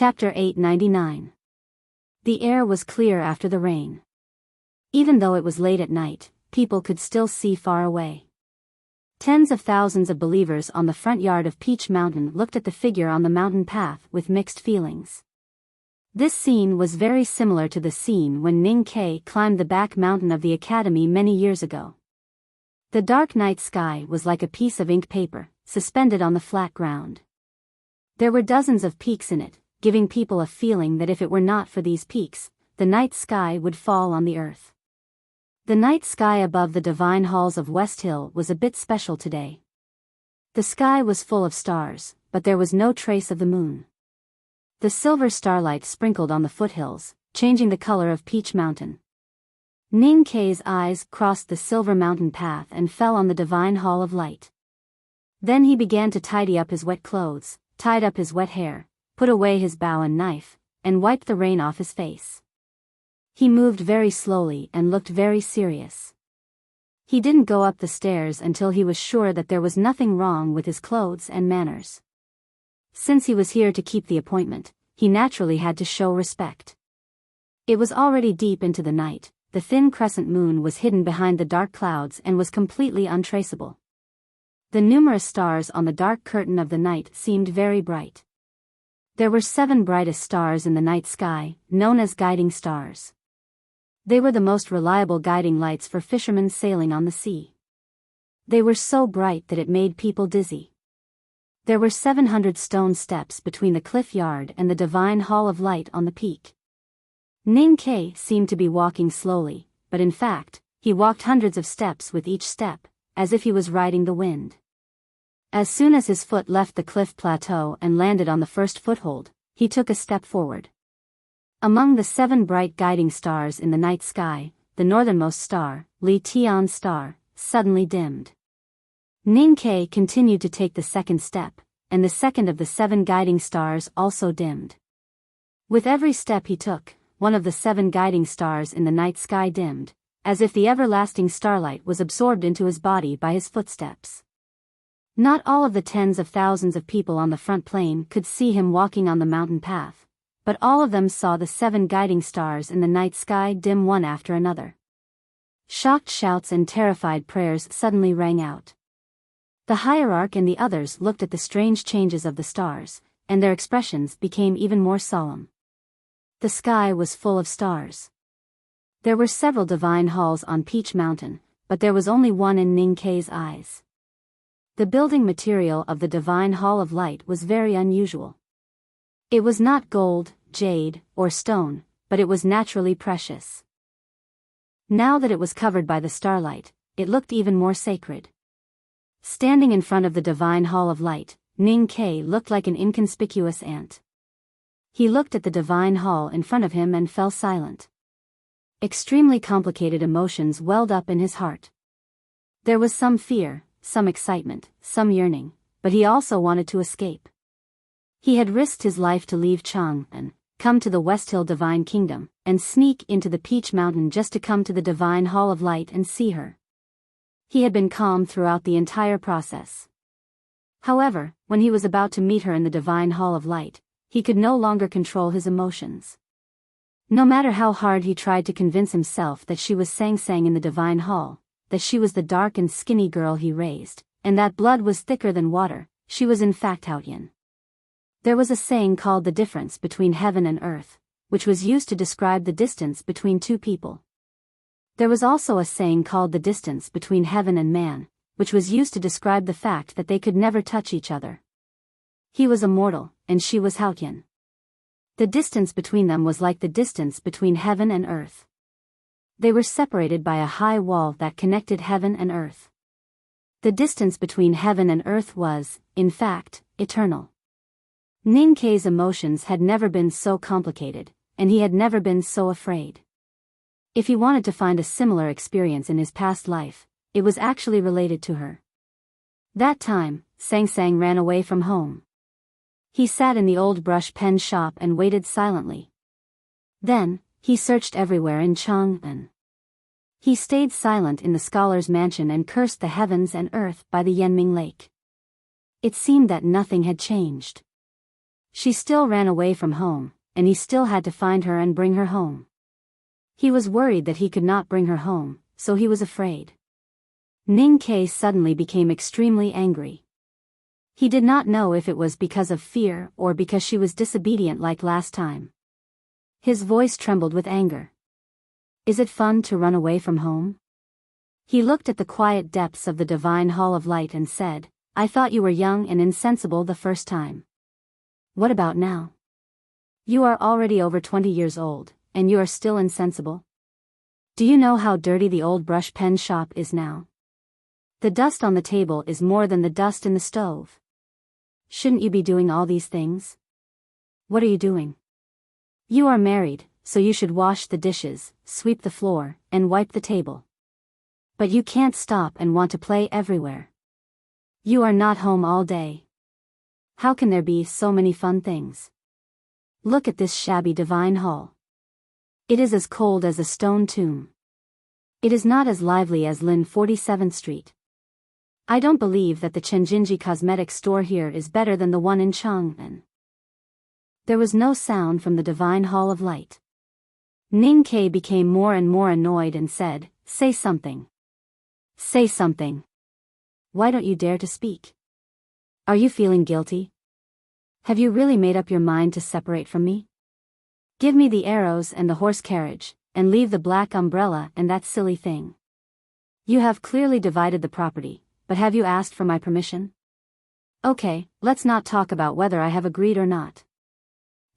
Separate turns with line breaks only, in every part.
Chapter 899. The air was clear after the rain. Even though it was late at night, people could still see far away. Tens of thousands of believers on the front yard of Peach Mountain looked at the figure on the mountain path with mixed feelings. This scene was very similar to the scene when Ning Ke climbed the back mountain of the academy many years ago. The dark night sky was like a piece of ink paper, suspended on the flat ground. There were dozens of peaks in it, giving people a feeling that if it were not for these peaks, the night sky would fall on the earth. The night sky above the divine halls of West Hill was a bit special today. The sky was full of stars, but there was no trace of the moon. The silver starlight sprinkled on the foothills, changing the color of Peach Mountain. Ning Ke's eyes crossed the silver mountain path and fell on the divine hall of light. Then he began to tidy up his wet clothes, tied up his wet hair, put away his bow and knife, and wiped the rain off his face. He moved very slowly and looked very serious. He didn't go up the stairs until he was sure that there was nothing wrong with his clothes and manners. Since he was here to keep the appointment, he naturally had to show respect. It was already deep into the night, the thin crescent moon was hidden behind the dark clouds and was completely untraceable. The numerous stars on the dark curtain of the night seemed very bright. There were 7 brightest stars in the night sky, known as guiding stars. They were the most reliable guiding lights for fishermen sailing on the sea. They were so bright that it made people dizzy. There were 700 stone steps between the cliff yard and the divine hall of light on the peak. Ning Ke seemed to be walking slowly, but in fact, he walked hundreds of steps with each step, as if he was riding the wind. As soon as his foot left the cliff plateau and landed on the first foothold, he took a step forward. Among the 7 bright guiding stars in the night sky, the northernmost star, Li Tian's star, suddenly dimmed. Ning Ke continued to take the second step, and the second of the 7 guiding stars also dimmed. With every step he took, one of the 7 guiding stars in the night sky dimmed, as if the everlasting starlight was absorbed into his body by his footsteps. Not all of the tens of thousands of people on the front plain could see him walking on the mountain path, but all of them saw the 7 guiding stars in the night sky dim one after another. Shocked shouts and terrified prayers suddenly rang out. The hierarch and the others looked at the strange changes of the stars, and their expressions became even more solemn. The sky was full of stars. There were several divine halls on Peach Mountain, but there was only one in Ning Ke's eyes. The building material of the Divine Hall of Light was very unusual. It was not gold, jade, or stone, but it was naturally precious. Now that it was covered by the starlight, it looked even more sacred. Standing in front of the Divine Hall of Light, Ning Ke looked like an inconspicuous ant. He looked at the Divine Hall in front of him and fell silent. Extremely complicated emotions welled up in his heart. There was some fear, some excitement, some yearning, but he also wanted to escape. He had risked his life to leave Chang'an, come to the West Hill Divine Kingdom, and sneak into the Peach Mountain just to come to the Divine Hall of Light and see her. He had been calm throughout the entire process. However, when he was about to meet her in the Divine Hall of Light, he could no longer control his emotions. No matter how hard he tried to convince himself that she was Sang Sang in the Divine Hall, that she was the dark and skinny girl he raised, and that blood was thicker than water, she was in fact Haoyan. There was a saying called the difference between heaven and earth, which was used to describe the distance between two people. There was also a saying called the distance between heaven and man, which was used to describe the fact that they could never touch each other. He was a mortal, and she was Haoyan. The distance between them was like the distance between heaven and earth. They were separated by a high wall that connected heaven and earth. The distance between heaven and earth was, in fact, eternal. Ning Ke's emotions had never been so complicated, and he had never been so afraid. If he wanted to find a similar experience in his past life, it was actually related to her. That time, Sang Sang ran away from home. He sat in the old brush pen shop and waited silently. Then, he searched everywhere in Chang'an. He stayed silent in the scholar's mansion and cursed the heavens and earth by the Yanming Lake. It seemed that nothing had changed. She still ran away from home, and he still had to find her and bring her home. He was worried that he could not bring her home, so he was afraid. Ning Ke suddenly became extremely angry. He did not know if it was because of fear or because she was disobedient like last time. His voice trembled with anger. Is it fun to run away from home? He looked at the quiet depths of the divine hall of light and said, I thought you were young and insensible the first time. What about now? You are already over 20 years old, and you are still insensible? Do you know how dirty the old brush pen shop is now? The dust on the table is more than the dust in the stove. Shouldn't you be doing all these things? What are you doing? You are married, so you should wash the dishes, sweep the floor, and wipe the table. But you can't stop and want to play everywhere. You are not home all day. How can there be so many fun things? Look at this shabby divine hall. It is as cold as a stone tomb. It is not as lively as Lin 47th Street. I don't believe that the Chenjinji cosmetic store here is better than the one in Chang'an. There was no sound from the divine hall of light. Ning Ke became more and more annoyed and said, Say something. Say something. Why don't you dare to speak? Are you feeling guilty? Have you really made up your mind to separate from me? Give me the arrows and the horse carriage, and leave the black umbrella and that silly thing. You have clearly divided the property, but have you asked for my permission? Okay, let's not talk about whether I have agreed or not.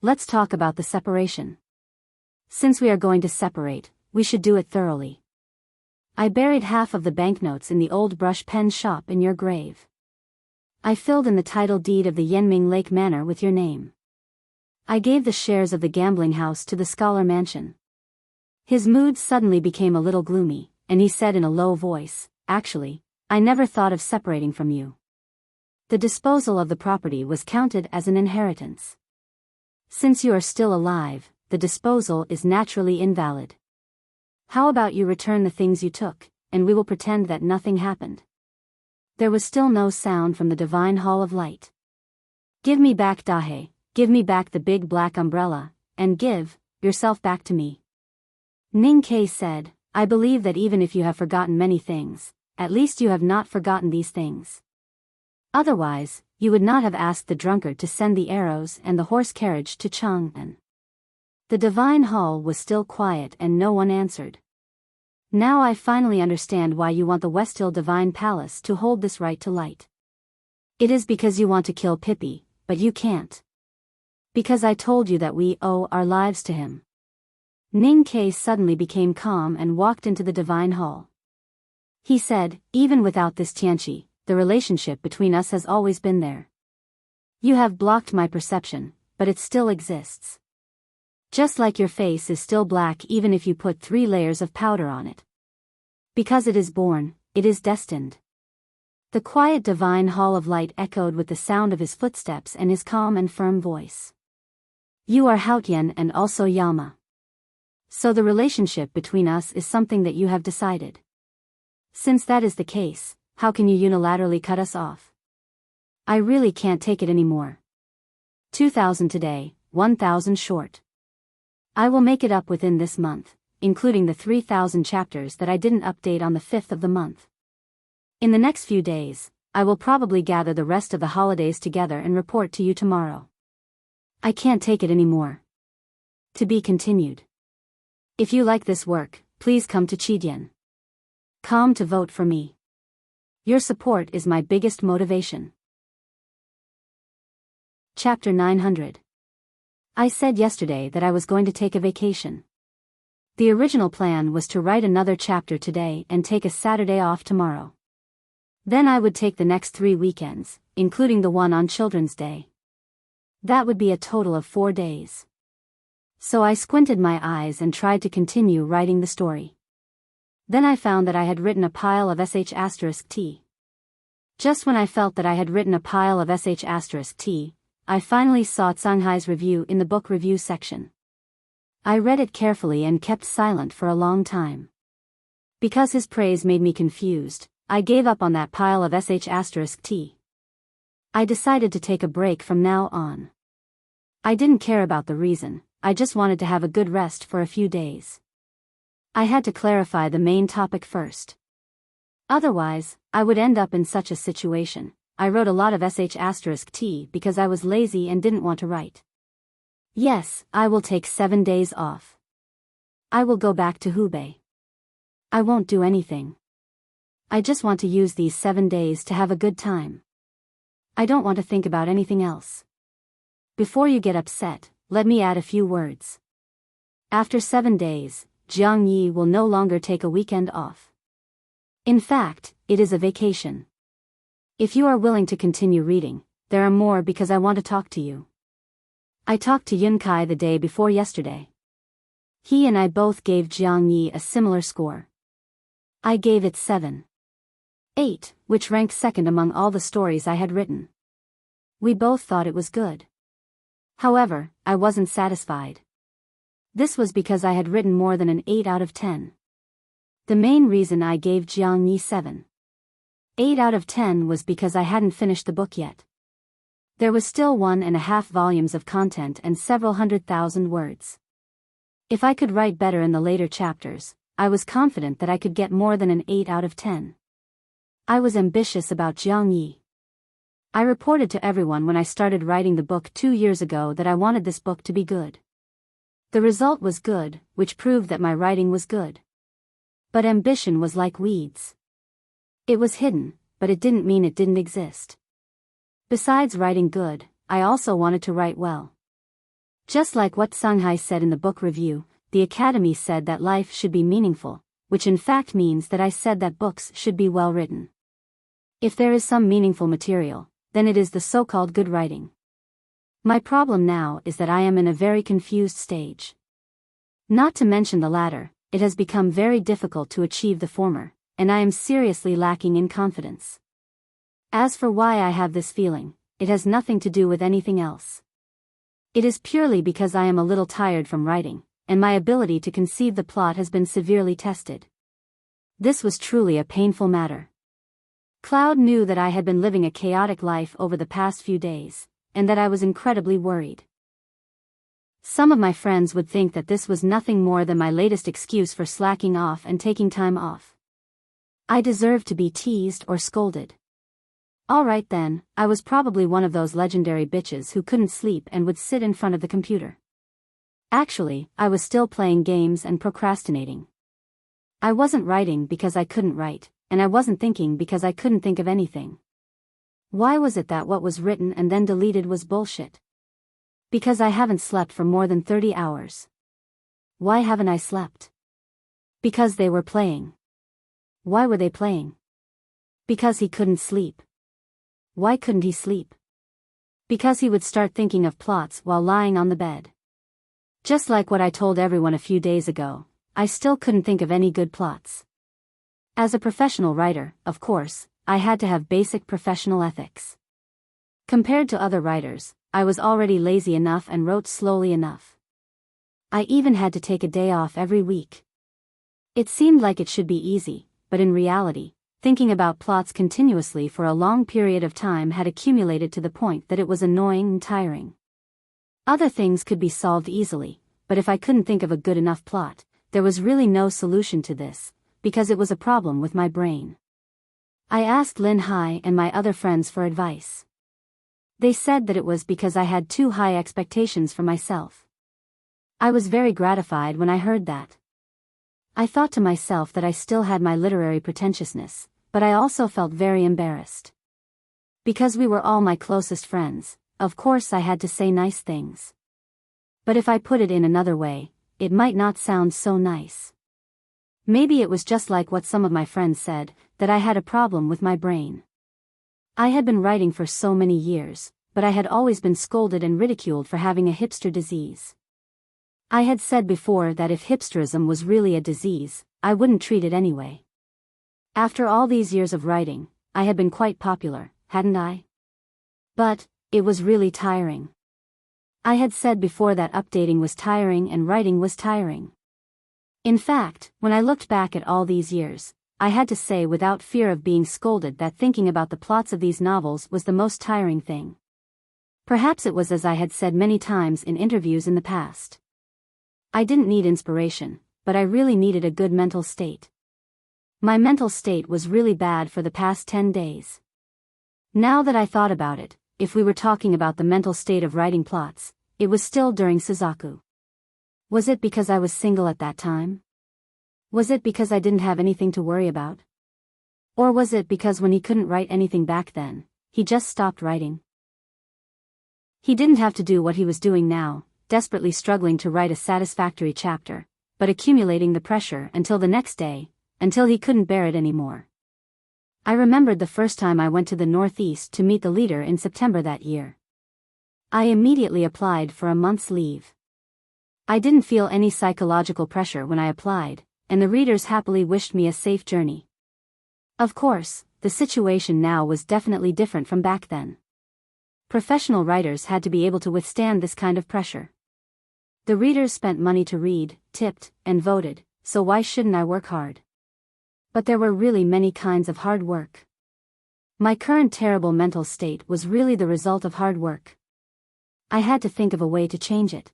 Let's talk about the separation. Since we are going to separate, we should do it thoroughly. I buried half of the banknotes in the old brush pen shop in your grave. I filled in the title deed of the Yenming Lake Manor with your name. I gave the shares of the gambling house to the Scholar Mansion. His mood suddenly became a little gloomy, and he said in a low voice, Actually, I never thought of separating from you. The disposal of the property was counted as an inheritance. Since you are still alive, the disposal is naturally invalid. How about you return the things you took, and we will pretend that nothing happened. There was still no sound from the divine hall of light. Give me back Dahe, give me back the big black umbrella, and give yourself back to me. Ning Ke said, I believe that even if you have forgotten many things, at least you have not forgotten these things. Otherwise, you would not have asked the drunkard to send the arrows and the horse carriage to Chang'an. The divine hall was still quiet and no one answered. Now I finally understand why you want the Westhill Divine Palace to hold this right to light. It is because you want to kill Pippi, but you can't. Because I told you that we owe our lives to him. Ning Ke suddenly became calm and walked into the divine hall. He said, Even without this Tianqi, the relationship between us has always been there. You have blocked my perception, but it still exists. Just like your face is still black even if you put 3 layers of powder on it. Because it is born, it is destined. The quiet divine hall of light echoed with the sound of his footsteps and his calm and firm voice. You are Haotian and also Yama. So the relationship between us is something that you have decided. Since that is the case, how can you unilaterally cut us off? I really can't take it anymore. 2,000 today, 1,000 short. I will make it up within this month, including the 3,000 chapters that I didn't update on the 5th of the month. In the next few days, I will probably gather the rest of the holidays together and report to you tomorrow. I can't take it anymore. To be continued. If you like this work, please come to Chidian. Come to vote for me. Your support is my biggest motivation. Chapter 900. I said yesterday that I was going to take a vacation. The original plan was to write another chapter today and take a Saturday off tomorrow. Then I would take the next 3 weekends, including the one on Children's Day. That would be a total of 4 days. So I squinted my eyes and tried to continue writing the story. Then I found that I had written a pile of sh*t. Just when I felt that I had written a pile of sh*t, I finally saw Canghai's review in the book review section. I read it carefully and kept silent for a long time. Because his praise made me confused, I gave up on that pile of sh*t. I decided to take a break from now on. I didn't care about the reason, I just wanted to have a good rest for a few days. I had to clarify the main topic first. Otherwise, I would end up in such a situation. I wrote a lot of sh*t because I was lazy and didn't want to write. Yes, I will take 7 days off. I will go back to Hubei. I won't do anything. I just want to use these 7 days to have a good time. I don't want to think about anything else. Before you get upset, let me add a few words. After 7 days, Jiang Yi will no longer take a weekend off. In fact, it is a vacation. If you are willing to continue reading, there are more because I want to talk to you. I talked to Yun Kai the day before yesterday. He and I both gave Jiang Yi a similar score. I gave it 7.8, which ranked second among all the stories I had written. We both thought it was good. However, I wasn't satisfied. This was because I had written more than an 8 out of 10. The main reason I gave Jiang Yi 7.8 out of 10 was because I hadn't finished the book yet. There was still 1.5 volumes of content and several 100,000 words. If I could write better in the later chapters, I was confident that I could get more than an 8 out of 10. I was ambitious about Jiang Yi. I reported to everyone when I started writing the book 2 years ago that I wanted this book to be good. The result was good, which proved that my writing was good. But ambition was like weeds. It was hidden, but it didn't mean it didn't exist. Besides writing good, I also wanted to write well. Just like what Sanghai said in the book review, the Academy said that life should be meaningful, which in fact means that I said that books should be well written. If there is some meaningful material, then it is the so-called good writing. My problem now is that I am in a very confused stage. Not to mention the latter, it has become very difficult to achieve the former, and I am seriously lacking in confidence. As for why I have this feeling, it has nothing to do with anything else. It is purely because I am a little tired from writing, and my ability to conceive the plot has been severely tested. This was truly a painful matter. Cloud knew that I had been living a chaotic life over the past few days, and that I was incredibly worried. Some of my friends would think that this was nothing more than my latest excuse for slacking off and taking time off. I deserved to be teased or scolded. Alright then, I was probably one of those legendary bitches who couldn't sleep and would sit in front of the computer. Actually, I was still playing games and procrastinating. I wasn't writing because I couldn't write, and I wasn't thinking because I couldn't think of anything. Why was it that what was written and then deleted was bullshit? Because I haven't slept for more than 30 hours. Why haven't I slept? Because they were playing. Why were they playing? Because he couldn't sleep. Why couldn't he sleep? Because he would start thinking of plots while lying on the bed. Just like what I told everyone a few days ago, I still couldn't think of any good plots. As a professional writer, of course, I had to have basic professional ethics. Compared to other writers, I was already lazy enough and wrote slowly enough. I even had to take a day off every week. It seemed like it should be easy, but in reality, thinking about plots continuously for a long period of time had accumulated to the point that it was annoying and tiring. Other things could be solved easily, but if I couldn't think of a good enough plot, there was really no solution to this, because it was a problem with my brain. I asked Lin Hai and my other friends for advice. They said that it was because I had too high expectations for myself. I was very gratified when I heard that. I thought to myself that I still had my literary pretentiousness, but I also felt very embarrassed. Because we were all my closest friends, of course I had to say nice things. But if I put it in another way, it might not sound so nice. Maybe it was just like what some of my friends said, that I had a problem with my brain. I had been writing for so many years, but I had always been scolded and ridiculed for having a hipster disease. I had said before that if hipsterism was really a disease, I wouldn't treat it anyway. After all these years of writing, I had been quite popular, hadn't I? But it was really tiring. I had said before that updating was tiring and writing was tiring. In fact, when I looked back at all these years, I had to say without fear of being scolded that thinking about the plots of these novels was the most tiring thing. Perhaps it was as I had said many times in interviews in the past. I didn't need inspiration, but I really needed a good mental state. My mental state was really bad for the past 10 days. Now that I thought about it, if we were talking about the mental state of writing plots, it was still during Suzaku. Was it because I was single at that time? Was it because I didn't have anything to worry about? Or was it because when he couldn't write anything back then, he just stopped writing? He didn't have to do what he was doing now, desperately struggling to write a satisfactory chapter, but accumulating the pressure until the next day, until he couldn't bear it anymore. I remembered the first time I went to the Northeast to meet the leader in September that year. I immediately applied for a month's leave. I didn't feel any psychological pressure when I applied, and the readers happily wished me a safe journey. Of course, the situation now was definitely different from back then. Professional writers had to be able to withstand this kind of pressure. The readers spent money to read, tipped, and voted, so why shouldn't I work hard? But there were really many kinds of hard work. My current terrible mental state was really the result of hard work. I had to think of a way to change it.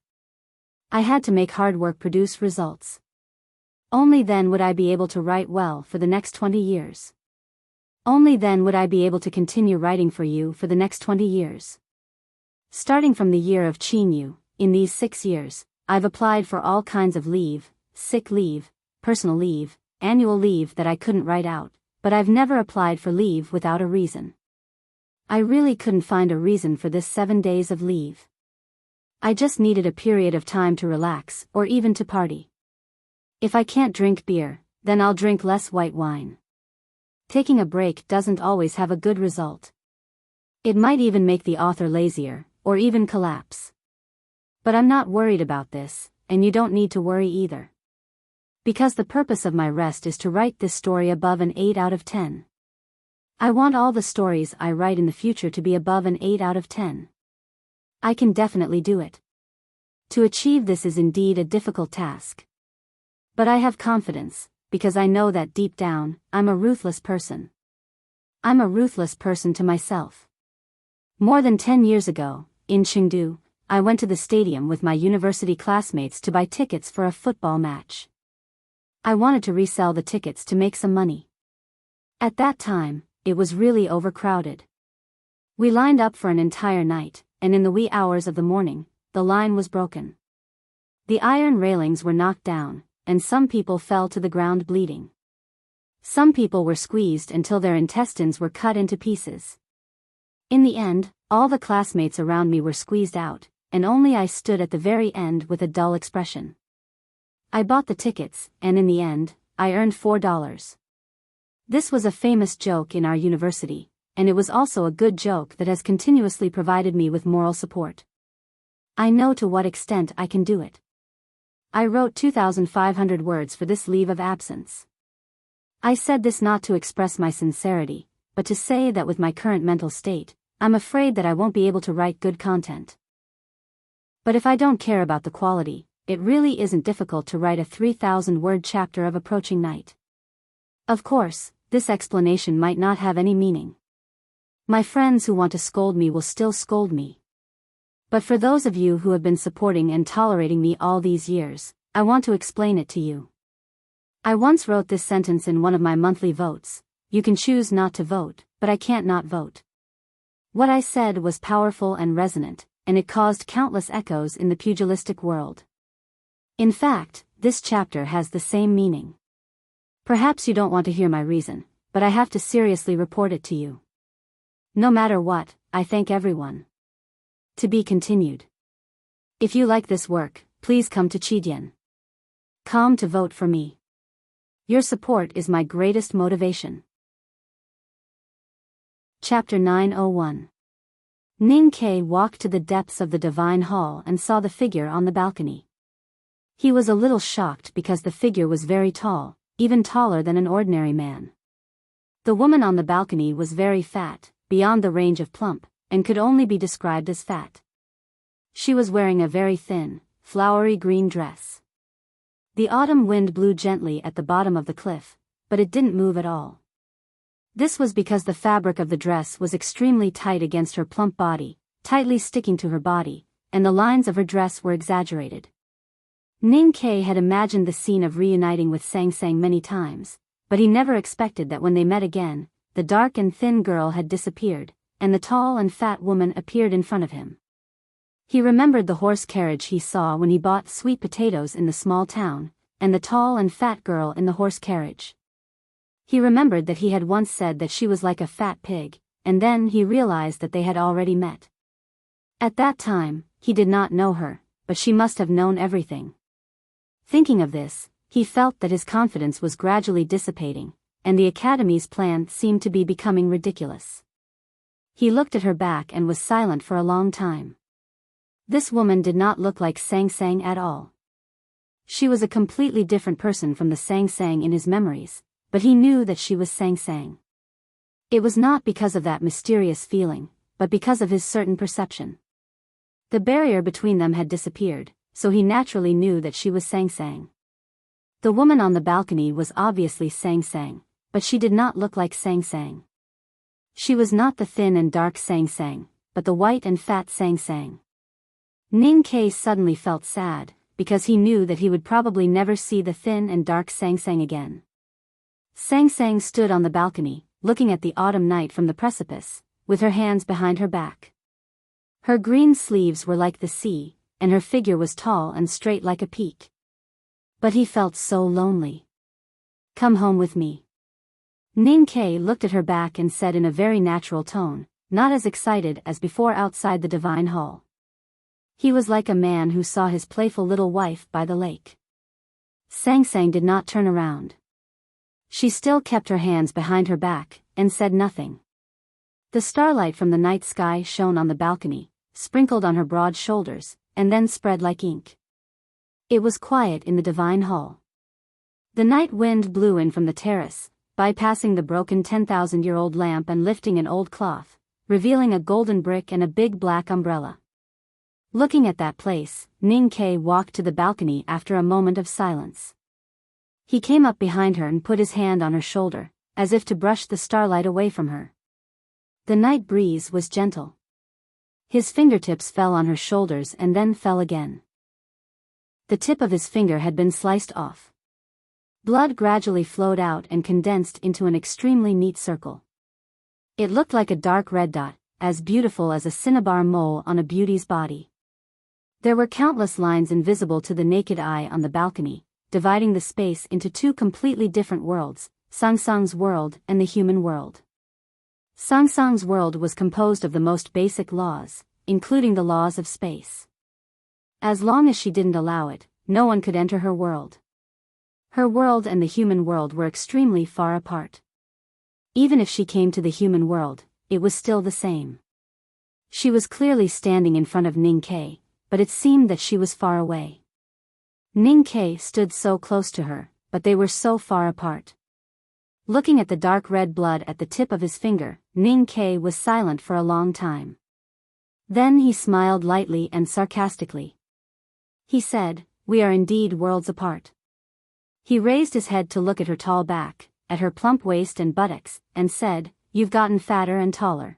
I had to make hard work produce results. Only then would I be able to write well for the next 20 years. Only then would I be able to continue writing for you for the next 20 years. Starting from the year of Chinyu, in these 6 years, I've applied for all kinds of leave, sick leave, personal leave, annual leave that I couldn't write out, but I've never applied for leave without a reason. I really couldn't find a reason for this 7 days of leave. I just needed a period of time to relax or even to party. If I can't drink beer, then I'll drink less white wine. Taking a break doesn't always have a good result. It might even make the author lazier, or even collapse. But I'm not worried about this, and you don't need to worry either. Because the purpose of my rest is to write this story above an 8 out of 10. I want all the stories I write in the future to be above an 8 out of 10. I can definitely do it. To achieve this is indeed a difficult task. But I have confidence, because I know that deep down, I'm a ruthless person. I'm a ruthless person to myself. More than 10 years ago, in Chengdu, I went to the stadium with my university classmates to buy tickets for a football match. I wanted to resell the tickets to make some money. At that time, it was really overcrowded. We lined up for an entire night, and in the wee hours of the morning, the line was broken. The iron railings were knocked down, and some people fell to the ground bleeding. Some people were squeezed until their intestines were cut into pieces. In the end, all the classmates around me were squeezed out, and only I stood at the very end with a dull expression. I bought the tickets, and in the end, I earned $4. This was a famous joke in our university, and it was also a good joke that has continuously provided me with moral support. I know to what extent I can do it. I wrote 2,500 words for this leave of absence. I said this not to express my sincerity, but to say that with my current mental state, I'm afraid that I won't be able to write good content. But if I don't care about the quality, it really isn't difficult to write a 3,000-word chapter of Approaching Night. Of course, this explanation might not have any meaning. My friends who want to scold me will still scold me. But for those of you who have been supporting and tolerating me all these years, I want to explain it to you. I once wrote this sentence in one of my monthly votes: you can choose not to vote, but I can't not vote. What I said was powerful and resonant, and it caused countless echoes in the pugilistic world. In fact, this chapter has the same meaning. Perhaps you don't want to hear my reason, but I have to seriously report it to you. No matter what, I thank everyone. To be continued. If you like this work, please come to Chidian. Come to vote for me. Your support is my greatest motivation. Chapter 901. Ning Ke walked to the depths of the divine hall and saw the figure on the balcony. He was a little shocked because the figure was very tall, even taller than an ordinary man. The woman on the balcony was very fat, beyond the range of plump, and could only be described as fat. She was wearing a very thin, flowery green dress. The autumn wind blew gently at the bottom of the cliff, but it didn't move at all. This was because the fabric of the dress was extremely tight against her plump body, tightly sticking to her body, and the lines of her dress were exaggerated. Ning Ke had imagined the scene of reuniting with Sang Sang many times, but he never expected that when they met again, the dark and thin girl had disappeared, and the tall and fat woman appeared in front of him. He remembered the horse carriage he saw when he bought sweet potatoes in the small town, and the tall and fat girl in the horse carriage. He remembered that he had once said that she was like a fat pig, and then he realized that they had already met. At that time, he did not know her, but she must have known everything. Thinking of this, he felt that his confidence was gradually dissipating, and the Academy's plan seemed to be becoming ridiculous. He looked at her back and was silent for a long time. This woman did not look like Sang Sang at all. She was a completely different person from the Sang Sang in his memories, but he knew that she was Sang Sang. It was not because of that mysterious feeling, but because of his certain perception. The barrier between them had disappeared, so he naturally knew that she was Sang Sang. The woman on the balcony was obviously Sang Sang, but she did not look like Sang Sang. She was not the thin and dark Sang Sang, but the white and fat Sang Sang. Ning Ke suddenly felt sad, because he knew that he would probably never see the thin and dark Sang Sang again. Sang Sang stood on the balcony, looking at the autumn night from the precipice, with her hands behind her back. Her green sleeves were like the sea, and her figure was tall and straight like a peak. But he felt so lonely. "Come home with me." Ning Ke looked at her back and said in a very natural tone, not as excited as before outside the divine hall. He was like a man who saw his playful little wife by the lake. Sang Sang did not turn around. She still kept her hands behind her back, and said nothing. The starlight from the night sky shone on the balcony, sprinkled on her broad shoulders, and then spread like ink. It was quiet in the divine hall. The night wind blew in from the terrace, bypassing the broken 10,000-year-old lamp and lifting an old cloth, revealing a golden brick and a big black umbrella. Looking at that place, Ning Ke walked to the balcony after a moment of silence. He came up behind her and put his hand on her shoulder, as if to brush the starlight away from her. The night breeze was gentle. His fingertips fell on her shoulders and then fell again. The tip of his finger had been sliced off. Blood gradually flowed out and condensed into an extremely neat circle. It looked like a dark red dot, as beautiful as a cinnabar mole on a beauty's body. There were countless lines invisible to the naked eye on the balcony, dividing the space into two completely different worlds, Sang Sang's world and the human world. Sang Sang's world was composed of the most basic laws, including the laws of space. As long as she didn't allow it, no one could enter her world. Her world and the human world were extremely far apart. Even if she came to the human world, it was still the same. She was clearly standing in front of Ning Ke, but it seemed that she was far away. Ning Ke stood so close to her, but they were so far apart. Looking at the dark red blood at the tip of his finger, Ning Ke was silent for a long time. Then he smiled lightly and sarcastically. He said, "We are indeed worlds apart." He raised his head to look at her tall back, at her plump waist and buttocks, and said, "You've gotten fatter and taller.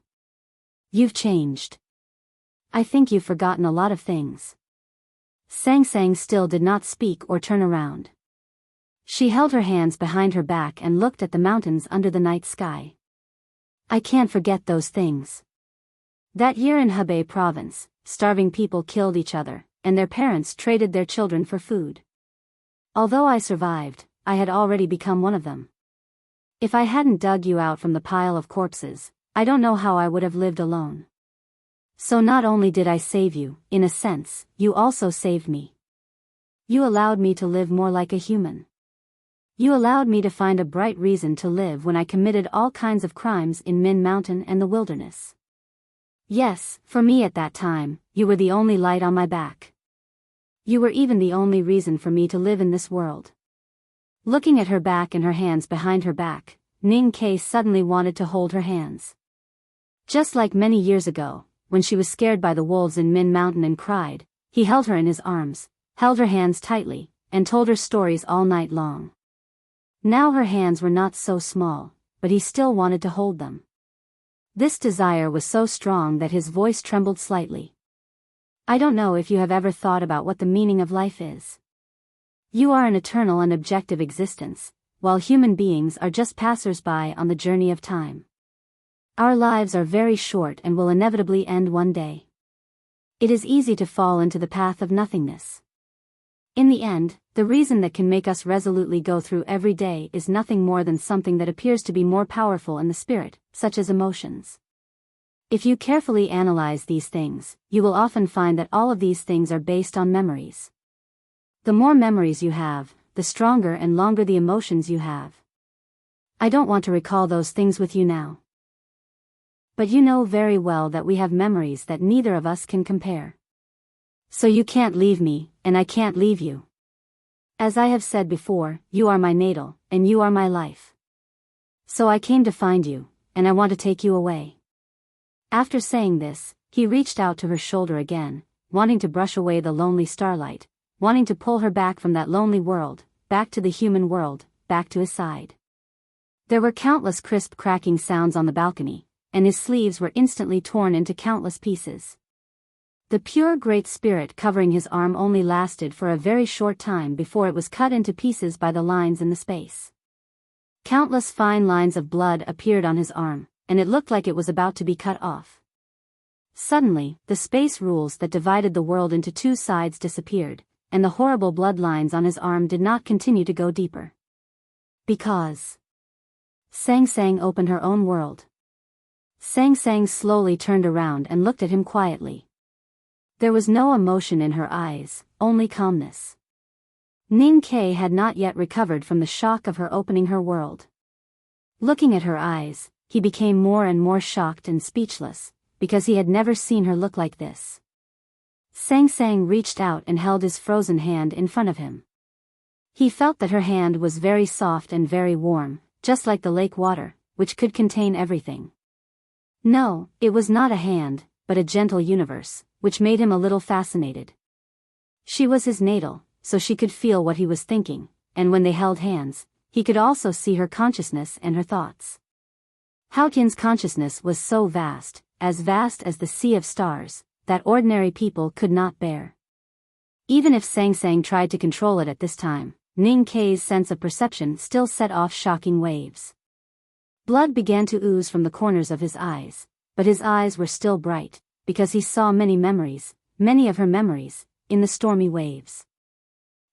You've changed. I think you've forgotten a lot of things." Sang Sang still did not speak or turn around. She held her hands behind her back and looked at the mountains under the night sky. "I can't forget those things. That year in Hebei province, starving people killed each other, and their parents traded their children for food. Although I survived, I had already become one of them. If I hadn't dug you out from the pile of corpses, I don't know how I would have lived alone. So not only did I save you, in a sense, you also saved me. You allowed me to live more like a human. You allowed me to find a bright reason to live when I committed all kinds of crimes in Min Mountain and the wilderness. Yes, for me at that time, you were the only light on my back. You were even the only reason for me to live in this world." Looking at her back and her hands behind her back, Ning Ke suddenly wanted to hold her hands. Just like many years ago, when she was scared by the wolves in Min Mountain and cried, he held her in his arms, held her hands tightly, and told her stories all night long. Now her hands were not so small, but he still wanted to hold them. This desire was so strong that his voice trembled slightly. I don't know if you have ever thought about what the meaning of life is. You are an eternal and objective existence, while human beings are just passers-by on the journey of time. Our lives are very short and will inevitably end one day. It is easy to fall into the path of nothingness. In the end, the reason that can make us resolutely go through every day is nothing more than something that appears to be more powerful in the spirit, such as emotions. If you carefully analyze these things, you will often find that all of these things are based on memories. The more memories you have, the stronger and longer the emotions you have. I don't want to recall those things with you now. But you know very well that we have memories that neither of us can compare. So you can't leave me, and I can't leave you. As I have said before, you are my natal, and you are my life. So I came to find you, and I want to take you away. After saying this, he reached out to her shoulder again, wanting to brush away the lonely starlight, wanting to pull her back from that lonely world, back to the human world, back to his side. There were countless crisp cracking sounds on the balcony, and his sleeves were instantly torn into countless pieces. The pure Great Spirit covering his arm only lasted for a very short time before it was cut into pieces by the lines in the space. Countless fine lines of blood appeared on his arm, and it looked like it was about to be cut off. Suddenly, the space rules that divided the world into two sides disappeared, and the horrible bloodlines on his arm did not continue to go deeper. Because Sang Sang opened her own world. Sang Sang slowly turned around and looked at him quietly. There was no emotion in her eyes, only calmness. Ning Ke had not yet recovered from the shock of her opening her world. Looking at her eyes, he became more and more shocked and speechless, because he had never seen her look like this. Sang Sang reached out and held his frozen hand in front of him. He felt that her hand was very soft and very warm, just like the lake water, which could contain everything. No, it was not a hand, but a gentle universe, which made him a little fascinated. She was his natal, so she could feel what he was thinking, and when they held hands, he could also see her consciousness and her thoughts. Hao Tian's consciousness was so vast as the sea of stars, that ordinary people could not bear. Even if Sang Sang tried to control it at this time, Ning Ke's sense of perception still set off shocking waves. Blood began to ooze from the corners of his eyes, but his eyes were still bright, because he saw many memories, many of her memories, in the stormy waves.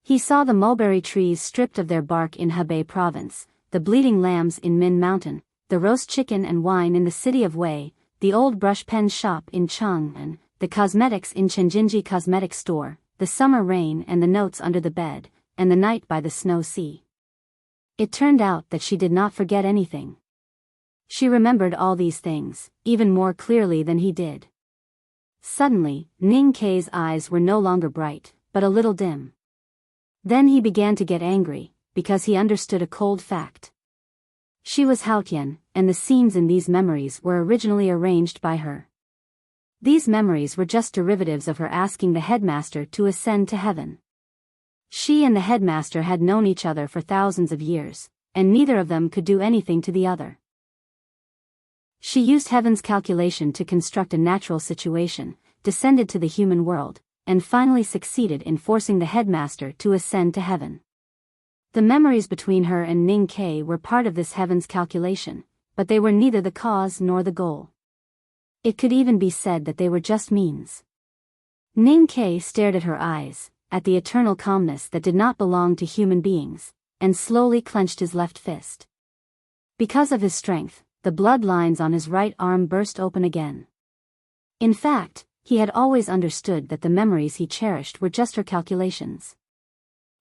He saw the mulberry trees stripped of their bark in Hebei province, the bleeding lambs in Min Mountain, the roast chicken and wine in the city of Wei, the old brush pen shop in Chang'an, the cosmetics in Chenjinji cosmetic store, the summer rain and the notes under the bed, and the night by the snow sea. It turned out that she did not forget anything. She remembered all these things, even more clearly than he did. Suddenly, Ning Ke's eyes were no longer bright, but a little dim. Then he began to get angry, because he understood a cold fact. She was Hao Tian, and the scenes in these memories were originally arranged by her. These memories were just derivatives of her asking the headmaster to ascend to heaven. She and the headmaster had known each other for thousands of years, and neither of them could do anything to the other. She used heaven's calculation to construct a natural situation, descended to the human world, and finally succeeded in forcing the headmaster to ascend to heaven. The memories between her and Ning Ke were part of this heaven's calculation, but they were neither the cause nor the goal. It could even be said that they were just means. Ning Ke stared at her eyes, at the eternal calmness that did not belong to human beings, and slowly clenched his left fist. Because of his strength, the blood lines on his right arm burst open again. In fact, he had always understood that the memories he cherished were just her calculations.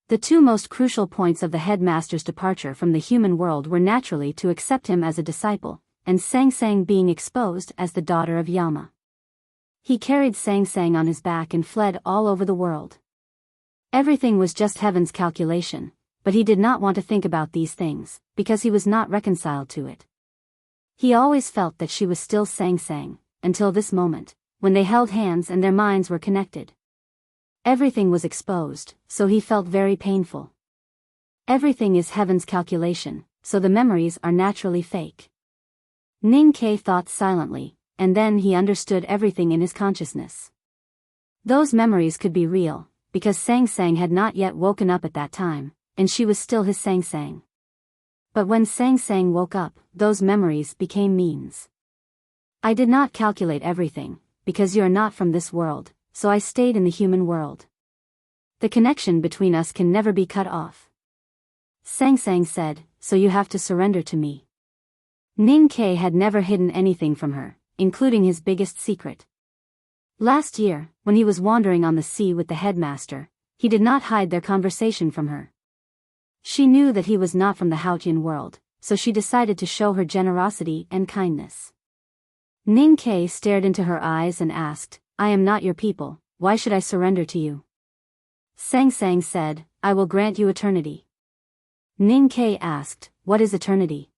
The two most crucial points of the headmaster's departure from the human world were naturally to accept him as a disciple, and Sang Sang being exposed as the daughter of Yama. He carried Sang Sang on his back and fled all over the world. Everything was just heaven's calculation, but he did not want to think about these things, because he was not reconciled to it. He always felt that she was still Sang Sang, until this moment, when they held hands and their minds were connected. Everything was exposed, so he felt very painful. Everything is heaven's calculation, so the memories are naturally fake. Ning Ke thought silently, and then he understood everything in his consciousness. Those memories could be real, because Sang Sang had not yet woken up at that time, and she was still his Sang Sang. But when Sang Sang woke up, those memories became memes. I did not calculate everything, because you are not from this world, so I stayed in the human world. The connection between us can never be cut off. Sang Sang said, so you have to surrender to me. Ning Ke had never hidden anything from her, including his biggest secret. Last year, when he was wandering on the sea with the headmaster, he did not hide their conversation from her. She knew that he was not from the Haotian world, so she decided to show her generosity and kindness. Ning Ke stared into her eyes and asked, I am not your people, why should I surrender to you? Sang Sang said, I will grant you eternity. Ning Ke asked, what is eternity?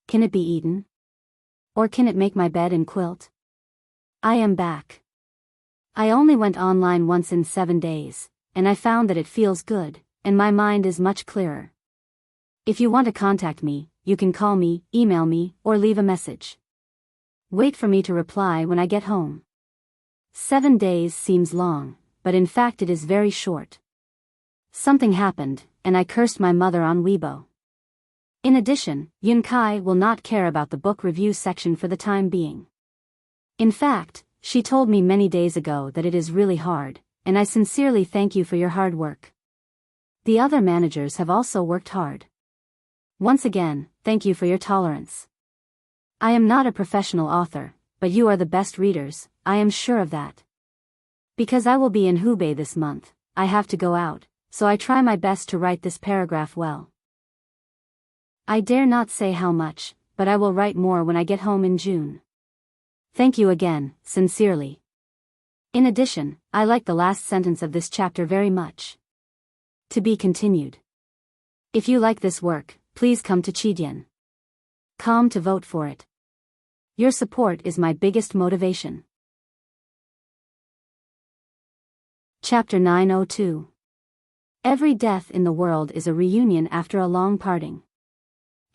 Can it be eaten? Or can it make my bed and quilt? I am back. I only went online once in 7 days, and I found that it feels good, and my mind is much clearer. If you want to contact me, you can call me, email me, or leave a message. Wait for me to reply when I get home. 7 days seems long, but in fact it is very short. Something happened, and I cursed my mother on Weibo. In addition, Yun Kai will not care about the book review section for the time being. In fact, she told me many days ago that it is really hard, and I sincerely thank you for your hard work. The other managers have also worked hard. Once again, thank you for your tolerance. I am not a professional author, but you are the best readers, I am sure of that. Because I will be in Hubei this month, I have to go out, so I try my best to write this paragraph well. I dare not say how much, but I will write more when I get home in June. Thank you again, sincerely. In addition, I like the last sentence of this chapter very much. To be continued. If you like this work, please come to Chidian. Come to vote for it. Your support is my biggest motivation. Chapter 902. Every death in the world is a reunion after a long parting.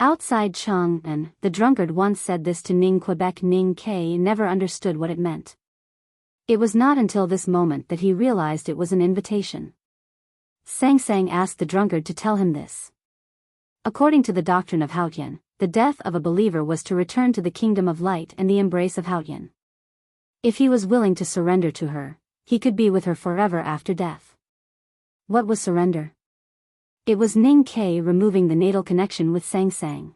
Outside Chang'an, the drunkard once said this to Ning Quebec. Ning Ke never understood what it meant. It was not until this moment that he realized it was an invitation. Sang Sang asked the drunkard to tell him this. According to the doctrine of Haotian, the death of a believer was to return to the kingdom of light and the embrace of Haotian. If he was willing to surrender to her, he could be with her forever after death. What was surrender? It was Ning Ke removing the natal connection with Sang Sang.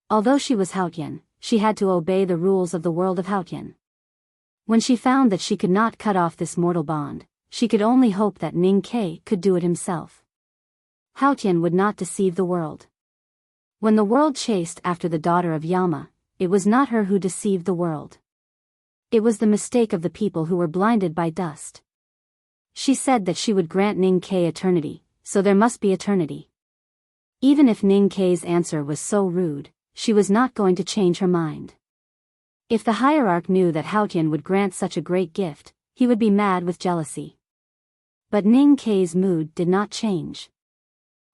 Although she was Haotian, she had to obey the rules of the world of Haotian. When she found that she could not cut off this mortal bond, she could only hope that Ning Ke could do it himself. Haotian would not deceive the world. When the world chased after the daughter of Yama, it was not her who deceived the world. It was the mistake of the people who were blinded by dust. She said that she would grant Ning Ke eternity, so there must be eternity. Even if Ning Ke's answer was so rude, she was not going to change her mind. If the hierarch knew that Haotian would grant such a great gift, he would be mad with jealousy. But Ning Ke's mood did not change.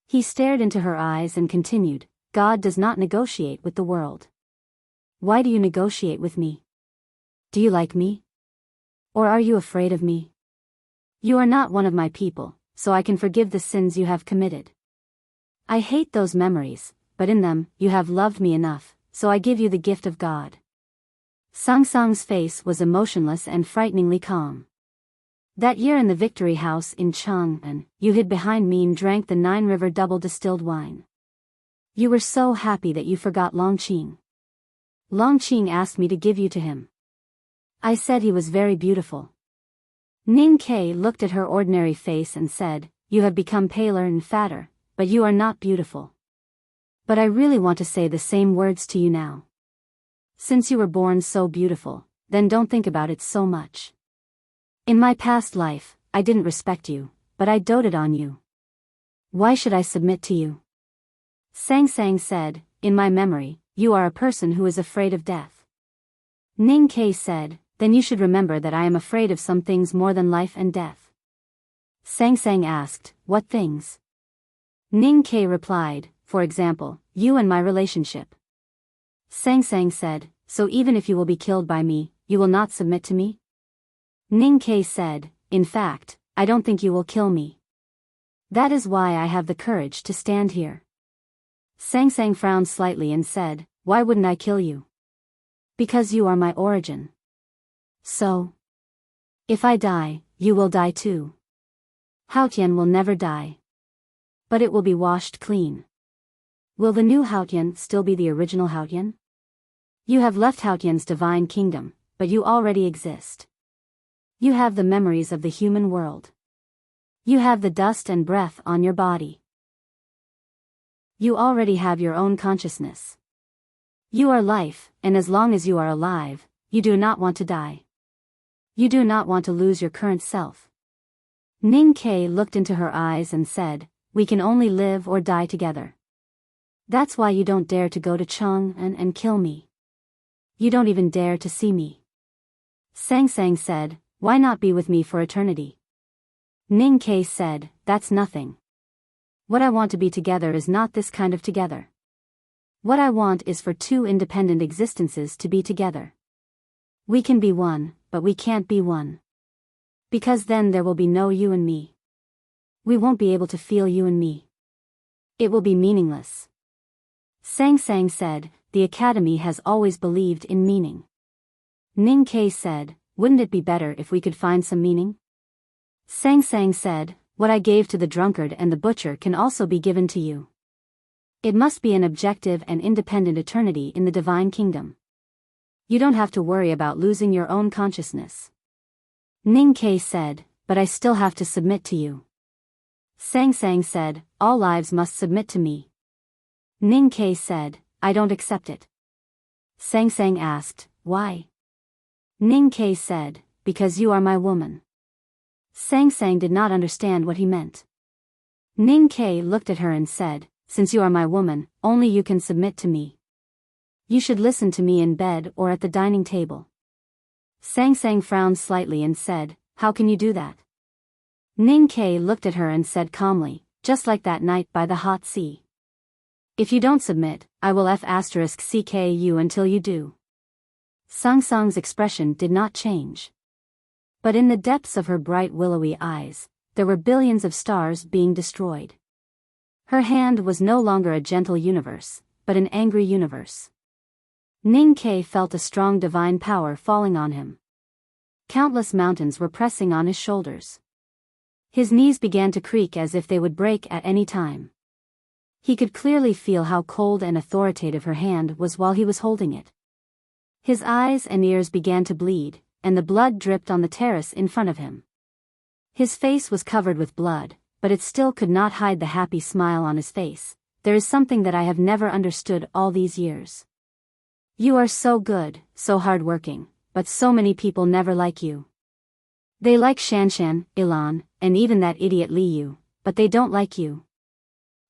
He stared into her eyes and continued, God does not negotiate with the world. Why do you negotiate with me? Do you like me? Or are you afraid of me? You are not one of my people, so I can forgive the sins you have committed. I hate those memories, but in them, you have loved me enough, so I give you the gift of God. Sang Sang's face was emotionless and frighteningly calm. That year in the Victory House in Chang'an, you hid behind me and drank the 9 River double distilled wine. You were so happy that you forgot Longqing. Longqing asked me to give you to him. I said he was very beautiful. Ning Ke looked at her ordinary face and said, you have become paler and fatter, but you are not beautiful. But I really want to say the same words to you now. Since you were born so beautiful, then don't think about it so much. In my past life, I didn't respect you, but I doted on you. Why should I submit to you? Sang Sang said, in my memory, you are a person who is afraid of death. Ning Ke said, then you should remember that I am afraid of some things more than life and death. Sang Sang asked, what things? Ning Ke replied, for example, you and my relationship. Sang Sang said, so even if you will be killed by me, you will not submit to me? Ning Ke said, in fact, I don't think you will kill me. That is why I have the courage to stand here. Sang Sang frowned slightly and said, why wouldn't I kill you? Because you are my origin. So, if I die, you will die too. Haotian will never die. But it will be washed clean. Will the new Haotian still be the original Haotian? You have left Haotian's divine kingdom, but you already exist. You have the memories of the human world. You have the dust and breath on your body. You already have your own consciousness. You are life, and as long as you are alive, you do not want to die. You do not want to lose your current self. Ning Ke looked into her eyes and said, we can only live or die together. That's why you don't dare to go to Chang'an and kill me. You don't even dare to see me. Sang Sang said, why not be with me for eternity? Ning Ke said, that's nothing. What I want to be together is not this kind of together. What I want is for two independent existences to be together. We can be one, but we can't be one. Because then there will be no you and me. We won't be able to feel you and me. It will be meaningless. Sang Sang said, the Academy has always believed in meaning. Ning Ke said, wouldn't it be better if we could find some meaning? Sang Sang said, what I gave to the drunkard and the butcher can also be given to you. It must be an objective and independent eternity in the divine kingdom. You don't have to worry about losing your own consciousness. Ning Ke said, but I still have to submit to you. Sang Sang said, all lives must submit to me. Ning Ke said, I don't accept it. Sang Sang asked, why? Ning Ke said, because you are my woman. Sang Sang did not understand what he meant. Ning Ke looked at her and said, since you are my woman, only you can submit to me. You should listen to me in bed or at the dining table. Sang Sang frowned slightly and said, how can you do that? Ning Ke looked at her and said calmly, just like that night by the hot sea. If you don't submit, I will *CK you until you do. Sang Sang's expression did not change. But in the depths of her bright willowy eyes, there were billions of stars being destroyed. Her hand was no longer a gentle universe, but an angry universe. Ning Ke felt a strong divine power falling on him. Countless mountains were pressing on his shoulders. His knees began to creak as if they would break at any time. He could clearly feel how cold and authoritative her hand was while he was holding it. His eyes and ears began to bleed, and the blood dripped on the terrace in front of him. His face was covered with blood, but it still could not hide the happy smile on his face. There is something that I have never understood all these years. You are so good, so hardworking, but so many people never like you. They like Shanshan, Ilan, and even that idiot Li Yu, but they don't like you.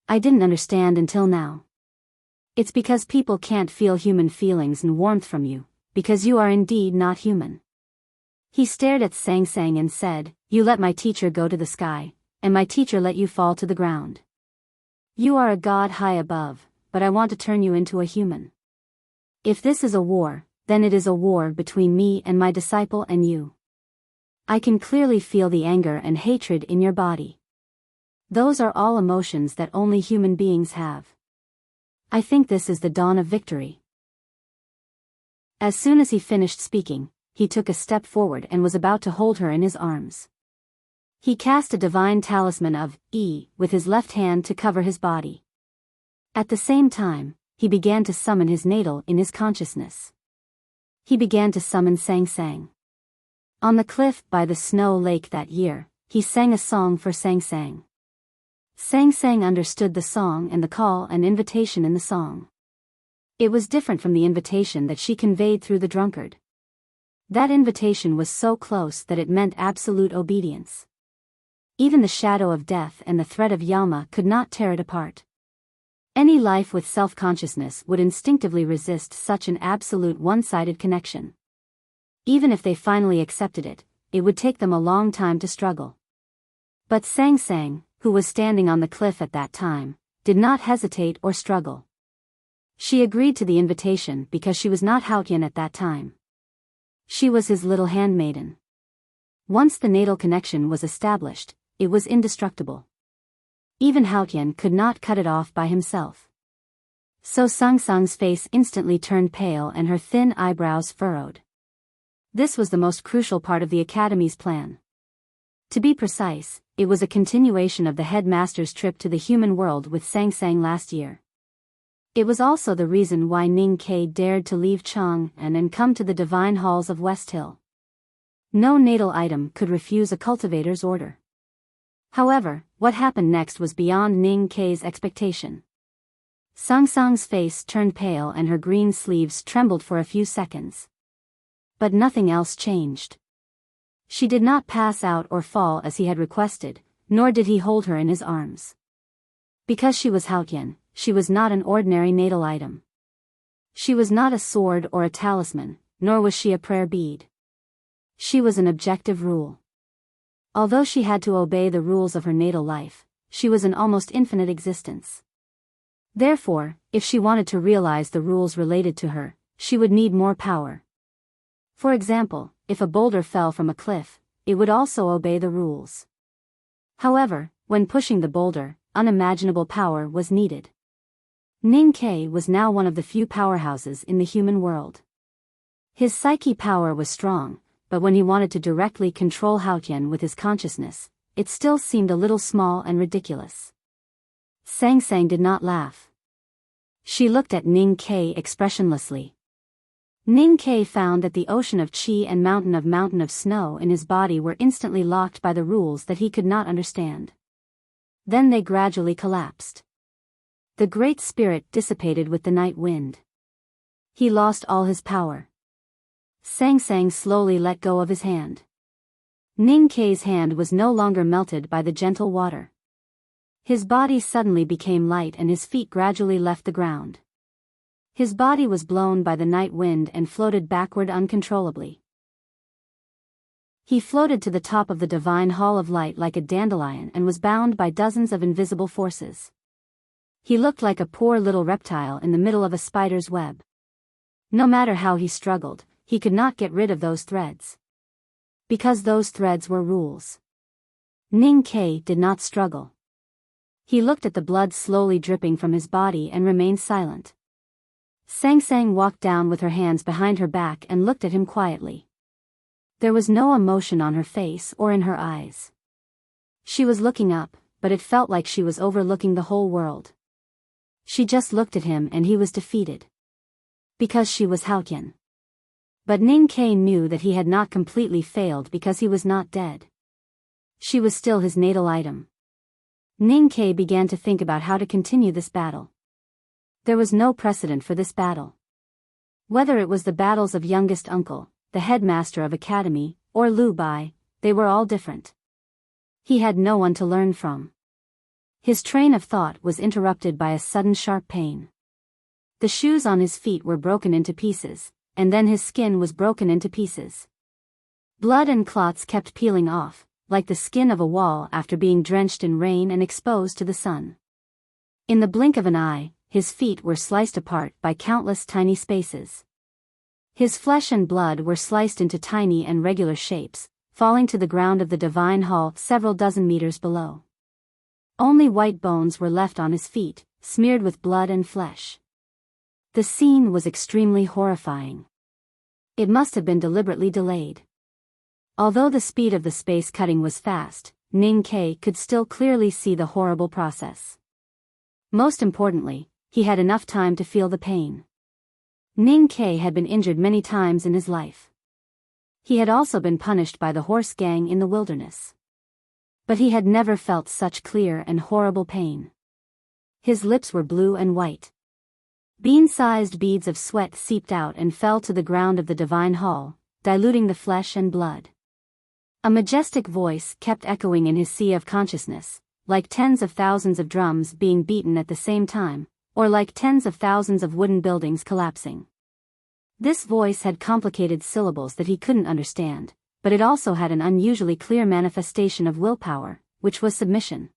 I didn't understand until now. It's because people can't feel human feelings and warmth from you, because you are indeed not human. He stared at Sang Sang and said, you let my teacher go to the sky, and my teacher let you fall to the ground. You are a god high above, but I want to turn you into a human. If this is a war, then it is a war between me and my disciple and you. I can clearly feel the anger and hatred in your body. Those are all emotions that only human beings have. I think this is the dawn of victory. As soon as he finished speaking, he took a step forward and was about to hold her in his arms. He cast a divine talisman of E with his left hand to cover his body. At the same time, he began to summon his natal in his consciousness. He began to summon Sang Sang. On the cliff by the snow lake that year, he sang a song for Sang Sang. Sang Sang understood the song and the call and invitation in the song. It was different from the invitation that she conveyed through the drunkard. That invitation was so close that it meant absolute obedience. Even the shadow of death and the threat of Yalma could not tear it apart. Any life with self-consciousness would instinctively resist such an absolute one-sided connection. Even if they finally accepted it, it would take them a long time to struggle. But Sang Sang, who was standing on the cliff at that time, did not hesitate or struggle. She agreed to the invitation because she was not Haotian at that time. She was his little handmaiden. Once the natal connection was established, it was indestructible. Even Haotian could not cut it off by himself. So Sung Sung's face instantly turned pale and her thin eyebrows furrowed. This was the most crucial part of the Academy's plan. To be precise, it was a continuation of the headmaster's trip to the human world with Sang Sang last year. It was also the reason why Ning Ke dared to leave Chang'an and come to the divine halls of West Hill. No natal item could refuse a cultivator's order. However, what happened next was beyond Ning Ke's expectation. Sung Sung's face turned pale and her green sleeves trembled for a few seconds. But nothing else changed. She did not pass out or fall as he had requested, nor did he hold her in his arms. Because she was Haotian, she was not an ordinary natal item. She was not a sword or a talisman, nor was she a prayer bead. She was an objective rule. Although she had to obey the rules of her natal life, she was an almost infinite existence. Therefore, if she wanted to realize the rules related to her, she would need more power. For example, if a boulder fell from a cliff, it would also obey the rules. However, when pushing the boulder, unimaginable power was needed. Ning Ke was now one of the few powerhouses in the human world. His psyche power was strong, but when he wanted to directly control Haotian with his consciousness, it still seemed a little small and ridiculous. Sang Sang did not laugh. She looked at Ning Ke expressionlessly. Ning Ke found that the ocean of qi and mountain of snow in his body were instantly locked by the rules that he could not understand. Then they gradually collapsed. The great spirit dissipated with the night wind. He lost all his power. Sang Sang slowly let go of his hand. Ning Ke's hand was no longer melted by the gentle water. His body suddenly became light and his feet gradually left the ground. His body was blown by the night wind and floated backward uncontrollably. He floated to the top of the divine hall of light like a dandelion and was bound by dozens of invisible forces. He looked like a poor little reptile in the middle of a spider's web. No matter how he struggled, he could not get rid of those threads. Because those threads were rules. Ning Ke did not struggle. He looked at the blood slowly dripping from his body and remained silent. Sang Sang walked down with her hands behind her back and looked at him quietly. There was no emotion on her face or in her eyes. She was looking up, but it felt like she was overlooking the whole world. She just looked at him and he was defeated. Because she was Haotian. But Ning Ke knew that he had not completely failed because he was not dead. She was still his natal item. Ning Ke began to think about how to continue this battle. There was no precedent for this battle. Whether it was the battles of youngest uncle, the headmaster of academy, or Lu Bai, they were all different. He had no one to learn from. His train of thought was interrupted by a sudden sharp pain. The shoes on his feet were broken into pieces, and then his skin was broken into pieces. Blood and clots kept peeling off, like the skin of a wall after being drenched in rain and exposed to the sun. In the blink of an eye, his feet were sliced apart by countless tiny spaces. His flesh and blood were sliced into tiny and regular shapes, falling to the ground of the divine hall several dozen meters below. Only white bones were left on his feet, smeared with blood and flesh. The scene was extremely horrifying. It must have been deliberately delayed. Although the speed of the space cutting was fast, Ning Ke could still clearly see the horrible process. Most importantly, he had enough time to feel the pain. Ning Ke had been injured many times in his life. He had also been punished by the horse gang in the wilderness. But he had never felt such clear and horrible pain. His lips were blue and white. Bean-sized beads of sweat seeped out and fell to the ground of the divine hall, diluting the flesh and blood. A majestic voice kept echoing in his sea of consciousness, like tens of thousands of drums being beaten at the same time, or like tens of thousands of wooden buildings collapsing. This voice had complicated syllables that he couldn't understand, but it also had an unusually clear manifestation of willpower, which was submission.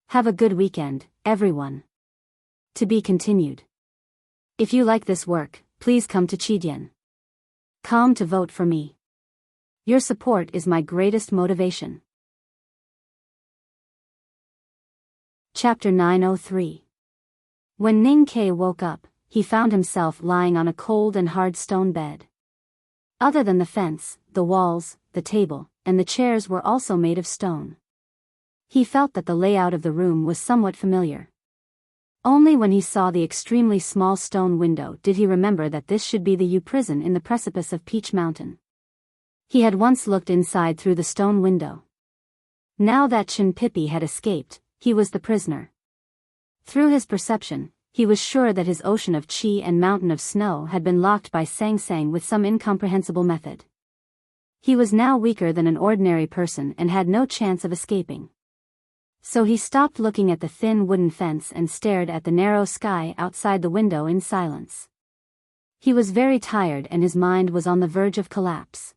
Have a good weekend, everyone. To be continued. If you like this work, please come to Chidien.com to vote for me. Your support is my greatest motivation. Chapter 903. When Ning Ke woke up, he found himself lying on a cold and hard stone bed. Other than the fence, the walls, the table, and the chairs were also made of stone. He felt that the layout of the room was somewhat familiar. Only when he saw the extremely small stone window did he remember that this should be the U prison in the precipice of Peach Mountain. He had once looked inside through the stone window. Now that Chen Pippi had escaped, he was the prisoner. Through his perception, he was sure that his ocean of qi and mountain of snow had been locked by Sang Sang with some incomprehensible method. He was now weaker than an ordinary person and had no chance of escaping. So he stopped looking at the thin wooden fence and stared at the narrow sky outside the window in silence. He was very tired and his mind was on the verge of collapse.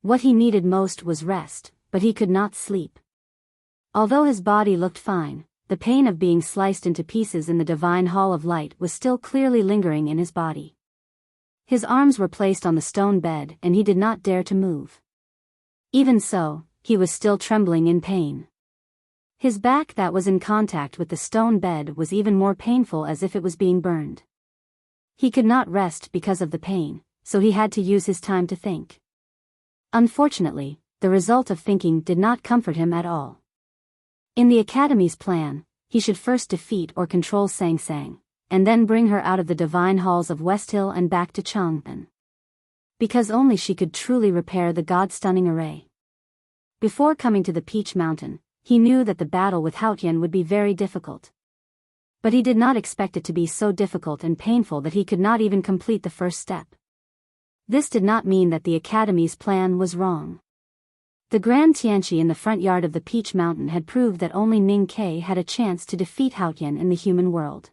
What he needed most was rest, but he could not sleep. Although his body looked fine, the pain of being sliced into pieces in the divine hall of light was still clearly lingering in his body. His arms were placed on the stone bed and he did not dare to move. Even so, he was still trembling in pain. His back that was in contact with the stone bed was even more painful, as if it was being burned. He could not rest because of the pain, so he had to use his time to think. Unfortunately, the result of thinking did not comfort him at all. In the Academy's plan, he should first defeat or control Sang Sang, and then bring her out of the divine halls of West Hill and back to Chang'an. Because only she could truly repair the God-stunning array. Before coming to the Peach Mountain, he knew that the battle with Haotian would be very difficult. But he did not expect it to be so difficult and painful that he could not even complete the first step. This did not mean that the Academy's plan was wrong. The Grand Tianqi in the front yard of the Peach Mountain had proved that only Ning Ke had a chance to defeat Haotian in the human world.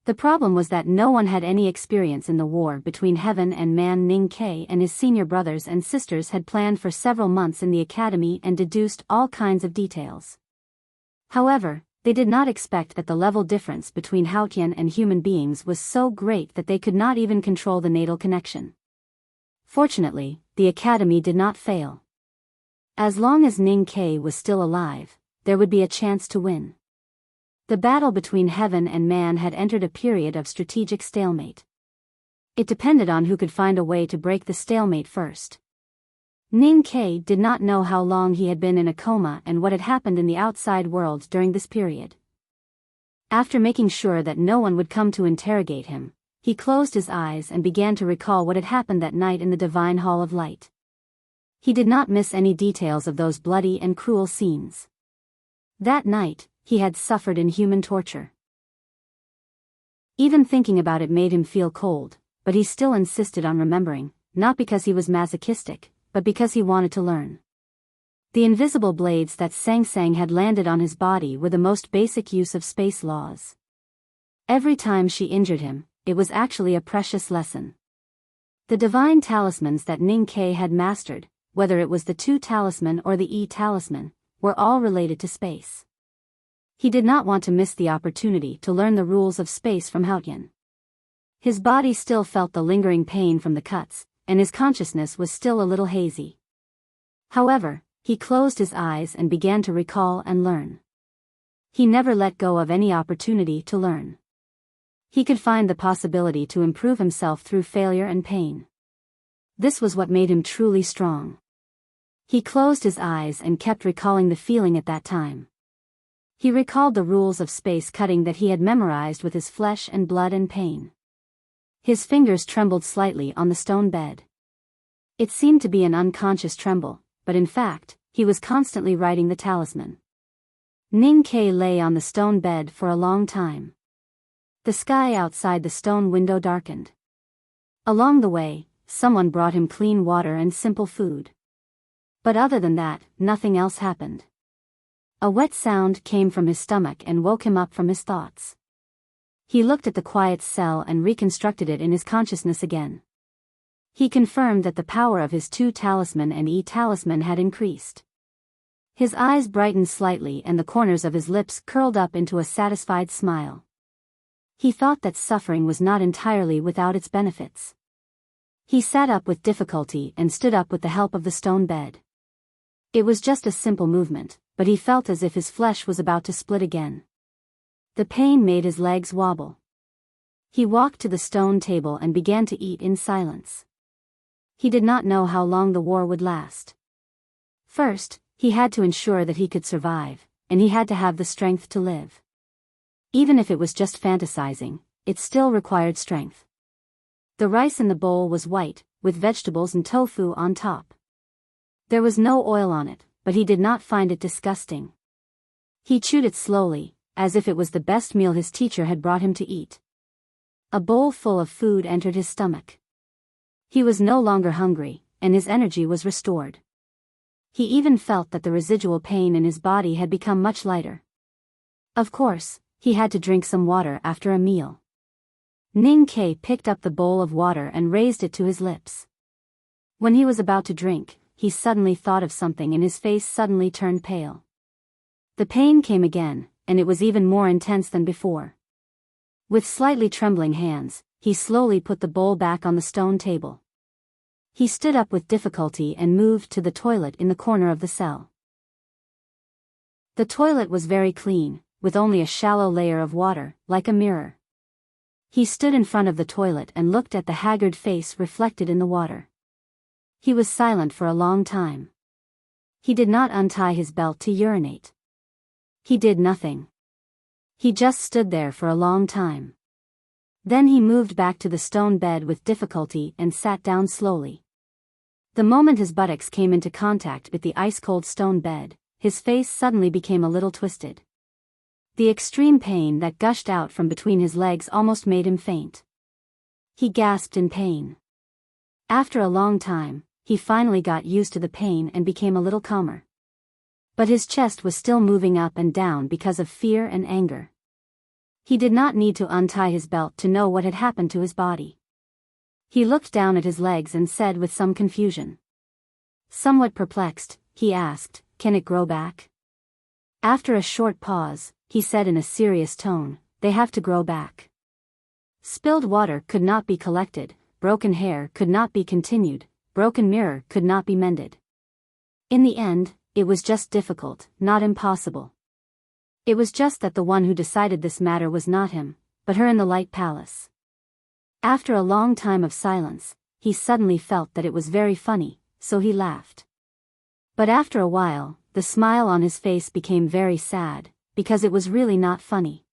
The problem was that no one had any experience in the war between heaven and man. Ning Ke and his senior brothers and sisters had planned for several months in the academy and deduced all kinds of details. However, they did not expect that the level difference between Haotian and human beings was so great that they could not even control the natal connection. Fortunately, the academy did not fail. As long as Ning Ke was still alive, there would be a chance to win. The battle between heaven and man had entered a period of strategic stalemate. It depended on who could find a way to break the stalemate first. Ning Ke did not know how long he had been in a coma and what had happened in the outside world during this period. After making sure that no one would come to interrogate him, he closed his eyes and began to recall what had happened that night in the Divine Hall of Light. He did not miss any details of those bloody and cruel scenes. That night, he had suffered inhuman torture. Even thinking about it made him feel cold, but he still insisted on remembering, not because he was masochistic, but because he wanted to learn. The invisible blades that Sang Sang had landed on his body were the most basic use of space laws. Every time she injured him, it was actually a precious lesson. The divine talismans that Ning Ke had mastered, whether it was the Tu talisman or the E talisman, were all related to space. He did not want to miss the opportunity to learn the rules of space from Haotian. His body still felt the lingering pain from the cuts, and his consciousness was still a little hazy. However, he closed his eyes and began to recall and learn. He never let go of any opportunity to learn. He could find the possibility to improve himself through failure and pain. This was what made him truly strong. He closed his eyes and kept recalling the feeling at that time. He recalled the rules of space cutting that he had memorized with his flesh and blood and pain. His fingers trembled slightly on the stone bed. It seemed to be an unconscious tremble, but in fact, he was constantly writing the talisman. Ning Ke lay on the stone bed for a long time. The sky outside the stone window darkened. Along the way, someone brought him clean water and simple food. But other than that, nothing else happened. A wet sound came from his stomach and woke him up from his thoughts. He looked at the quiet cell and reconstructed it in his consciousness again. He confirmed that the power of his Tu talisman and E talisman had increased. His eyes brightened slightly and the corners of his lips curled up into a satisfied smile. He thought that suffering was not entirely without its benefits. He sat up with difficulty and stood up with the help of the stone bed. It was just a simple movement, but he felt as if his flesh was about to split again. The pain made his legs wobble. He walked to the stone table and began to eat in silence. He did not know how long the war would last. First, he had to ensure that he could survive, and he had to have the strength to live. Even if it was just fantasizing, it still required strength. The rice in the bowl was white, with vegetables and tofu on top. There was no oil on it, but he did not find it disgusting. He chewed it slowly, as if it was the best meal his teacher had brought him to eat. A bowl full of food entered his stomach. He was no longer hungry, and his energy was restored. He even felt that the residual pain in his body had become much lighter. Of course, he had to drink some water after a meal. Ning Ke picked up the bowl of water and raised it to his lips. When he was about to drink, he suddenly thought of something and his face suddenly turned pale. The pain came again, and it was even more intense than before. With slightly trembling hands, he slowly put the bowl back on the stone table. He stood up with difficulty and moved to the toilet in the corner of the cell. The toilet was very clean, with only a shallow layer of water, like a mirror. He stood in front of the toilet and looked at the haggard face reflected in the water. He was silent for a long time. He did not untie his belt to urinate. He did nothing. He just stood there for a long time. Then he moved back to the stone bed with difficulty and sat down slowly. The moment his buttocks came into contact with the ice-cold stone bed, his face suddenly became a little twisted. The extreme pain that gushed out from between his legs almost made him faint. He gasped in pain. After a long time, he finally got used to the pain and became a little calmer. But his chest was still moving up and down because of fear and anger. He did not need to untie his belt to know what had happened to his body. He looked down at his legs and said with some confusion. Somewhat perplexed, he asked, "Can it grow back?" After a short pause, he said in a serious tone, "They have to grow back." Spilled water could not be collected, broken hair could not be continued, broken mirror could not be mended. In the end, it was just difficult, not impossible. It was just that the one who decided this matter was not him, but her in the light palace. After a long time of silence, he suddenly felt that it was very funny, so he laughed. But after a while, the smile on his face became very sad, because it was really not funny.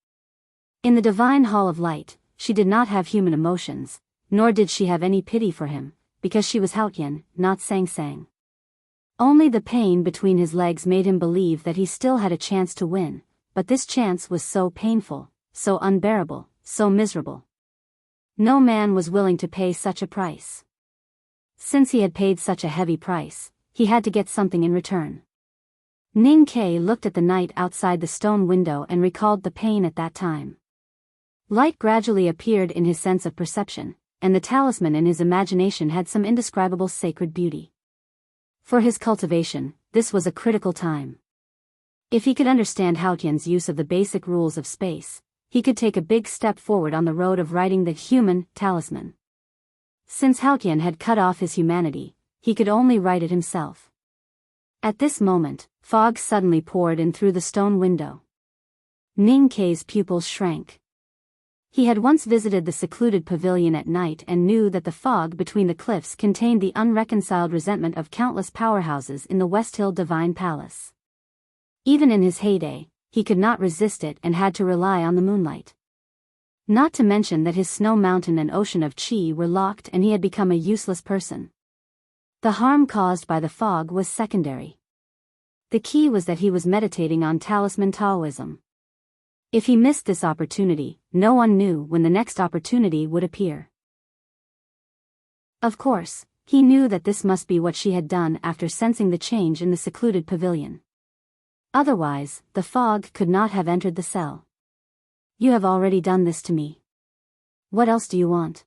In the divine hall of light, she did not have human emotions, nor did she have any pity for him, because she was Haotian, not Sang Sang. Only the pain between his legs made him believe that he still had a chance to win, but this chance was so painful, so unbearable, so miserable. No man was willing to pay such a price. Since he had paid such a heavy price, he had to get something in return. Ning Ke looked at the night outside the stone window and recalled the pain at that time. Light gradually appeared in his sense of perception, and the talisman in his imagination had some indescribable sacred beauty. For his cultivation, this was a critical time. If he could understand Haotian's use of the basic rules of space, he could take a big step forward on the road of writing the human talisman. Since Haotian had cut off his humanity, he could only write it himself. At this moment, fog suddenly poured in through the stone window. Ning Ke's pupils shrank. He had once visited the secluded pavilion at night and knew that the fog between the cliffs contained the unreconciled resentment of countless powerhouses in the West Hill Divine Palace. Even in his heyday, he could not resist it and had to rely on the moonlight. Not to mention that his snow mountain and ocean of chi were locked and he had become a useless person. The harm caused by the fog was secondary. The key was that he was meditating on talisman Taoism. If he missed this opportunity, no one knew when the next opportunity would appear. Of course, he knew that this must be what she had done after sensing the change in the secluded pavilion. Otherwise, the fog could not have entered the cell. "You have already done this to me. What else do you want?"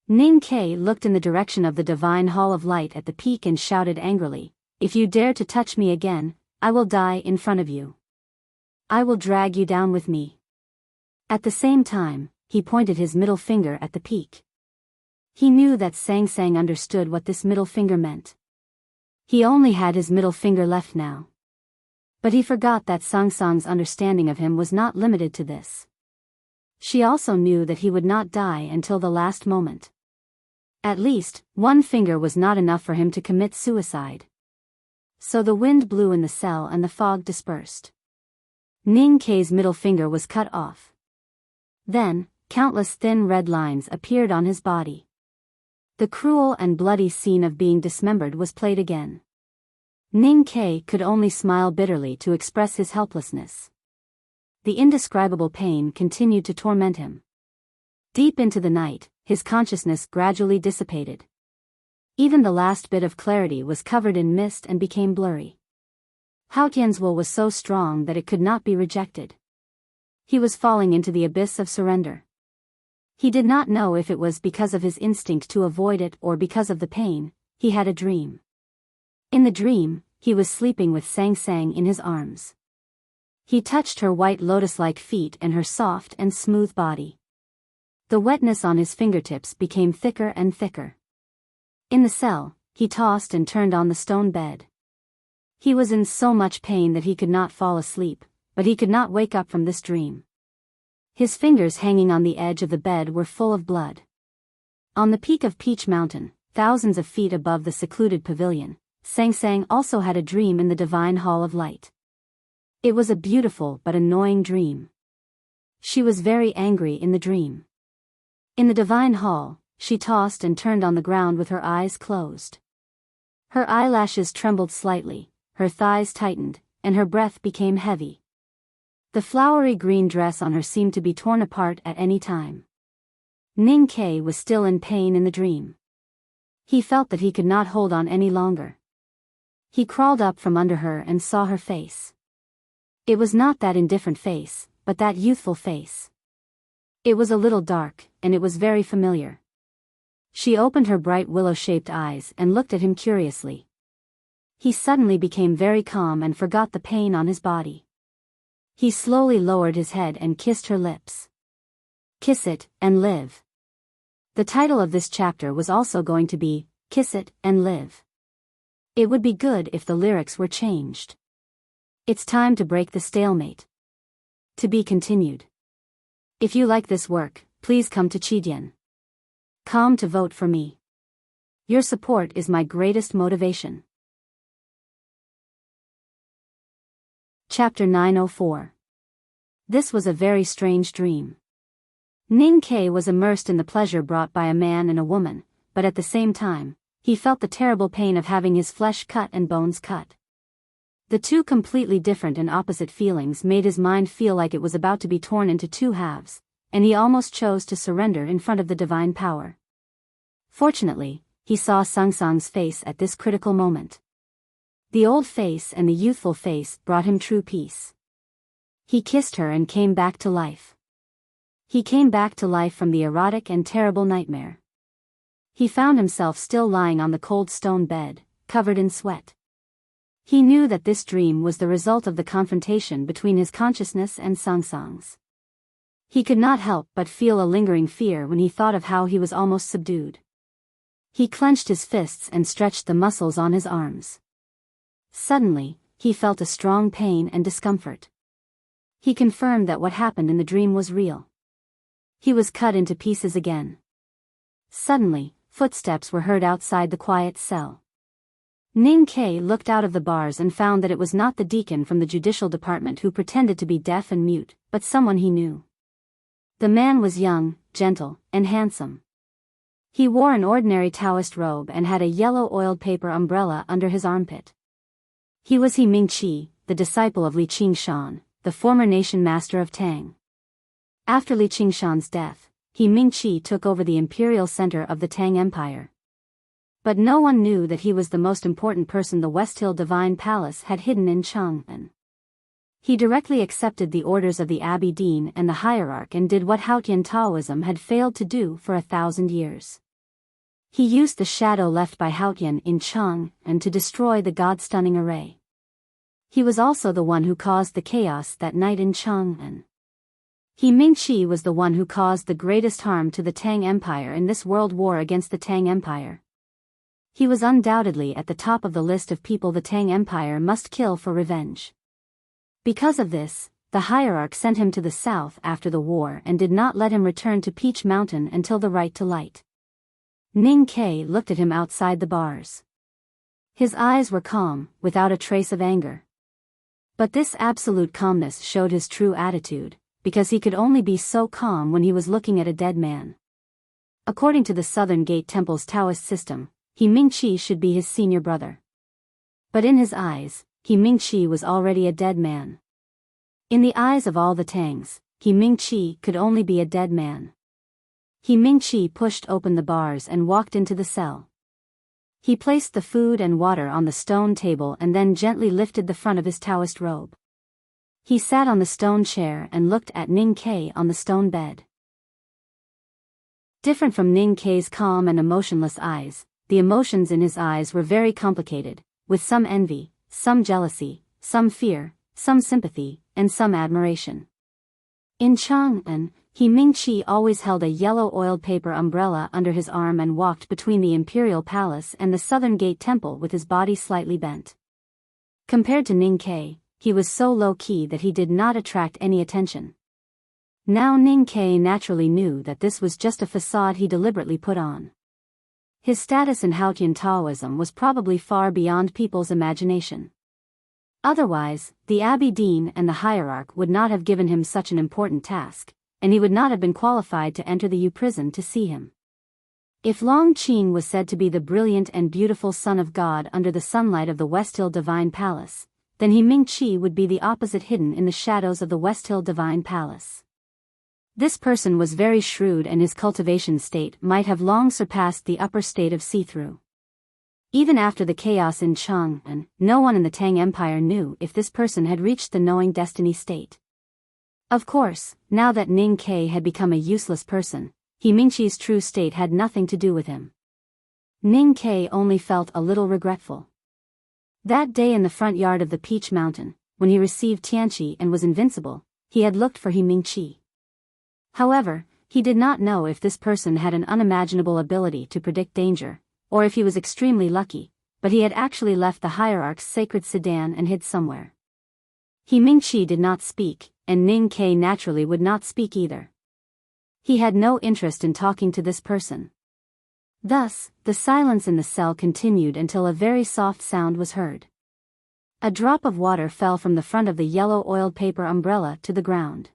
Ning Ke looked in the direction of the divine hall of light at the peak and shouted angrily, "If you dare to touch me again, I will die in front of you. I will drag you down with me." At the same time, he pointed his middle finger at the peak. He knew that Sang Sang understood what this middle finger meant. He only had his middle finger left now. But he forgot that Sang Sang's understanding of him was not limited to this. She also knew that he would not die until the last moment. At least, one finger was not enough for him to commit suicide. So the wind blew in the cell and the fog dispersed. Ning Kei's middle finger was cut off. Then, countless thin red lines appeared on his body. The cruel and bloody scene of being dismembered was played again. Ning Kei could only smile bitterly to express his helplessness. The indescribable pain continued to torment him. Deep into the night, his consciousness gradually dissipated. Even the last bit of clarity was covered in mist and became blurry. Hao Tian's will was so strong that it could not be rejected. He was falling into the abyss of surrender. He did not know if it was because of his instinct to avoid it or because of the pain. He had a dream. In the dream, he was sleeping with Sang Sang in his arms. He touched her white lotus-like feet and her soft and smooth body. The wetness on his fingertips became thicker and thicker. In the cell, he tossed and turned on the stone bed. He was in so much pain that he could not fall asleep, but he could not wake up from this dream. His fingers hanging on the edge of the bed were full of blood. On the peak of Peach Mountain, thousands of feet above the secluded pavilion, Sang Sang also had a dream in the divine hall of light. It was a beautiful but annoying dream. She was very angry in the dream. In the divine hall, she tossed and turned on the ground with her eyes closed. Her eyelashes trembled slightly, her thighs tightened, and her breath became heavy. The flowery green dress on her seemed to be torn apart at any time. Ning Kei was still in pain in the dream. He felt that he could not hold on any longer. He crawled up from under her and saw her face. It was not that indifferent face, but that youthful face. It was a little dark, and it was very familiar. She opened her bright willow-shaped eyes and looked at him curiously. He suddenly became very calm and forgot the pain on his body. He slowly lowered his head and kissed her lips. Kiss It and Live. The title of this chapter was also going to be, Kiss It and Live. It would be good if the lyrics were changed. It's time to break the stalemate. To be continued. If you like this work, please come to Chidian.com to vote for me. Your support is my greatest motivation. Chapter 904. This was a very strange dream. Ning Kei was immersed in the pleasure brought by a man and a woman, but at the same time, he felt the terrible pain of having his flesh cut and bones cut. The two completely different and opposite feelings made his mind feel like it was about to be torn into two halves, and he almost chose to surrender in front of the divine power. Fortunately, he saw Sang Sang's face at this critical moment. The old face and the youthful face brought him true peace. He kissed her and came back to life. He came back to life from the erotic and terrible nightmare. He found himself still lying on the cold stone bed, covered in sweat. He knew that this dream was the result of the confrontation between his consciousness and Sang Sang's. He could not help but feel a lingering fear when he thought of how he was almost subdued. He clenched his fists and stretched the muscles on his arms. Suddenly, he felt a strong pain and discomfort. He confirmed that what happened in the dream was real. He was cut into pieces again. Suddenly, footsteps were heard outside the quiet cell. Ning Kei looked out of the bars and found that it was not the deacon from the judicial department who pretended to be deaf and mute, but someone he knew. The man was young, gentle, and handsome. He wore an ordinary Taoist robe and had a yellow oiled paper umbrella under his armpit. He was He Mingqi, the disciple of Li Qingshan, the former nation master of Tang. After Li Qingshan's death, He Mingqi took over the imperial center of the Tang Empire. But no one knew that he was the most important person the West Hill Divine Palace had hidden in Chang'an. He directly accepted the orders of the Abbey Dean and the hierarch and did what Haotian Taoism had failed to do for 1,000 years. He used the shadow left by Haotian in Chang'an to destroy the god-stunning array. He was also the one who caused the chaos that night in Chang'an. He Mingqi was the one who caused the greatest harm to the Tang Empire in this world war against the Tang Empire. He was undoubtedly at the top of the list of people the Tang Empire must kill for revenge. Because of this, the hierarch sent him to the south after the war and did not let him return to Peach Mountain until the right to light. Ning Ke looked at him outside the bars. His eyes were calm, without a trace of anger. But this absolute calmness showed his true attitude, because he could only be so calm when he was looking at a dead man. According to the Southern Gate Temple's Taoist system, He Mingqi should be his senior brother. But in his eyes, He Mingqi was already a dead man. In the eyes of all the Tangs, He Mingqi could only be a dead man. He Mingqi pushed open the bars and walked into the cell. He placed the food and water on the stone table and then gently lifted the front of his Taoist robe. He sat on the stone chair and looked at Ning Ke on the stone bed. Different from Ning Ke's calm and emotionless eyes, the emotions in his eyes were very complicated, with some envy, some jealousy, some fear, some sympathy, and some admiration. In Chang'an, He Mingqi always held a yellow oiled paper umbrella under his arm and walked between the Imperial Palace and the Southern Gate Temple with his body slightly bent. Compared to Ning Ke, he was so low-key that he did not attract any attention. Now Ning Ke naturally knew that this was just a facade he deliberately put on. His status in Haotian Taoism was probably far beyond people's imagination. Otherwise, the Abbey Dean and the hierarch would not have given him such an important task, and he would not have been qualified to enter the Yu prison to see him. If Long Qing was said to be the brilliant and beautiful son of God under the sunlight of the West Hill Divine Palace, then He Mingqi would be the opposite, hidden in the shadows of the West Hill Divine Palace. This person was very shrewd and his cultivation state might have long surpassed the upper state of see-through. Even after the chaos in Chang'an, no one in the Tang Empire knew if this person had reached the knowing destiny state. Of course, now that Ning Ke had become a useless person, He Mingqi's true state had nothing to do with him. Ning Ke only felt a little regretful. That day in the front yard of the Peach Mountain, when he received Tianqi and was invincible, he had looked for He Mingqi. However, he did not know if this person had an unimaginable ability to predict danger, or if he was extremely lucky, but he had actually left the hierarch's sacred sedan and hid somewhere. He Mingqi did not speak, and Ning Ke naturally would not speak either. He had no interest in talking to this person. Thus, the silence in the cell continued until a very soft sound was heard. A drop of water fell from the front of the yellow oiled paper umbrella to the ground.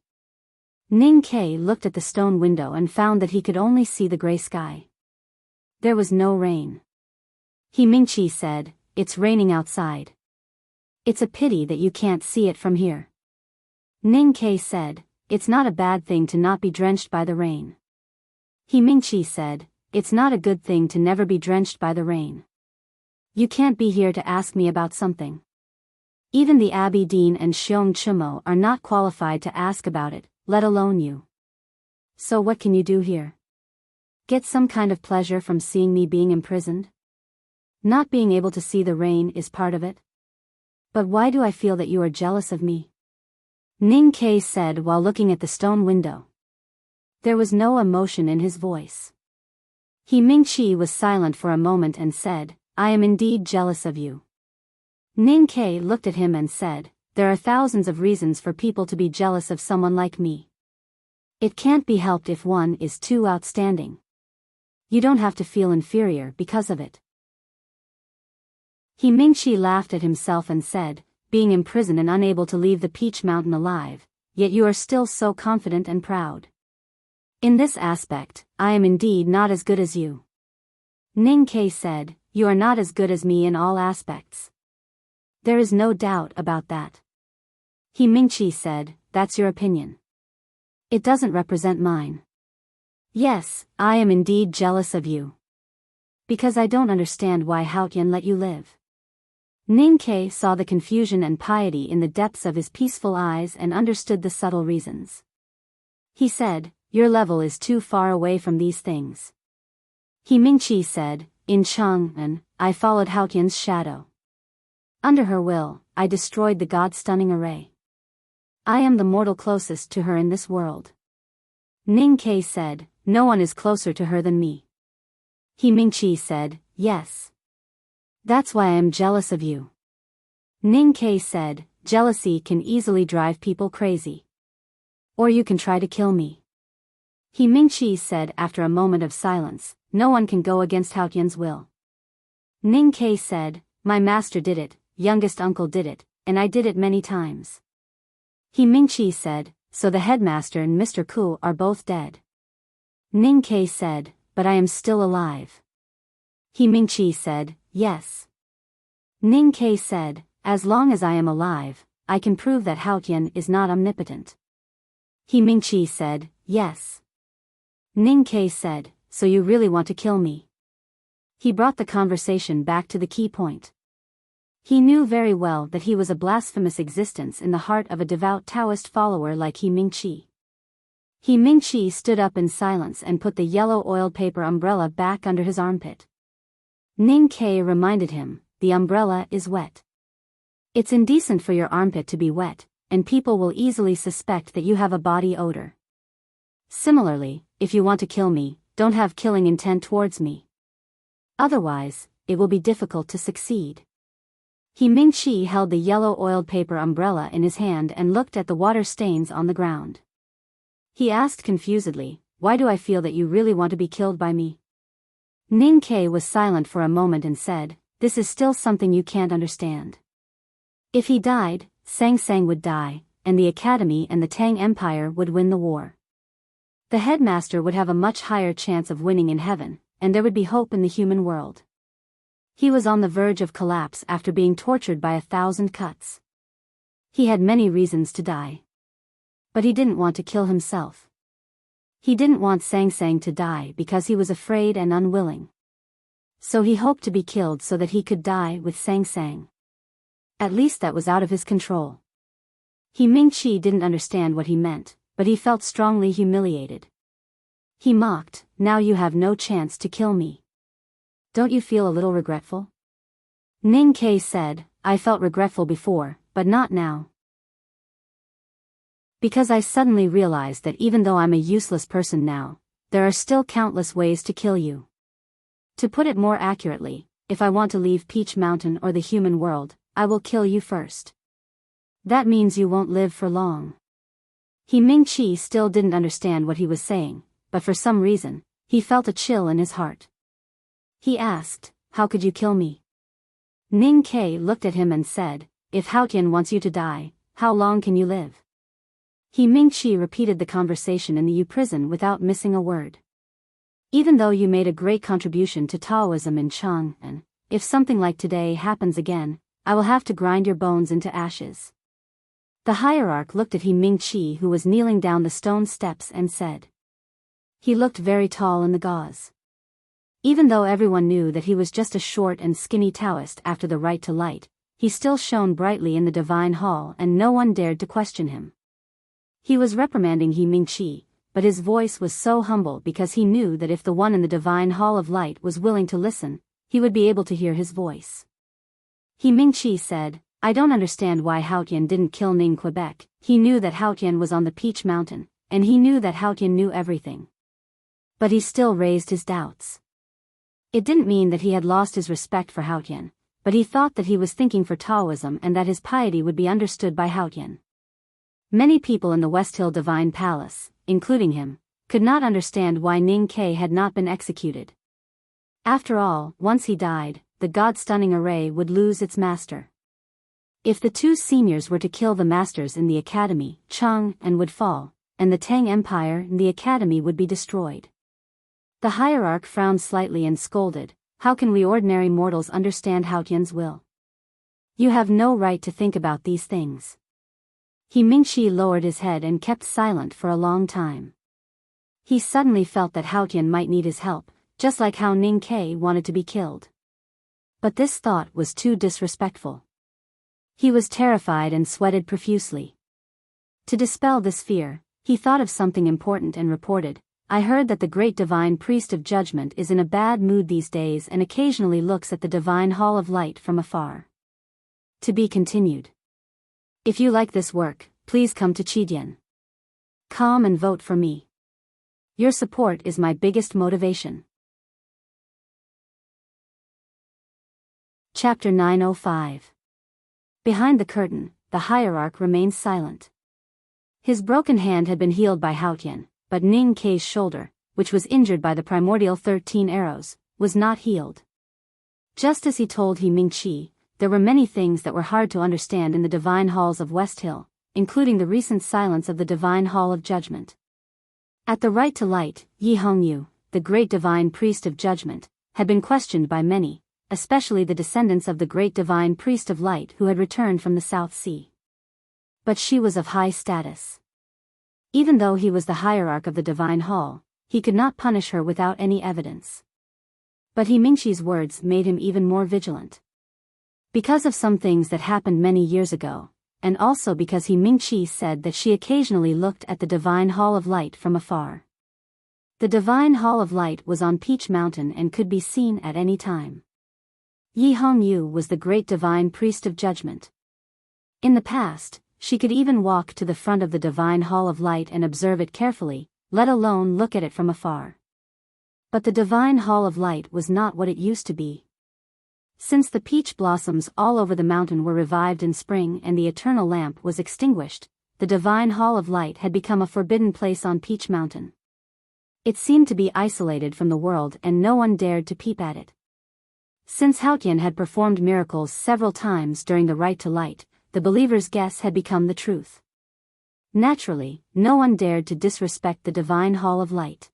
Ning Ke looked at the stone window and found that he could only see the gray sky. There was no rain. He Mingqi said, "It's raining outside. It's a pity that you can't see it from here." Ning Ke said, "It's not a bad thing to not be drenched by the rain." He Mingqi said, "It's not a good thing to never be drenched by the rain. You can't be here to ask me about something. Even the Abbey Dean and Xiong Chumo are not qualified to ask about it, let alone you. So what can you do here? Get some kind of pleasure from seeing me being imprisoned? Not being able to see the rain is part of it. But why do I feel that you are jealous of me?" Ning Ke said while looking at the stone window. There was no emotion in his voice. He Mingqi was silent for a moment and said, "I am indeed jealous of you." Ning Ke looked at him and said, "There are thousands of reasons for people to be jealous of someone like me. It can't be helped if one is too outstanding. You don't have to feel inferior because of it." He Mingqi laughed at himself and said, "Being imprisoned and unable to leave the Peach Mountain alive, yet you are still so confident and proud. In this aspect, I am indeed not as good as you." Ning Ke said, "You are not as good as me in all aspects. There is no doubt about that." He Mingqi said, "That's your opinion. It doesn't represent mine. Yes, I am indeed jealous of you. Because I don't understand why Haotian let you live." Ning Ke saw the confusion and piety in the depths of his peaceful eyes and understood the subtle reasons. He said, "Your level is too far away from these things." He Mingqi said, "In Chang'an, I followed Haotian's shadow. Under her will, I destroyed the god-stunning array. I am the mortal closest to her in this world. Ning Ke said, no one is closer to her than me. He Mingqi said, yes. That's why I am jealous of you. Ning Ke said, jealousy can easily drive people crazy. Or you can try to kill me. He Mingqi said after a moment of silence, no one can go against Haotian's will. Ning Ke said, my master did it, youngest uncle did it, and I did it many times. He Mingqi said, so the headmaster and Mr. Ku are both dead. Ning Ke said, but I am still alive. He Mingqi said, yes. Ning Ke said, as long as I am alive, I can prove that Haotian is not omnipotent. He Mingqi said, yes. Ning Ke said, so you really want to kill me? He brought the conversation back to the key point. He knew very well that he was a blasphemous existence in the heart of a devout Taoist follower like He Mingqi. He Mingqi stood up in silence and put the yellow oiled paper umbrella back under his armpit. Ning Ke reminded him, the umbrella is wet. It's indecent for your armpit to be wet, and people will easily suspect that you have a body odor. Similarly, if you want to kill me, don't have killing intent towards me. Otherwise, it will be difficult to succeed. He Mingqi held the yellow oiled paper umbrella in his hand and looked at the water stains on the ground. He asked confusedly, why do I feel that you really want to be killed by me? Ning Ke was silent for a moment and said, this is still something you can't understand. If he died, Sang Sang would die, and the Academy and the Tang Empire would win the war. The headmaster would have a much higher chance of winning in heaven, and there would be hope in the human world. He was on the verge of collapse after being tortured by 1,000 cuts. He had many reasons to die. But he didn't want to kill himself. He didn't want Sang Sang to die because he was afraid and unwilling. So he hoped to be killed so that he could die with Sang Sang. At least that was out of his control. He Mingqi didn't understand what he meant, but he felt strongly humiliated. He mocked, now you have no chance to kill me. Don't you feel a little regretful? Ning Ke said, I felt regretful before, but not now. Because I suddenly realized that even though I'm a useless person now, there are still countless ways to kill you. To put it more accurately, if I want to leave Peach Mountain or the human world, I will kill you first. That means you won't live for long. He Mingqi still didn't understand what he was saying, but for some reason, he felt a chill in his heart. He asked, how could you kill me? Ning Ke looked at him and said, if Haotian wants you to die, how long can you live? He Mingqi repeated the conversation in the U prison without missing a word. Even though you made a great contribution to Taoism in Chang'an, if something like today happens again, I will have to grind your bones into ashes. The hierarch looked at He Mingqi who was kneeling down the stone steps and said. He looked very tall in the gauze. Even though everyone knew that he was just a short and skinny Taoist after the right to light, he still shone brightly in the divine hall and no one dared to question him. He was reprimanding He Mingqi, but his voice was so humble because he knew that if the one in the divine hall of light was willing to listen, he would be able to hear his voice. He Mingqi said, I don't understand why Haotian didn't kill Ning Quebec. He knew that Haotian was on the Peach Mountain, and he knew that Haotian knew everything. But he still raised his doubts. It didn't mean that he had lost his respect for Haotian, but he thought that he was thinking for Taoism and that his piety would be understood by Haotian. Many people in the West Hill Divine Palace, including him, could not understand why Ning Ke had not been executed. After all, once he died, the God-stunning array would lose its master. If the two seniors were to kill the masters in the academy, Chang'an would fall, and the Tang Empire and the academy would be destroyed. The hierarch frowned slightly and scolded, how can we ordinary mortals understand Haotian's will? You have no right to think about these things. He Mingqi lowered his head and kept silent for a long time. He suddenly felt that Haotian might need his help, just like how Ning Ke wanted to be killed. But this thought was too disrespectful. He was terrified and sweated profusely. To dispel this fear, he thought of something important and reported, I heard that the great divine priest of judgment is in a bad mood these days and occasionally looks at the divine hall of light from afar. To be continued. If you like this work, please come to Chidian.com and vote for me. Your support is my biggest motivation. Chapter 905. Behind the curtain, the hierarch remained silent. His broken hand had been healed by Haotian, but Ning Kei's shoulder, which was injured by the primordial 13 arrows, was not healed. Just as he told He Mingqi, there were many things that were hard to understand in the divine halls of West Hill, including the recent silence of the divine hall of judgment. At the Right to Light, Yi Hongyu, the great divine priest of judgment, had been questioned by many, especially the descendants of the great divine priest of light who had returned from the South Sea. But she was of high status. Even though he was the hierarch of the divine hall, he could not punish her without any evidence. But He Mingqi's words made him even more vigilant. Because of some things that happened many years ago, and also because He Mingqi said that she occasionally looked at the divine hall of light from afar. The divine hall of light was on Peach Mountain and could be seen at any time. Yi Hongyu was the great divine priest of judgment. In the past, she could even walk to the front of the divine hall of light and observe it carefully, let alone look at it from afar. But the divine hall of light was not what it used to be. Since the peach blossoms all over the mountain were revived in spring and the eternal lamp was extinguished, the divine hall of light had become a forbidden place on Peach Mountain. It seemed to be isolated from the world and no one dared to peep at it. Since Haotian had performed miracles several times during the Right to Light, the believer's guess had become the truth. Naturally, no one dared to disrespect the divine hall of light.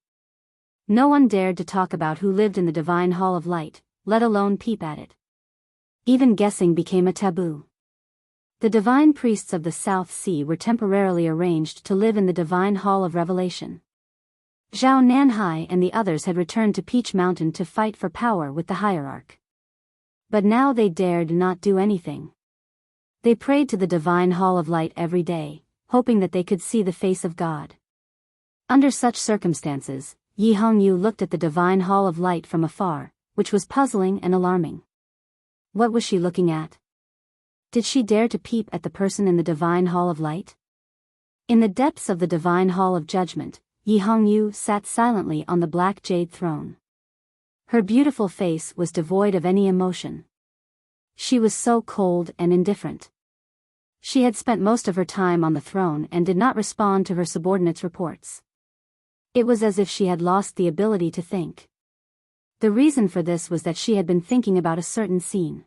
No one dared to talk about who lived in the divine hall of light, let alone peep at it. Even guessing became a taboo. The divine priests of the South Sea were temporarily arranged to live in the divine hall of revelation. Zhao Nanhai and the others had returned to Peach Mountain to fight for power with the hierarch. But now they dared not do anything. They prayed to the divine hall of light every day, hoping that they could see the face of God. Under such circumstances, Yi Hongyu looked at the divine hall of light from afar, which was puzzling and alarming. What was she looking at? Did she dare to peep at the person in the divine hall of light? In the depths of the divine hall of judgment, Yi Hongyu sat silently on the black jade throne. Her beautiful face was devoid of any emotion. She was so cold and indifferent. She had spent most of her time on the throne and did not respond to her subordinates' reports. It was as if she had lost the ability to think. The reason for this was that she had been thinking about a certain scene.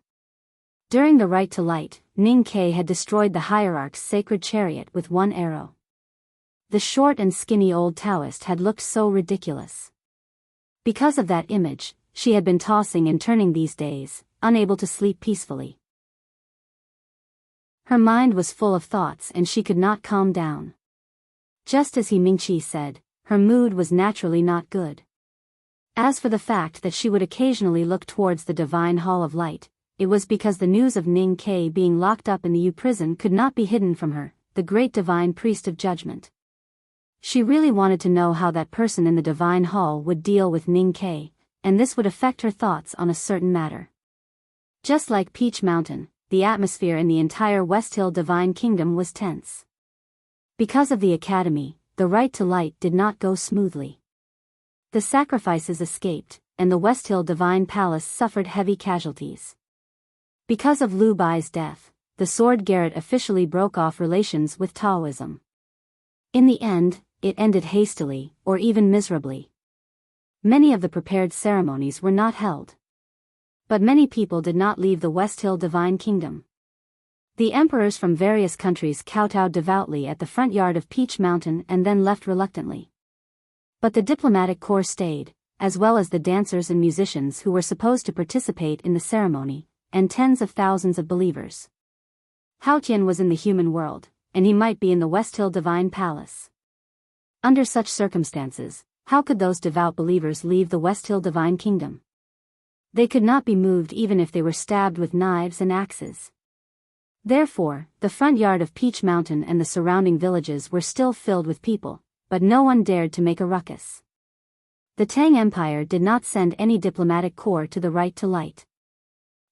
During the Right to Light, Ning Kei had destroyed the hierarch's sacred chariot with one arrow. The short and skinny old Taoist had looked so ridiculous. Because of that image, she had been tossing and turning these days, unable to sleep peacefully. Her mind was full of thoughts and she could not calm down. Just as He Mingqi said, her mood was naturally not good. As for the fact that she would occasionally look towards the divine hall of light, it was because the news of Ning Kei being locked up in the U prison could not be hidden from her, the great divine priest of judgment. She really wanted to know how that person in the divine hall would deal with Ning Kei, and this would affect her thoughts on a certain matter. Just like Peach Mountain, the atmosphere in the entire West Hill Divine Kingdom was tense. Because of the Academy, the Right to Light did not go smoothly. The sacrifices escaped, and the West Hill Divine Palace suffered heavy casualties. Because of Lu Bai's death, the Sword Garret officially broke off relations with Taoism. In the end, it ended hastily, or even miserably. Many of the prepared ceremonies were not held. But many people did not leave the West Hill Divine Kingdom. The emperors from various countries kowtowed devoutly at the front yard of Peach Mountain and then left reluctantly. But the diplomatic corps stayed, as well as the dancers and musicians who were supposed to participate in the ceremony, and tens of thousands of believers. Haotian was in the human world, and he might be in the West Hill Divine Palace. Under such circumstances, how could those devout believers leave the West Hill Divine Kingdom? They could not be moved even if they were stabbed with knives and axes. Therefore, the front yard of Peach Mountain and the surrounding villages were still filled with people, but no one dared to make a ruckus. The Tang Empire did not send any diplomatic corps to the Right to Light.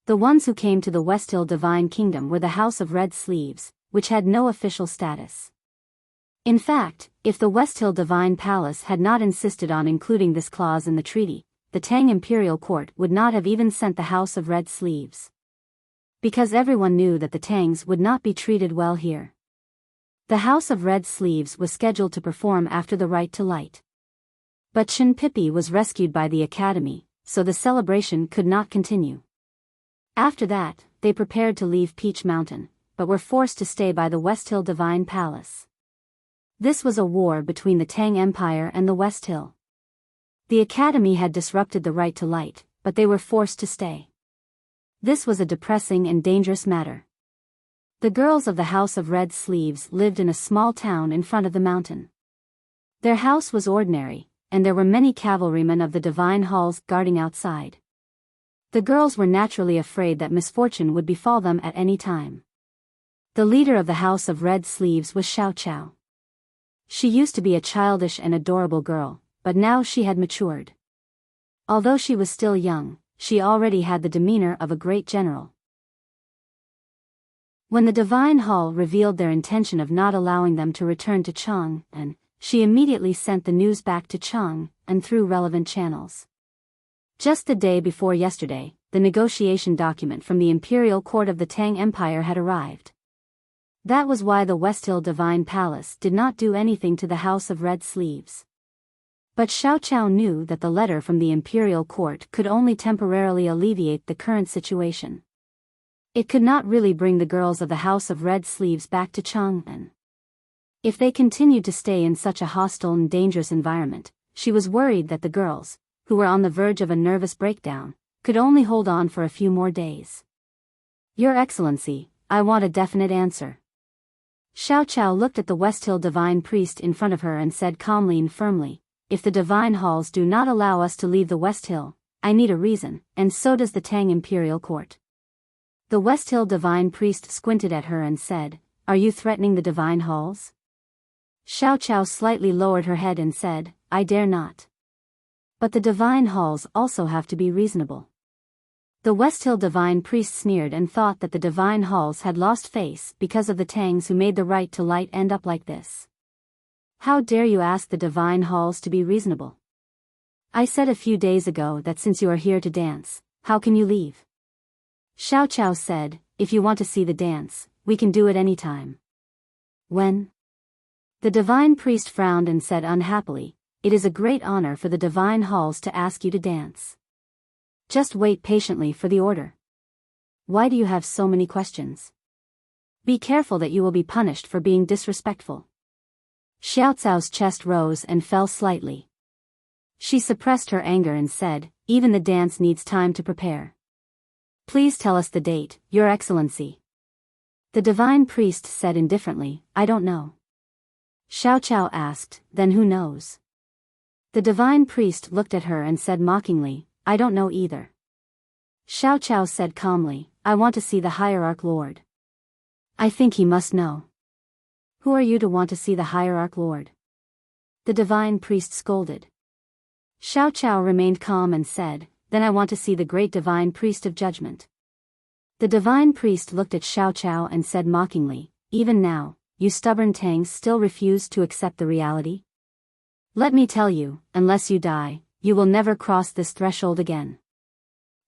The ones who came to the West Hill Divine Kingdom were the House of Red Sleeves, which had no official status. In fact, if the West Hill Divine Palace had not insisted on including this clause in the treaty, the Tang Imperial Court would not have even sent the House of Red Sleeves. Because everyone knew that the Tangs would not be treated well here. The House of Red Sleeves was scheduled to perform after the Right to Light. But Chen Pippi was rescued by the Academy, so the celebration could not continue. After that, they prepared to leave Peach Mountain, but were forced to stay by the West Hill Divine Palace. This was a war between the Tang Empire and the West Hill. The Academy had disrupted the Right to Light, but they were forced to stay. This was a depressing and dangerous matter. The girls of the House of Red Sleeves lived in a small town in front of the mountain. Their house was ordinary, and there were many cavalrymen of the Divine Halls guarding outside. The girls were naturally afraid that misfortune would befall them at any time. The leader of the House of Red Sleeves was Xiao Qiao. She used to be a childish and adorable girl, but now she had matured. Although she was still young, she already had the demeanor of a great general. When the Divine Hall revealed their intention of not allowing them to return to Chang'an, she immediately sent the news back to Chang'an through relevant channels. Just the day before yesterday, the negotiation document from the Imperial Court of the Tang Empire had arrived. That was why the West Hill Divine Palace did not do anything to the House of Red Sleeves. But Xiao Qiao knew that the letter from the Imperial Court could only temporarily alleviate the current situation. It could not really bring the girls of the House of Red Sleeves back to Chang'an. If they continued to stay in such a hostile and dangerous environment, she was worried that the girls, who were on the verge of a nervous breakdown, could only hold on for a few more days. Your Excellency, I want a definite answer. Xiao Qiao looked at the West Hill Divine Priest in front of her and said calmly and firmly, if the Divine Halls do not allow us to leave the West Hill, I need a reason, and so does the Tang Imperial Court. The West Hill Divine Priest squinted at her and said, are you threatening the Divine Halls? Xiao Qiao slightly lowered her head and said, I dare not. But the Divine Halls also have to be reasonable. The West Hill Divine Priest sneered and thought that the Divine Halls had lost face because of the Tangs who made the Right to Light end up like this. How dare you ask the Divine Halls to be reasonable? I said a few days ago that since you are here to dance, how can you leave? Xiao Qiao said, if you want to see the dance, we can do it any time. When? The Divine Priest frowned and said unhappily, it is a great honor for the Divine Halls to ask you to dance. Just wait patiently for the order. Why do you have so many questions? Be careful that you will be punished for being disrespectful. Xiao Cao's chest rose and fell slightly. She suppressed her anger and said, even the dance needs time to prepare. Please tell us the date, Your Excellency. The Divine Priest said indifferently, I don't know. Xiao Qiao asked, then who knows? The Divine Priest looked at her and said mockingly, I don't know either. Xiao Qiao said calmly, I want to see the Hierarch Lord. I think he must know. Who are you to want to see the Hierarch Lord? The Divine Priest scolded. Xiao Qiao remained calm and said, then I want to see the great Divine Priest of Judgment. The Divine Priest looked at Xiao Qiao and said mockingly, even now, you stubborn Tangs still refuse to accept the reality? Let me tell you, unless you die, you will never cross this threshold again.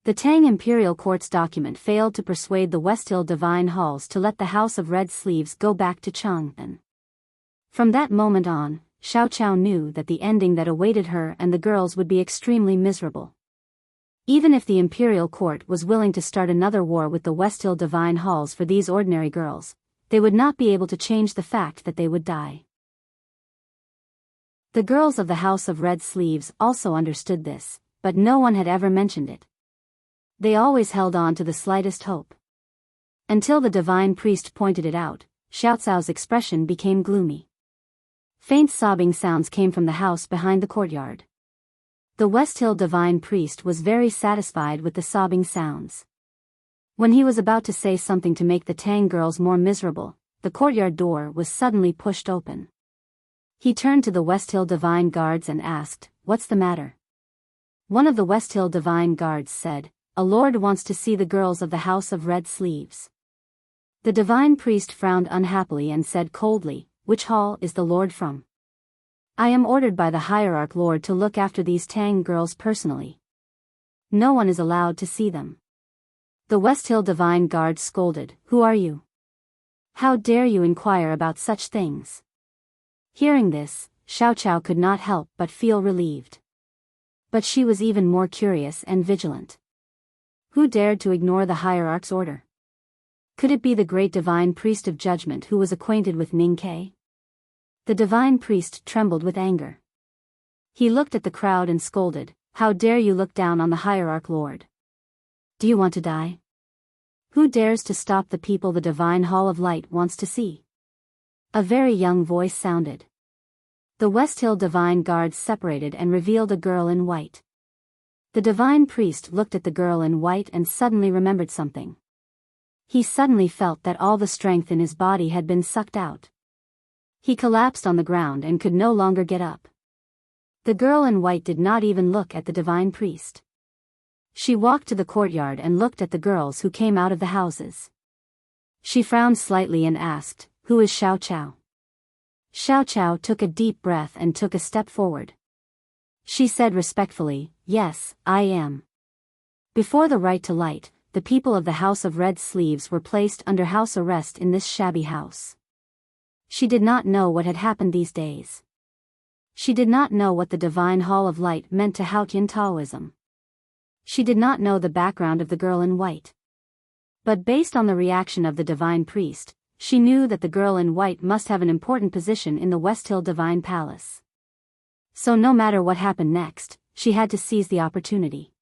The Tang Imperial Court's document failed to persuade the West Hill Divine Halls to let the House of Red Sleeves go back to Chang'an. From that moment on, Xiao Qiao knew that the ending that awaited her and the girls would be extremely miserable. Even if the Imperial Court was willing to start another war with the West Hill Divine Halls for these ordinary girls, they would not be able to change the fact that they would die. The girls of the House of Red Sleeves also understood this, but no one had ever mentioned it. They always held on to the slightest hope. Until the Divine Priest pointed it out, Xiao Cao's expression became gloomy. Faint sobbing sounds came from the house behind the courtyard. The West Hill Divine Priest was very satisfied with the sobbing sounds. When he was about to say something to make the Tang girls more miserable, the courtyard door was suddenly pushed open. He turned to the West Hill Divine Guards and asked, what's the matter? One of the West Hill Divine Guards said, a lord wants to see the girls of the House of Red Sleeves. The Divine Priest frowned unhappily and said coldly, which hall is the lord from? I am ordered by the hierarch lord to look after these Tang girls personally. No one is allowed to see them. The West Hill Divine Guard scolded, Who are you? How dare you inquire about such things? Hearing this, Xiao Chao could not help but feel relieved. But she was even more curious and vigilant. Who dared to ignore the hierarch's order? Could it be the great divine priest of judgment who was acquainted with Ning Ke? The divine priest trembled with anger. He looked at the crowd and scolded, How dare you look down on the hierarch lord? Do you want to die? Who dares to stop the people the divine hall of light wants to see? A very young voice sounded. The West Hill Divine Guards separated and revealed a girl in white. The divine priest looked at the girl in white and suddenly remembered something. He suddenly felt that all the strength in his body had been sucked out. He collapsed on the ground and could no longer get up. The girl in white did not even look at the divine priest. She walked to the courtyard and looked at the girls who came out of the houses. She frowned slightly and asked, Who is Xiao Chao? Xiao Chao took a deep breath and took a step forward. She said respectfully, Yes, I am. Before the right to light, the people of the House of Red Sleeves were placed under house arrest in this shabby house. She did not know what had happened these days. She did not know what the Divine Hall of Light meant to Haotian Taoism. She did not know the background of the girl in white. But based on the reaction of the divine priest, she knew that the girl in white must have an important position in the West Hill Divine Palace. So no matter what happened next, she had to seize the opportunity.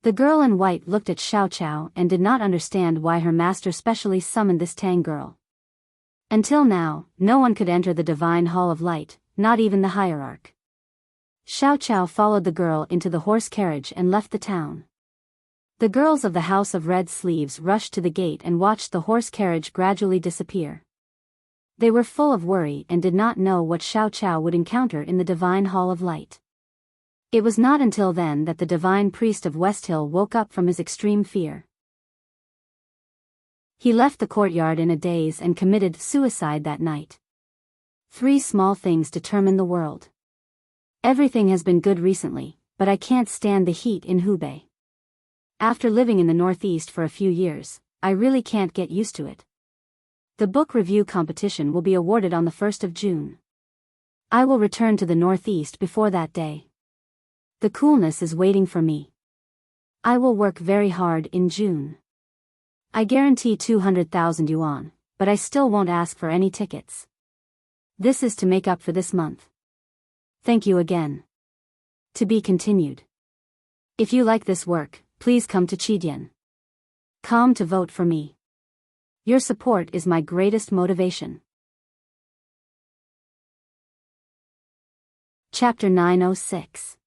The girl in white looked at Xiao Chao and did not understand why her master specially summoned this Tang girl. Until now, no one could enter the Divine Hall of Light, not even the hierarch. Xiao Chao followed the girl into the horse carriage and left the town. The girls of the House of Red Sleeves rushed to the gate and watched the horse carriage gradually disappear. They were full of worry and did not know what Xiao Chao would encounter in the Divine Hall of Light. It was not until then that the divine priest of West Hill woke up from his extreme fear. He left the courtyard in a daze and committed suicide that night. 3 small things determine the world. Everything has been good recently, but I can't stand the heat in Hubei. After living in the Northeast for a few years, I really can't get used to it. The book review competition will be awarded on the 1st of June. I will return to the Northeast before that day. The coolness is waiting for me. I will work very hard in June. I guarantee 200,000 yuan, but I still won't ask for any tickets. This is to make up for this month. Thank you again. To be continued. If you like this work, please come to Chidian.com to vote for me. Your support is my greatest motivation. Chapter 906.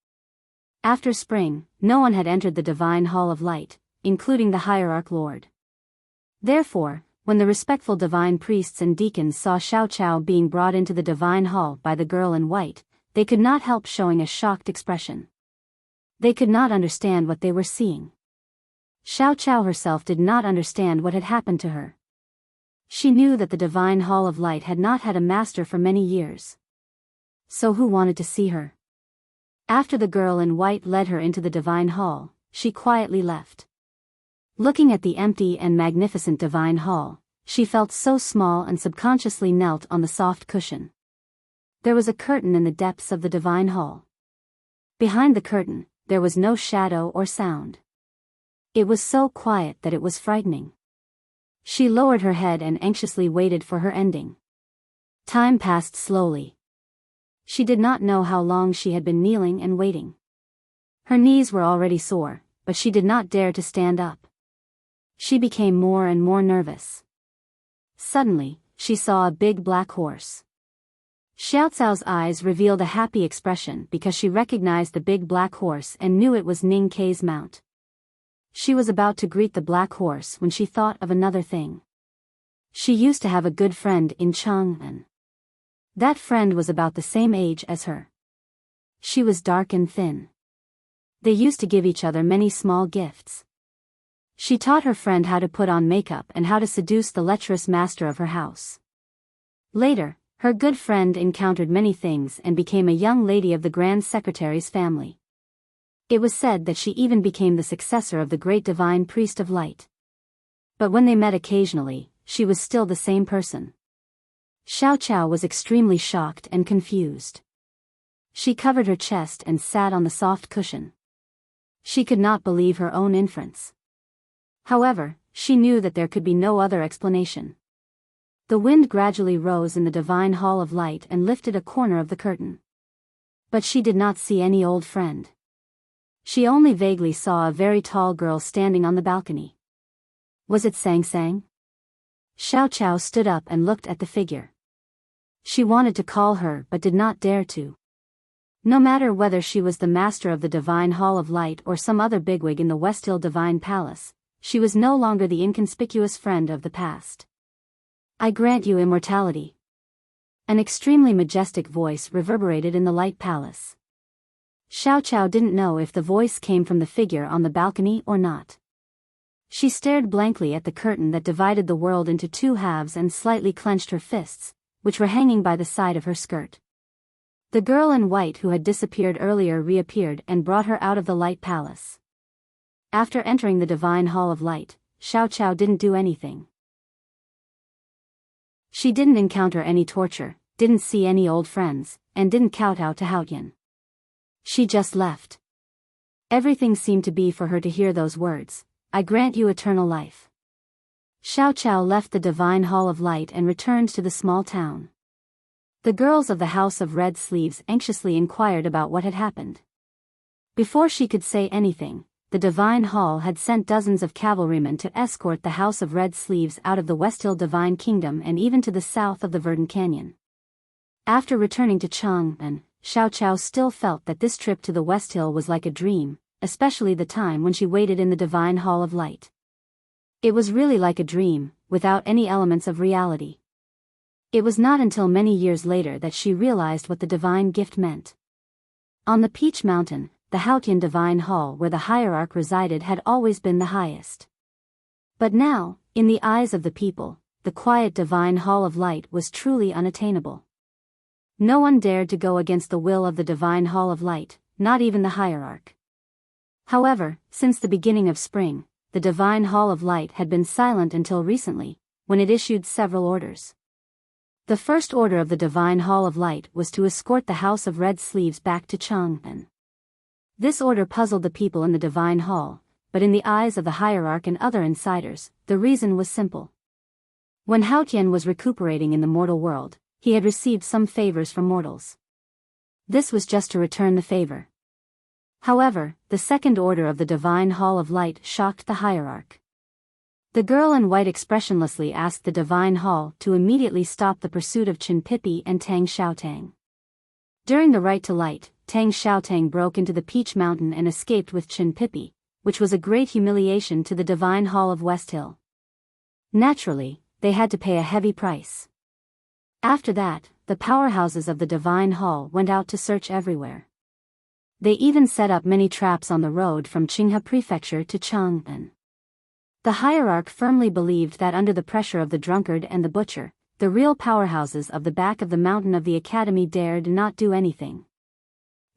After spring, no one had entered the Divine Hall of Light, including the hierarch lord. Therefore, when the respectful divine priests and deacons saw Xiao Chao being brought into the Divine Hall by the girl in white, they could not help showing a shocked expression. They could not understand what they were seeing. Xiao Chao herself did not understand what had happened to her. She knew that the Divine Hall of Light had not had a master for many years. So who wanted to see her? After the girl in white led her into the Divine Hall, she quietly left. Looking at the empty and magnificent Divine Hall, she felt so small and subconsciously knelt on the soft cushion. There was a curtain in the depths of the Divine Hall. Behind the curtain, there was no shadow or sound. It was so quiet that it was frightening. She lowered her head and anxiously waited for her ending. Time passed slowly. She did not know how long she had been kneeling and waiting. Her knees were already sore, but she did not dare to stand up. She became more and more nervous. Suddenly, she saw a big black horse. Xiao Cao's eyes revealed a happy expression because she recognized the big black horse and knew it was Ning Ke's mount. She was about to greet the black horse when she thought of another thing. She used to have a good friend in Chang'an. That friend was about the same age as her. She was dark and thin. They used to give each other many small gifts. She taught her friend how to put on makeup and how to seduce the lecherous master of her house. Later, Her good friend encountered many things and became a young lady of the Grand Secretary's family. It was said that she even became the successor of the great divine priest of light. But when they met occasionally, she was still the same person. Xiao Qiao was extremely shocked and confused. She covered her chest and sat on the soft cushion. She could not believe her own inference. However, she knew that there could be no other explanation. The wind gradually rose in the divine hall of light and lifted a corner of the curtain. But she did not see any old friend. She only vaguely saw a very tall girl standing on the balcony. Was it Sang Sang? Xiao Qiao stood up and looked at the figure. She wanted to call her but did not dare to. No matter whether she was the master of the Divine Hall of Light or some other bigwig in the Westhill Divine Palace, she was no longer the inconspicuous friend of the past. I grant you immortality. An extremely majestic voice reverberated in the Light Palace. Xiao Qiao didn't know if the voice came from the figure on the balcony or not. She stared blankly at the curtain that divided the world into two halves and slightly clenched her fists, which were hanging by the side of her skirt. The girl in white who had disappeared earlier reappeared and brought her out of the Light Palace. After entering the Divine Hall of Light, Xiao Qiao didn't do anything. She didn't encounter any torture, didn't see any old friends, and didn't kowtow to Haotian. She just left. Everything seemed to be for her to hear those words, I grant you eternal life. Xiao Qiao left the Divine Hall of Light and returned to the small town. The girls of the House of Red Sleeves anxiously inquired about what had happened. Before she could say anything, the Divine Hall had sent dozens of cavalrymen to escort the House of Red Sleeves out of the Westhill Divine Kingdom and even to the south of the Verdant Canyon. After returning to Chang'an, Xiao Qiao still felt that this trip to the Westhill was like a dream, especially the time when she waited in the Divine Hall of Light. It was really like a dream, without any elements of reality. It was not until many years later that she realized what the divine gift meant. On the Peach Mountain, the Haotian Divine Hall where the hierarch resided had always been the highest. But now, in the eyes of the people, the quiet Divine Hall of Light was truly unattainable. No one dared to go against the will of the Divine Hall of Light, not even the hierarch. However, since the beginning of spring, the Divine Hall of Light had been silent until recently, when it issued several orders. The first order of the Divine Hall of Light was to escort the House of Red Sleeves back to Chang'an. This order puzzled the people in the Divine Hall, but in the eyes of the hierarch and other insiders, the reason was simple. When Haotian was recuperating in the mortal world, he had received some favors from mortals. This was just to return the favor. However, the second order of the Divine Hall of Light shocked the hierarch. The girl in white expressionlessly asked the Divine Hall to immediately stop the pursuit of Chen Pipi and Tang Xiaotang. During the Right to Light, Tang Xiaotang broke into the Peach Mountain and escaped with Chen Pipi, which was a great humiliation to the Divine Hall of Westhill. Naturally, they had to pay a heavy price. After that, the powerhouses of the Divine Hall went out to search everywhere. They even set up many traps on the road from Qinghe Prefecture to Chang'an. The hierarch firmly believed that under the pressure of the drunkard and the butcher, the real powerhouses of the back of the mountain of the academy dared not do anything.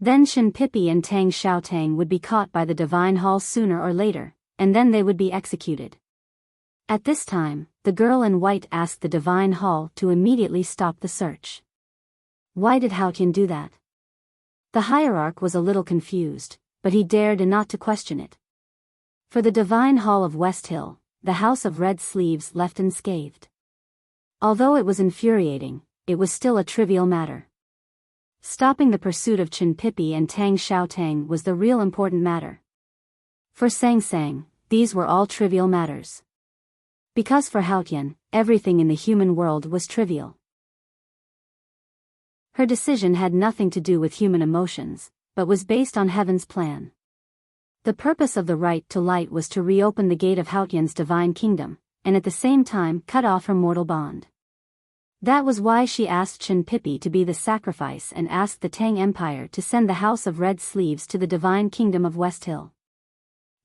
Then Chen Pipi and Tang Xiaotang would be caught by the Divine Hall sooner or later, and then they would be executed. At this time, the girl in white asked the Divine Hall to immediately stop the search. Why did Haotian do that? The hierarch was a little confused, but he dared not to question it. For the Divine Hall of Westhill, the House of Red Sleeves left unscathed. Although it was infuriating, it was still a trivial matter. Stopping the pursuit of Chen Pipi and Tang Xiaotang was the real important matter. For Sang Sang, these were all trivial matters. Because for Haotian, everything in the human world was trivial. Her decision had nothing to do with human emotions, but was based on heaven's plan. The purpose of the Right to Light was to reopen the gate of Haotian's divine kingdom, and at the same time cut off her mortal bond. That was why she asked Chen Pipi to be the sacrifice and asked the Tang Empire to send the House of Red Sleeves to the divine kingdom of Westhill.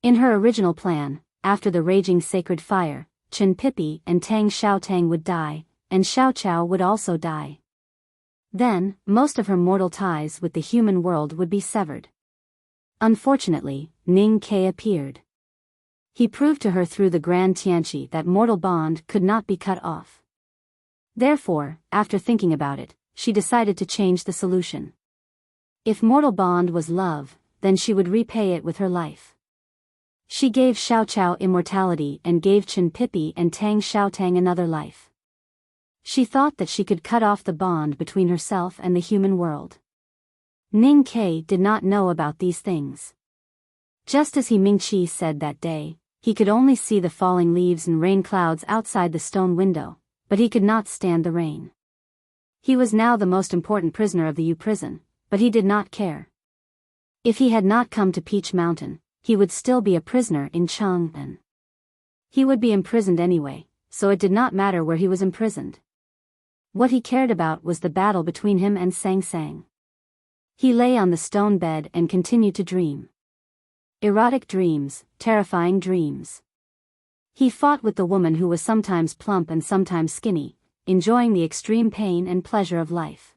In her original plan, after the raging sacred fire, Chen Pipi and Tang Xiaotang would die, and Xiao Qiao would also die. Then, most of her mortal ties with the human world would be severed. Unfortunately, Ning Ke appeared. He proved to her through the Grand Tianqi that mortal bond could not be cut off. Therefore, after thinking about it, she decided to change the solution. If mortal bond was love, then she would repay it with her life. She gave Xiao Chao immortality and gave Chen Pipi and Tang Xiaotang another life. She thought that she could cut off the bond between herself and the human world. Ning Ke did not know about these things. Just as Mingqi said that day, he could only see the falling leaves and rain clouds outside the stone window, but he could not stand the rain. He was now the most important prisoner of the Yu prison, but he did not care. If he had not come to Peach Mountain, he would still be a prisoner in Chang'an. He would be imprisoned anyway, so it did not matter where he was imprisoned. What he cared about was the battle between him and Sang Sang. He lay on the stone bed and continued to dream. Erotic dreams, terrifying dreams. He fought with the woman who was sometimes plump and sometimes skinny, enjoying the extreme pain and pleasure of life.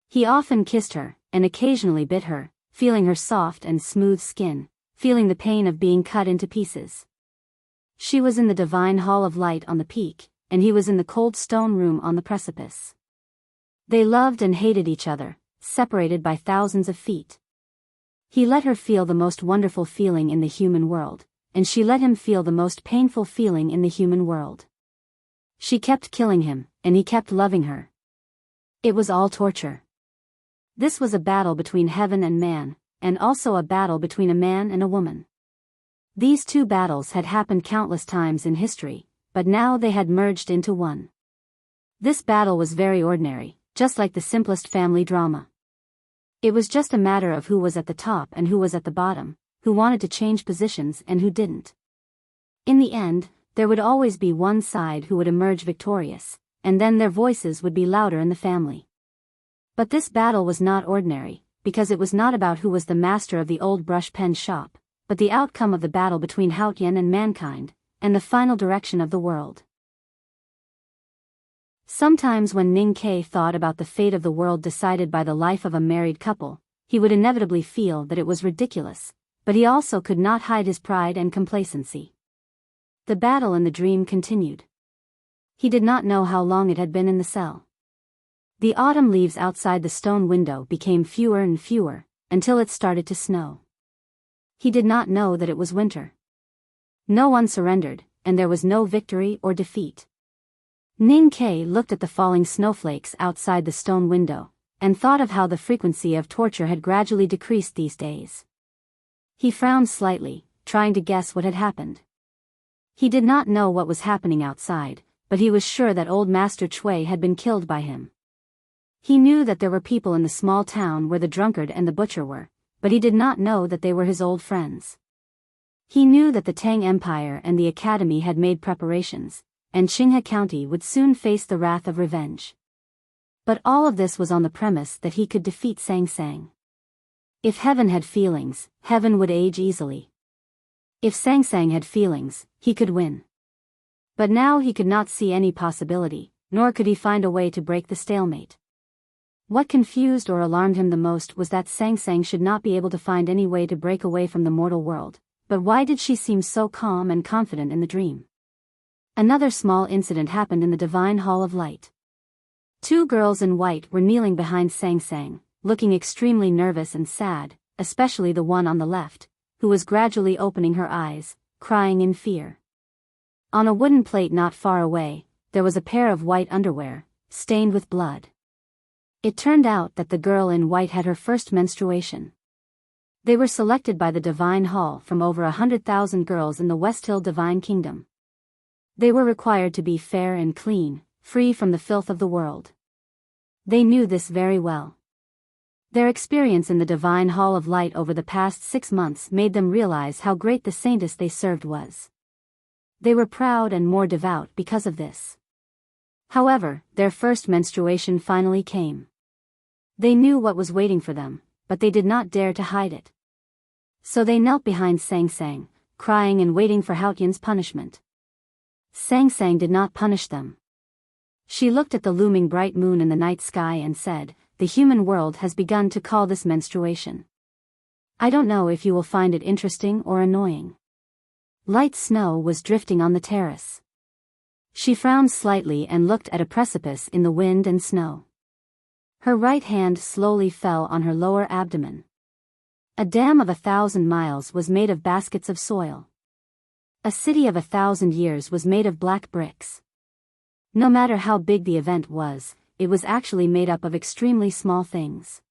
He often kissed her, and occasionally bit her, feeling her soft and smooth skin, feeling the pain of being cut into pieces. She was in the divine hall of light on the peak, and he was in the cold stone room on the precipice. They loved and hated each other, separated by thousands of feet. He let her feel the most wonderful feeling in the human world, and she let him feel the most painful feeling in the human world. She kept killing him, and he kept loving her. It was all torture. This was a battle between heaven and man, and also a battle between a man and a woman. These two battles had happened countless times in history, but now they had merged into one. This battle was very ordinary, just like the simplest family drama. It was just a matter of who was at the top and who was at the bottom, who wanted to change positions and who didn't. In the end, there would always be one side who would emerge victorious, and then their voices would be louder in the family. But this battle was not ordinary, because it was not about who was the master of the old brush pen shop, but the outcome of the battle between Haotian and mankind, and the final direction of the world. Sometimes when Ning Ke thought about the fate of the world decided by the life of a married couple, he would inevitably feel that it was ridiculous, but he also could not hide his pride and complacency. The battle in the dream continued. He did not know how long it had been in the cell. The autumn leaves outside the stone window became fewer and fewer, until it started to snow. He did not know that it was winter. No one surrendered, and there was no victory or defeat. Ning Ke looked at the falling snowflakes outside the stone window, and thought of how the frequency of torture had gradually decreased these days. He frowned slightly, trying to guess what had happened. He did not know what was happening outside, but he was sure that old Master Chui had been killed by him. He knew that there were people in the small town where the drunkard and the butcher were, but he did not know that they were his old friends. He knew that the Tang Empire and the Academy had made preparations, and Qinghe County would soon face the wrath of revenge. But all of this was on the premise that he could defeat Sang Sang. If heaven had feelings, heaven would age easily. If Sang Sang had feelings, he could win. But now he could not see any possibility, nor could he find a way to break the stalemate. What confused or alarmed him the most was that Sang Sang should not be able to find any way to break away from the mortal world, but why did she seem so calm and confident in the dream? Another small incident happened in the Divine Hall of Light. Two girls in white were kneeling behind Sang Sang, looking extremely nervous and sad, especially the one on the left, who was gradually opening her eyes, crying in fear. On a wooden plate not far away, there was a pair of white underwear, stained with blood. It turned out that the girl in white had her first menstruation. They were selected by the Divine Hall from over 100,000 girls in the West Hill Divine Kingdom. They were required to be fair and clean, free from the filth of the world. They knew this very well. Their experience in the Divine Hall of Light over the past 6 months made them realize how great the saintess they served was. They were proud and more devout because of this. However, their first menstruation finally came. They knew what was waiting for them, but they did not dare to hide it. So they knelt behind Sang Sang, crying and waiting for Haotian's punishment. Sang Sang did not punish them. She looked at the looming bright moon in the night sky and said, "The human world has begun to call this menstruation. I don't know if you will find it interesting or annoying." Light snow was drifting on the terrace. She frowned slightly and looked at a precipice in the wind and snow. Her right hand slowly fell on her lower abdomen. A dam of 1,000 miles was made of baskets of soil. A city of 1,000 years was made of black bricks. No matter how big the event was, it was actually made up of extremely small things.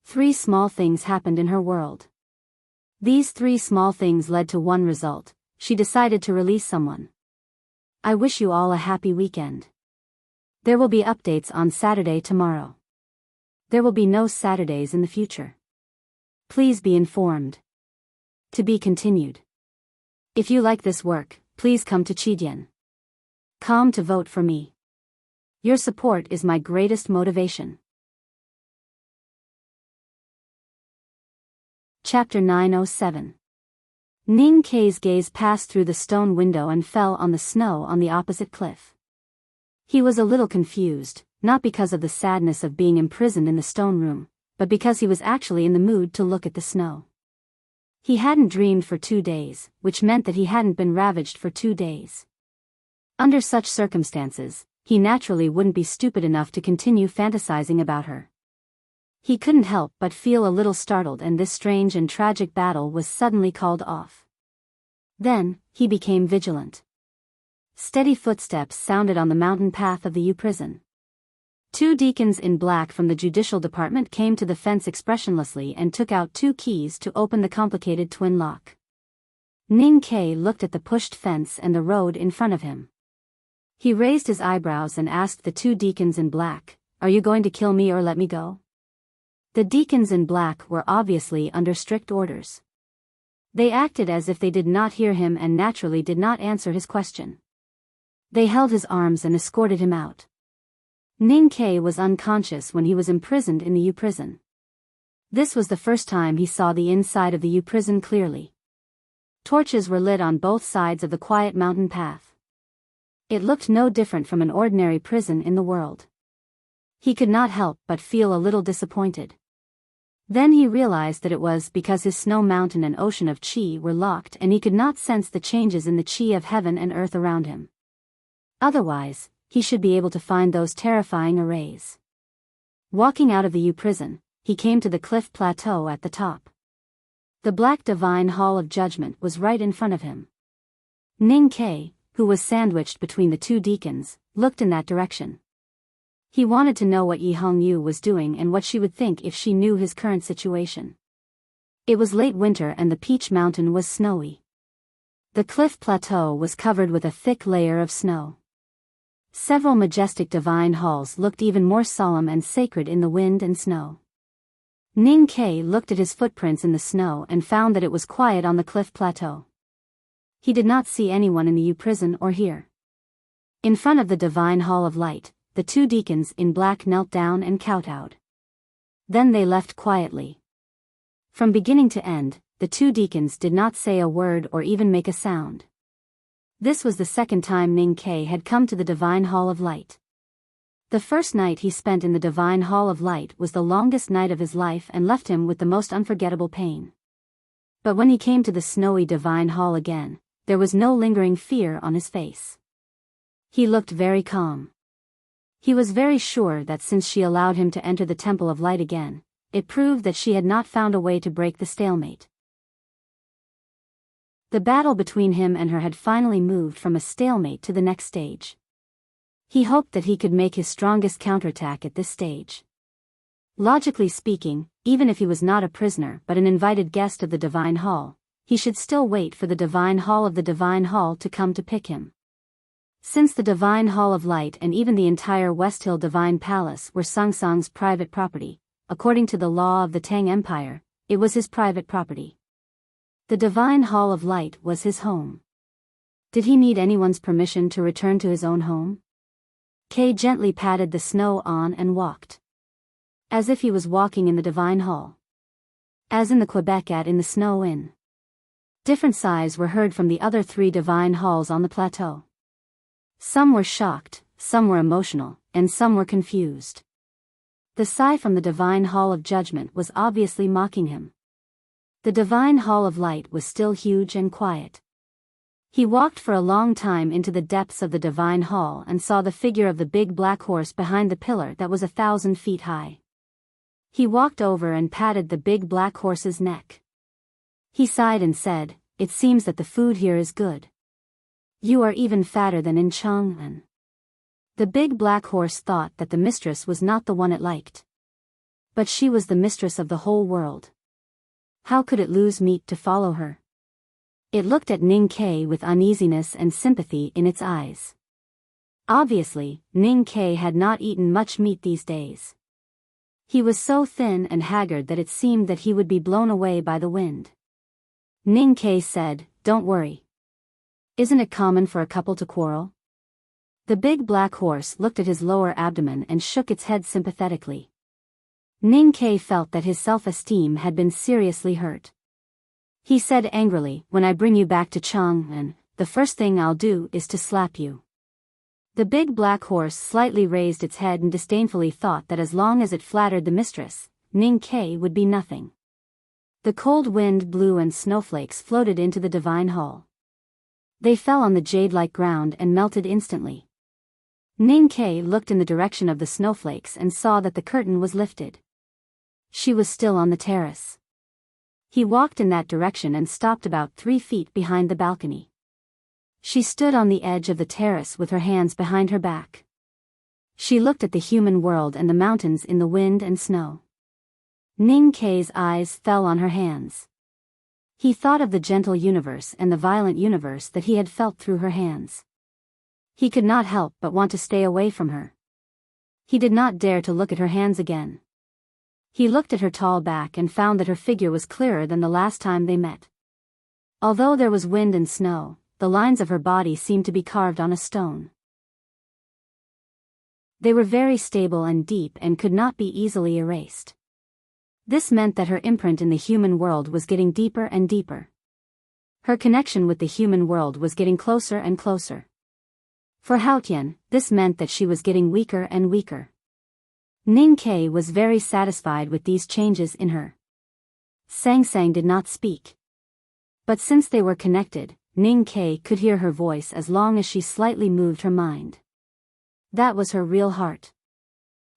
3 small things happened in her world. These 3 small things led to one result: she decided to release someone. I wish you all a happy weekend. There will be updates on Saturday tomorrow. There will be no Saturdays in the future. Please be informed. To be continued. If you like this work, please come to Chidien.com to vote for me. Your support is my greatest motivation. Chapter 907. Ning Kei's gaze passed through the stone window and fell on the snow on the opposite cliff. He was a little confused, not because of the sadness of being imprisoned in the stone room, but because he was actually in the mood to look at the snow. He hadn't dreamed for 2 days, which meant that he hadn't been ravaged for 2 days. Under such circumstances, he naturally wouldn't be stupid enough to continue fantasizing about her. He couldn't help but feel a little startled, and this strange and tragic battle was suddenly called off. Then, he became vigilant. Steady footsteps sounded on the mountain path of the U prison. 2 deacons in black from the judicial department came to the fence expressionlessly and took out 2 keys to open the complicated twin lock. Ning Kei looked at the pushed fence and the road in front of him. He raised his eyebrows and asked the 2 deacons in black, "Are you going to kill me or let me go?" The deacons in black were obviously under strict orders. They acted as if they did not hear him and naturally did not answer his question. They held his arms and escorted him out. Ning Kei was unconscious when he was imprisoned in the U prison. This was the first time he saw the inside of the U prison clearly. Torches were lit on both sides of the quiet mountain path. It looked no different from an ordinary prison in the world. He could not help but feel a little disappointed. Then he realized that it was because his snow mountain and ocean of chi were locked and he could not sense the changes in the chi of heaven and earth around him. Otherwise, he should be able to find those terrifying arrays. Walking out of the U prison, he came to the cliff plateau at the top. The black divine hall of judgment was right in front of him. Ning Kei, who was sandwiched between the 2 deacons, looked in that direction. He wanted to know what Yi Hongyu was doing and what she would think if she knew his current situation. It was late winter and the Peach Mountain was snowy. The cliff plateau was covered with a thick layer of snow. Several majestic divine halls looked even more solemn and sacred in the wind and snow. Ning Kei looked at his footprints in the snow and found that it was quiet on the cliff plateau. He did not see anyone in the U prison or hear. In front of the divine hall of light, the 2 deacons in black knelt down and kowtowed. Then they left quietly. From beginning to end, the 2 deacons did not say a word or even make a sound. This was the second time Ning Kei had come to the divine hall of light. The first night he spent in the divine hall of light was the longest night of his life and left him with the most unforgettable pain. But when he came to the snowy divine hall again, there was no lingering fear on his face. He looked very calm. He was very sure that since she allowed him to enter the Temple of Light again, it proved that she had not found a way to break the stalemate. The battle between him and her had finally moved from a stalemate to the next stage. He hoped that he could make his strongest counterattack at this stage. Logically speaking, even if he was not a prisoner but an invited guest of the Divine Hall, he should still wait for the Divine Hall of the Divine Hall to come to pick him. Since the Divine Hall of Light and even the entire West Hill Divine Palace were Sung Sung's private property, according to the law of the Tang Empire, it was his private property. The Divine Hall of Light was his home. Did he need anyone's permission to return to his own home? Kei gently patted the snow on and walked. As if he was walking in the Divine Hall. As in the Quebec in the Snow Inn. Different sighs were heard from the other 3 Divine Halls on the plateau. Some were shocked, some were emotional, and some were confused. The sigh from the divine hall of judgment was obviously mocking him. The divine hall of light was still huge and quiet. He walked for a long time into the depths of the divine hall and saw the figure of the big black horse behind the pillar that was 1,000 feet high. He walked over and patted the big black horse's neck. He sighed and said, "It seems that the food here is good. You are even fatter than in Chang'an." The big black horse thought that the mistress was not the one it liked. But she was the mistress of the whole world. How could it lose meat to follow her? It looked at Ning Ke with uneasiness and sympathy in its eyes. Obviously, Ning Ke had not eaten much meat these days. He was so thin and haggard that it seemed that he would be blown away by the wind. Ning Ke said, "Don't worry. Isn't it common for a couple to quarrel?" The big black horse looked at his lower abdomen and shook its head sympathetically. Ning Ke felt that his self-esteem had been seriously hurt. He said angrily, "When I bring you back to Chang'an, the first thing I'll do is to slap you." The big black horse slightly raised its head and disdainfully thought that as long as it flattered the mistress, Ning Ke would be nothing. The cold wind blew and snowflakes floated into the divine hall. They fell on the jade-like ground and melted instantly. Ning Ke looked in the direction of the snowflakes and saw that the curtain was lifted. She was still on the terrace. He walked in that direction and stopped about 3 feet behind the balcony. She stood on the edge of the terrace with her hands behind her back. She looked at the human world and the mountains in the wind and snow. Ning Ke's eyes fell on her hands. He thought of the gentle universe and the violent universe that he had felt through her hands. He could not help but want to stay away from her. He did not dare to look at her hands again. He looked at her tall back and found that her figure was clearer than the last time they met. Although there was wind and snow, the lines of her body seemed to be carved on a stone. They were very stable and deep and could not be easily erased. This meant that her imprint in the human world was getting deeper and deeper. Her connection with the human world was getting closer and closer. For Haotian, this meant that she was getting weaker and weaker. Ning Ke was very satisfied with these changes in her. Sang Sang did not speak. But since they were connected, Ning Ke could hear her voice as long as she slightly moved her mind. That was her real heart.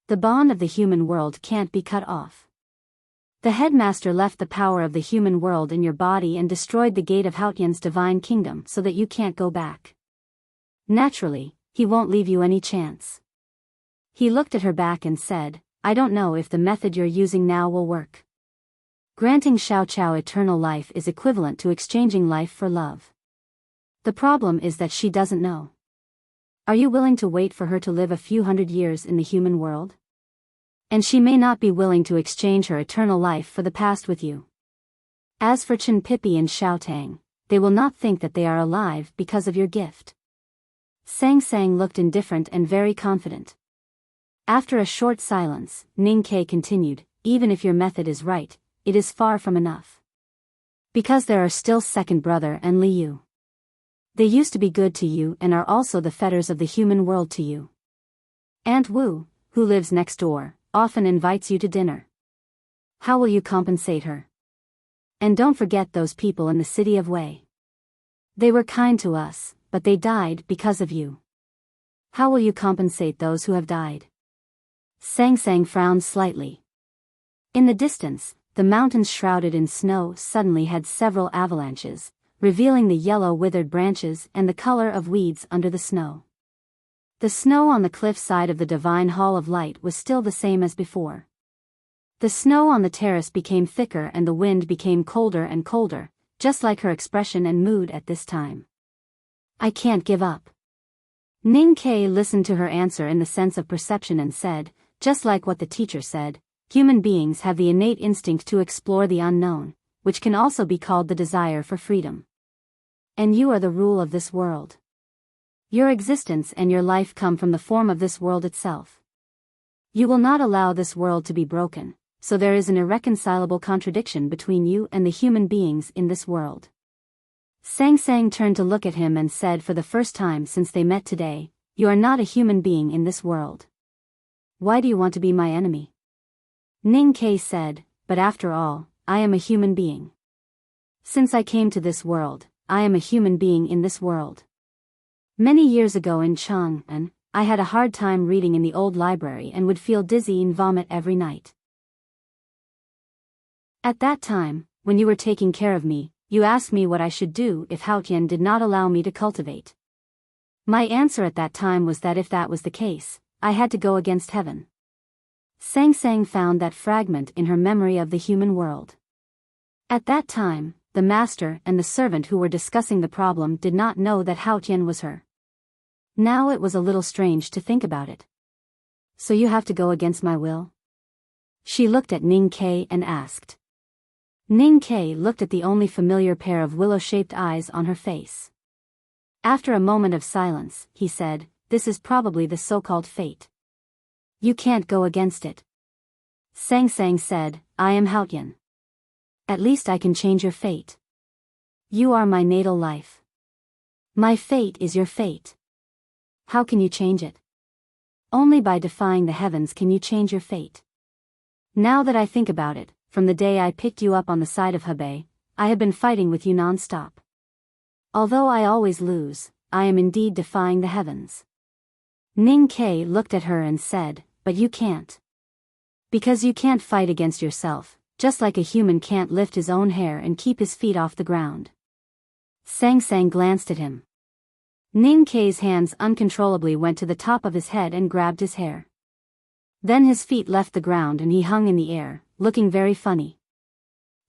The bond of the human world can't be cut off. The headmaster left the power of the human world in your body and destroyed the gate of Haotian's divine kingdom so that you can't go back. Naturally, he won't leave you any chance. He looked at her back and said, "I don't know if the method you're using now will work. Granting Xiao Chao eternal life is equivalent to exchanging life for love. The problem is that she doesn't know. Are you willing to wait for her to live a few hundred years in the human world? And she may not be willing to exchange her eternal life for the past with you. As for Chen Pipi and Xiao Tang, they will not think that they are alive because of your gift." Sang Sang looked indifferent and very confident. After a short silence, Ning Ke continued, "Even if your method is right, it is far from enough. Because there are still second brother and Liu. They used to be good to you and are also the fetters of the human world to you. Aunt Wu, who lives next door, often invites you to dinner. How will you compensate her? And don't forget those people in the city of Wei. They were kind to us, but they died because of you. How will you compensate those who have died?" Sang Sang frowned slightly. In the distance, the mountains shrouded in snow suddenly had several avalanches, revealing the yellow withered branches and the color of weeds under the snow. The snow on the cliff side of the divine hall of light was still the same as before. The snow on the terrace became thicker and the wind became colder and colder, just like her expression and mood at this time. "I can't give up." Ning Ke listened to her answer in the sense of perception and said, "Just like what the teacher said, human beings have the innate instinct to explore the unknown, which can also be called the desire for freedom. And you are the rule of this world. Your existence and your life come from the form of this world itself. You will not allow this world to be broken, so there is an irreconcilable contradiction between you and the human beings in this world. Sang Sang turned to look at him and said for the first time since they met today, "You are not a human being in this world. Why do you want to be my enemy?" Ning Ke said, "But after all, I am a human being. Since I came to this world, I am a human being in this world. Many years ago in Chang'an, I had a hard time reading in the old library and would feel dizzy and vomit every night. At that time, when you were taking care of me, you asked me what I should do if Haotian did not allow me to cultivate. My answer at that time was that if that was the case, I had to go against heaven." Sang Sang found that fragment in her memory of the human world. At that time, the master and the servant who were discussing the problem did not know that Haotian was her. Now it was a little strange to think about it. "So you have to go against my will?" She looked at Ning Ke and asked. Ning Ke looked at the only familiar pair of willow-shaped eyes on her face. After a moment of silence, he said, "This is probably the so-called fate. You can't go against it." Sang Sang said, "I am Haotian. At least I can change your fate. You are my natal life. My fate is your fate. How can you change it? Only by defying the heavens can you change your fate. Now that I think about it, from the day I picked you up on the side of Hebei, I have been fighting with you non-stop. Although I always lose, I am indeed defying the heavens." Ning Ke looked at her and said, "But you can't. Because you can't fight against yourself, just like a human can't lift his own hair and keep his feet off the ground." Sang Sang glanced at him. Ning Ke's hands uncontrollably went to the top of his head and grabbed his hair. Then his feet left the ground and he hung in the air, looking very funny.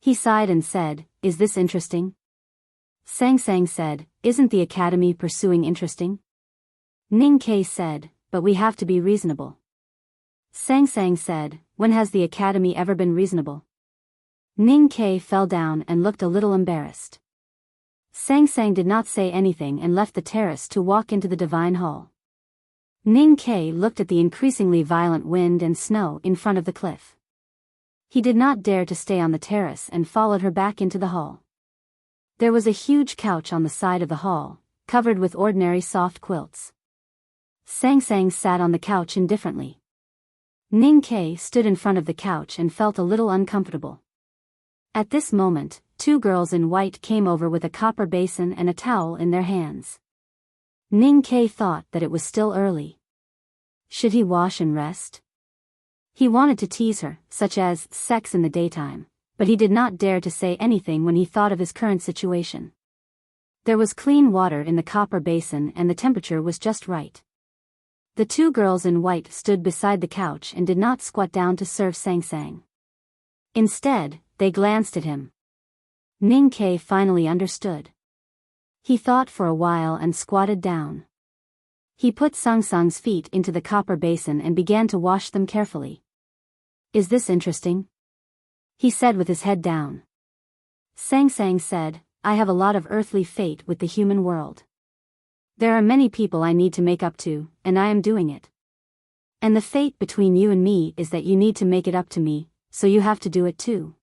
He sighed and said, "Is this interesting?" Sang Sang said, "Isn't the academy pursuing interesting?" Ning Ke said, "But we have to be reasonable." Sang Sang said, "When has the academy ever been reasonable?" Ning Ke fell down and looked a little embarrassed. Sang Sang did not say anything and left the terrace to walk into the divine hall. Ning Ke looked at the increasingly violent wind and snow in front of the cliff. He did not dare to stay on the terrace and followed her back into the hall. There was a huge couch on the side of the hall, covered with ordinary soft quilts. Sang Sang sat on the couch indifferently. Ning Ke stood in front of the couch and felt a little uncomfortable. At this moment, two girls in white came over with a copper basin and a towel in their hands. Ning Ke thought that it was still early. Should he wash and rest? He wanted to tease her, such as sex in the daytime, but he did not dare to say anything when he thought of his current situation. There was clean water in the copper basin and the temperature was just right. The two girls in white stood beside the couch and did not squat down to serve Sang Sang. Instead, they glanced at him. Ning Ke finally understood. He thought for a while and squatted down. He put Sang Sang's feet into the copper basin and began to wash them carefully. "Is this interesting?" he said with his head down. Sang Sang said, "I have a lot of earthly fate with the human world. There are many people I need to make up to, and I am doing it. And the fate between you and me is that you need to make it up to me, so you have to do it too.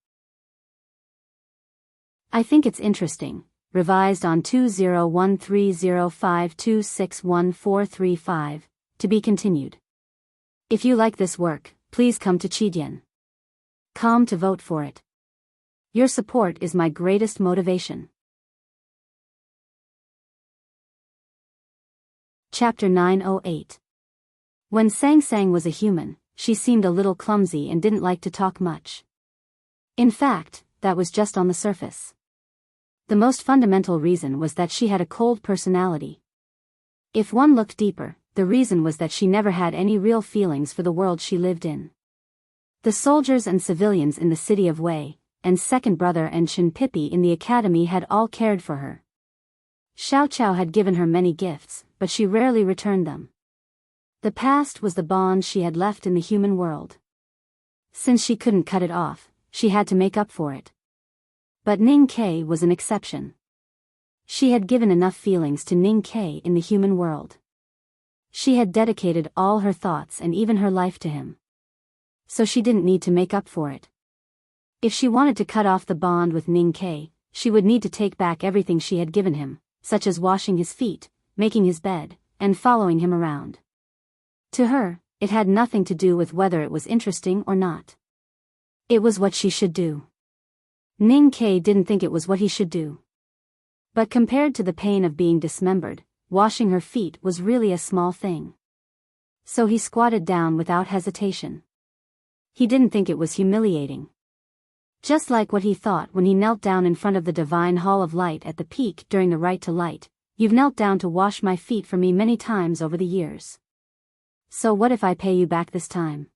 I think it's interesting." Revised on 201305261435, to be continued. If you like this work, please come to Chidian.com to vote for it. Your support is my greatest motivation. Chapter 908. When Sang Sang was a human, she seemed a little clumsy and didn't like to talk much. In fact, that was just on the surface. The most fundamental reason was that she had a cold personality. If one looked deeper, the reason was that she never had any real feelings for the world she lived in. The soldiers and civilians in the city of Wei, and second brother and Chen Pippi in the academy had all cared for her. Xiao Chao had given her many gifts, but she rarely returned them. The past was the bond she had left in the human world. Since she couldn't cut it off, she had to make up for it. But Ning Ke was an exception. She had given enough feelings to Ning Ke in the human world. She had dedicated all her thoughts and even her life to him. So she didn't need to make up for it. If she wanted to cut off the bond with Ning Ke, she would need to take back everything she had given him, such as washing his feet, making his bed, and following him around. To her, it had nothing to do with whether it was interesting or not. It was what she should do. Ning Ke didn't think it was what he should do. But compared to the pain of being dismembered, washing her feet was really a small thing. So he squatted down without hesitation. He didn't think it was humiliating. Just like what he thought when he knelt down in front of the divine hall of light at the peak during the rite to light. You've knelt down to wash my feet for me many times over the years. So what if I pay you back this time?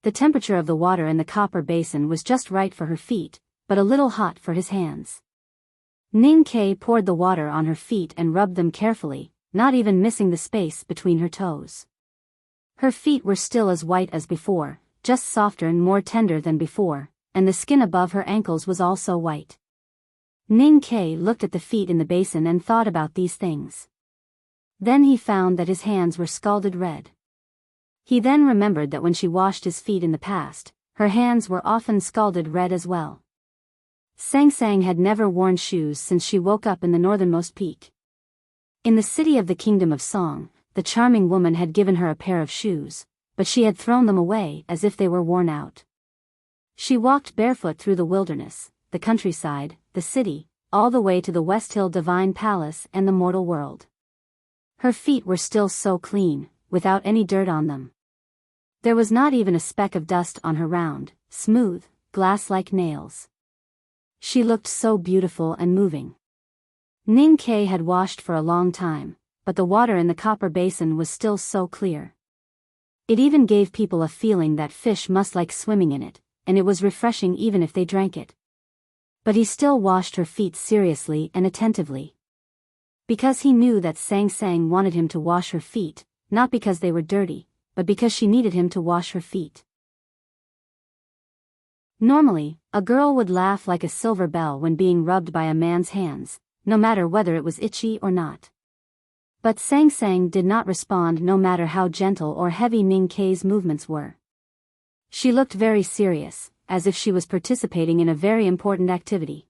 The temperature of the water in the copper basin was just right for her feet, but a little hot for his hands. Ning Ke poured the water on her feet and rubbed them carefully, not even missing the space between her toes. Her feet were still as white as before, just softer and more tender than before, and the skin above her ankles was also white. Ning Ke looked at the feet in the basin and thought about these things. Then he found that his hands were scalded red. He then remembered that when she washed his feet in the past, her hands were often scalded red as well. Sang Sang had never worn shoes since she woke up in the northernmost peak. In the city of the Kingdom of Song, the charming woman had given her a pair of shoes, but she had thrown them away as if they were worn out. She walked barefoot through the wilderness, the countryside, the city, all the way to the West Hill Divine Palace and the mortal world. Her feet were still so clean, without any dirt on them. There was not even a speck of dust on her round, smooth, glass-like nails. She looked so beautiful and moving. Ning Ke had washed for a long time, but the water in the copper basin was still so clear. It even gave people a feeling that fish must like swimming in it, and it was refreshing even if they drank it. But he still washed her feet seriously and attentively. Because he knew that Sang Sang wanted him to wash her feet, not because they were dirty, but because she needed him to wash her feet. Normally, a girl would laugh like a silver bell when being rubbed by a man's hands, no matter whether it was itchy or not. But Sang Sang did not respond no matter how gentle or heavy Ning Ke's movements were. She looked very serious, as if she was participating in a very important activity.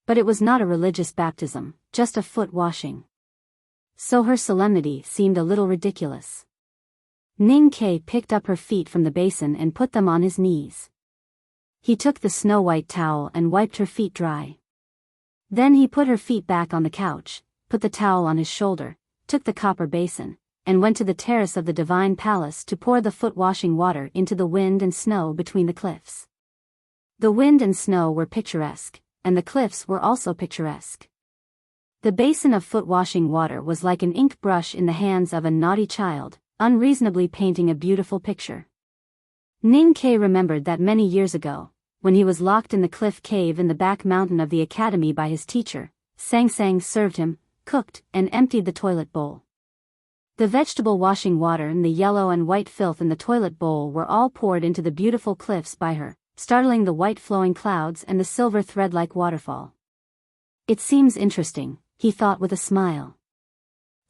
But it was not a religious baptism, just a foot washing. So her solemnity seemed a little ridiculous. Ning Ke picked up her feet from the basin and put them on his knees. He took the snow-white towel and wiped her feet dry. Then he put her feet back on the couch, put the towel on his shoulder, took the copper basin, and went to the terrace of the divine palace to pour the foot-washing water into the wind and snow between the cliffs. The wind and snow were picturesque, and the cliffs were also picturesque. The basin of foot-washing water was like an ink brush in the hands of a naughty child, unreasonably painting a beautiful picture. Ning Ke remembered that many years ago, when he was locked in the cliff cave in the back mountain of the academy by his teacher, Sang Sang served him, cooked, and emptied the toilet bowl. The vegetable washing water and the yellow and white filth in the toilet bowl were all poured into the beautiful cliffs by her, startling the white flowing clouds and the silver thread-like waterfall. It seems interesting, he thought with a smile.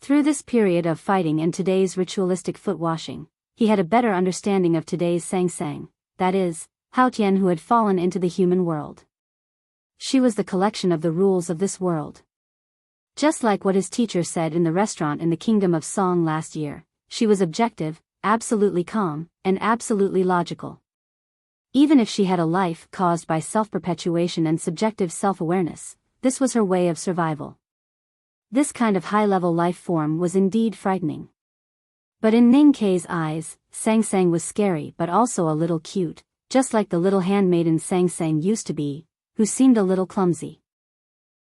Through this period of fighting and today's ritualistic foot washing, he had a better understanding of today's Sang Sang, that is, Hao Tian, who had fallen into the human world. She was the collection of the rules of this world. Just like what his teacher said in the restaurant in the Kingdom of Song last year, she was objective, absolutely calm, and absolutely logical. Even if she had a life caused by self-perpetuation and subjective self-awareness, this was her way of survival. This kind of high-level life form was indeed frightening. But in Ning Ke's eyes, Sang Sang was scary but also a little cute, just like the little handmaiden Sang Sang used to be, who seemed a little clumsy.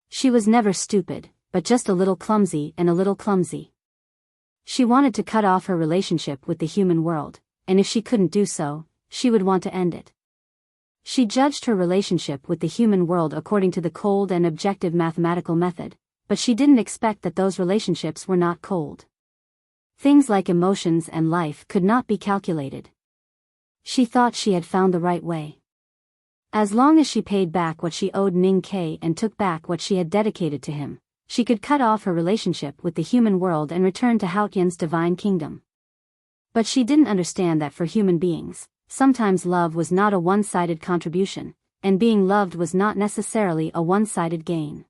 She was never stupid, but just a little clumsy and a little clumsy. She wanted to cut off her relationship with the human world, and if she couldn't do so, she would want to end it. She judged her relationship with the human world according to the cold and objective mathematical method, but she didn't expect that those relationships were not cold. Things like emotions and life could not be calculated. She thought she had found the right way. As long as she paid back what she owed Ning Ke and took back what she had dedicated to him, she could cut off her relationship with the human world and return to Hao Tian's divine kingdom. But she didn't understand that for human beings, sometimes love was not a one-sided contribution, and being loved was not necessarily a one-sided gain.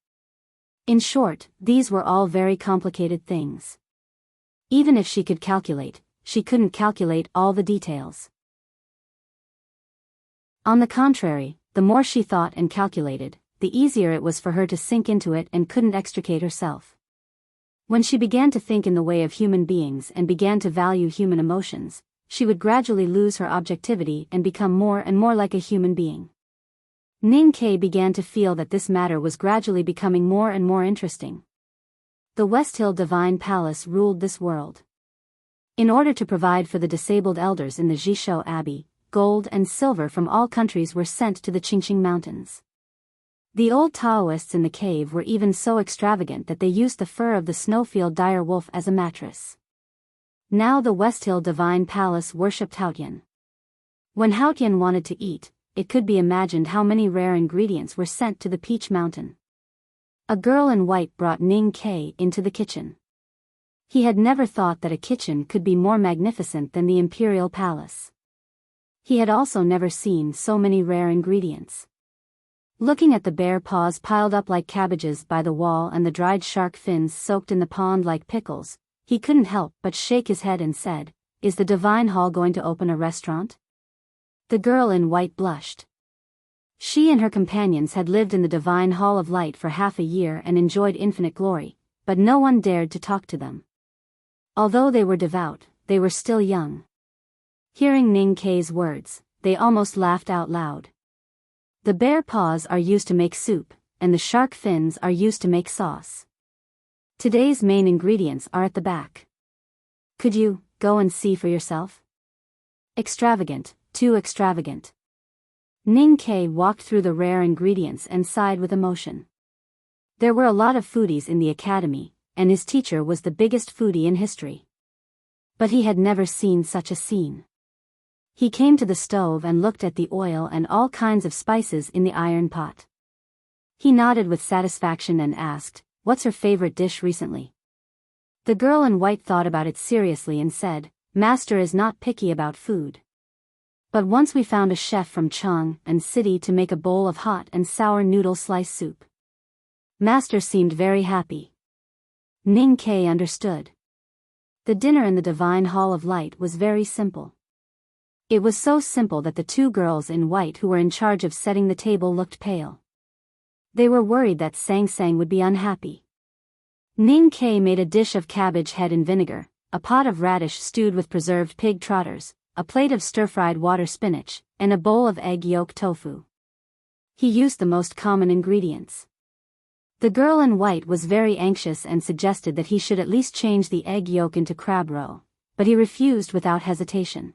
In short, these were all very complicated things. Even if she could calculate, she couldn't calculate all the details. On the contrary, the more she thought and calculated, the easier it was for her to sink into it and couldn't extricate herself. When she began to think in the way of human beings and began to value human emotions, she would gradually lose her objectivity and become more and more like a human being. Ning Ke began to feel that this matter was gradually becoming more and more interesting. The West Hill Divine Palace ruled this world. In order to provide for the disabled elders in the Jishou Abbey, gold and silver from all countries were sent to the Qingqing Mountains. The old Taoists in the cave were even so extravagant that they used the fur of the snowfield dire wolf as a mattress. Now the West Hill Divine Palace worshipped Haotian. When Haotian wanted to eat, it could be imagined how many rare ingredients were sent to the Peach Mountain. A girl in white brought Ning Ke into the kitchen. He had never thought that a kitchen could be more magnificent than the Imperial Palace. He had also never seen so many rare ingredients. Looking at the bear paws piled up like cabbages by the wall and the dried shark fins soaked in the pond like pickles, he couldn't help but shake his head and said, "Is the Divine Hall going to open a restaurant?" The girl in white blushed. She and her companions had lived in the Divine Hall of Light for half a year and enjoyed infinite glory, but no one dared to talk to them. Although they were devout, they were still young. Hearing Ning Ke's words, they almost laughed out loud. The bear paws are used to make soup, and the shark fins are used to make sauce. Today's main ingredients are at the back. Could you go and see for yourself? Extravagant, too extravagant. Ning Ke walked through the rare ingredients and sighed with emotion. There were a lot of foodies in the academy, and his teacher was the biggest foodie in history. But he had never seen such a scene. He came to the stove and looked at the oil and all kinds of spices in the iron pot. He nodded with satisfaction and asked, "What's her favorite dish recently?" The girl in white thought about it seriously and said, "Master is not picky about food. But once we found a chef from Chang and City to make a bowl of hot and sour noodle slice soup. Master seemed very happy." Ning Ke understood. The dinner in the Divine Hall of Light was very simple. It was so simple that the two girls in white who were in charge of setting the table looked pale. They were worried that Sang Sang would be unhappy. Ning Ke made a dish of cabbage head in vinegar, a pot of radish stewed with preserved pig trotters, a plate of stir-fried water spinach, and a bowl of egg yolk tofu. He used the most common ingredients. The girl in white was very anxious and suggested that he should at least change the egg yolk into crab roe, but he refused without hesitation.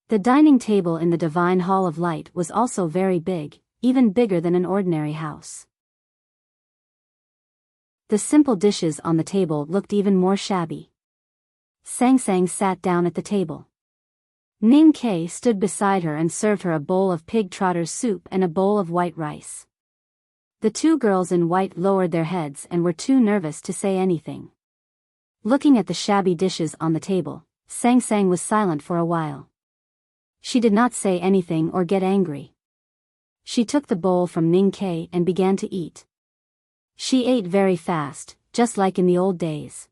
The dining table in the Divine Hall of Light was also very big, even bigger than an ordinary house. The simple dishes on the table looked even more shabby. Sang Sang sat down at the table. Ning Ke stood beside her and served her a bowl of pig trotter's soup and a bowl of white rice. The two girls in white lowered their heads and were too nervous to say anything. Looking at the shabby dishes on the table, Sang Sang was silent for a while. She did not say anything or get angry. She took the bowl from Ning Ke and began to eat. She ate very fast, just like in the old days.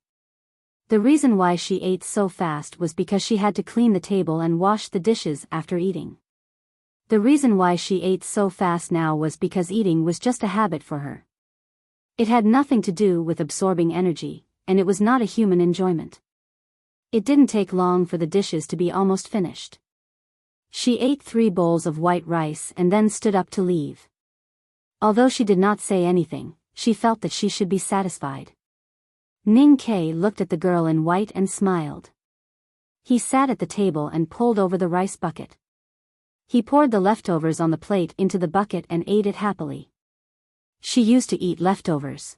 The reason why she ate so fast was because she had to clean the table and wash the dishes after eating. The reason why she ate so fast now was because eating was just a habit for her. It had nothing to do with absorbing energy, and it was not a human enjoyment. It didn't take long for the dishes to be almost finished. She ate 3 bowls of white rice and then stood up to leave. Although she did not say anything, she felt that she should be satisfied. Ning Ke looked at the girl in white and smiled. He sat at the table and pulled over the rice bucket. He poured the leftovers on the plate into the bucket and ate it happily. She used to eat leftovers.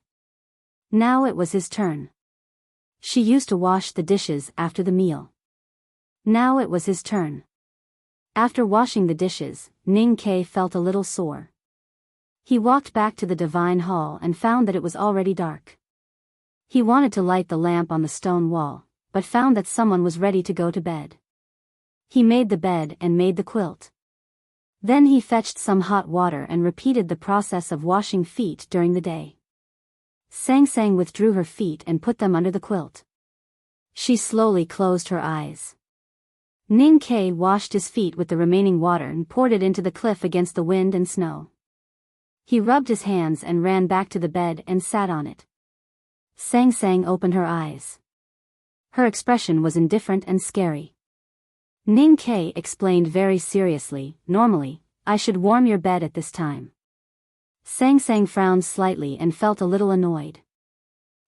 Now it was his turn. She used to wash the dishes after the meal. Now it was his turn. After washing the dishes, Ning Ke felt a little sore. He walked back to the Divine Hall and found that it was already dark. He wanted to light the lamp on the stone wall, but found that someone was ready to go to bed. He made the bed and made the quilt. Then he fetched some hot water and repeated the process of washing feet during the day. Sang Sang withdrew her feet and put them under the quilt. She slowly closed her eyes. Ning Ke washed his feet with the remaining water and poured it into the cliff against the wind and snow. He rubbed his hands and ran back to the bed and sat on it. Sang Sang opened her eyes. Her expression was indifferent and scary. Ning Ke explained very seriously, "Normally, I should warm your bed at this time." Sang Sang frowned slightly and felt a little annoyed.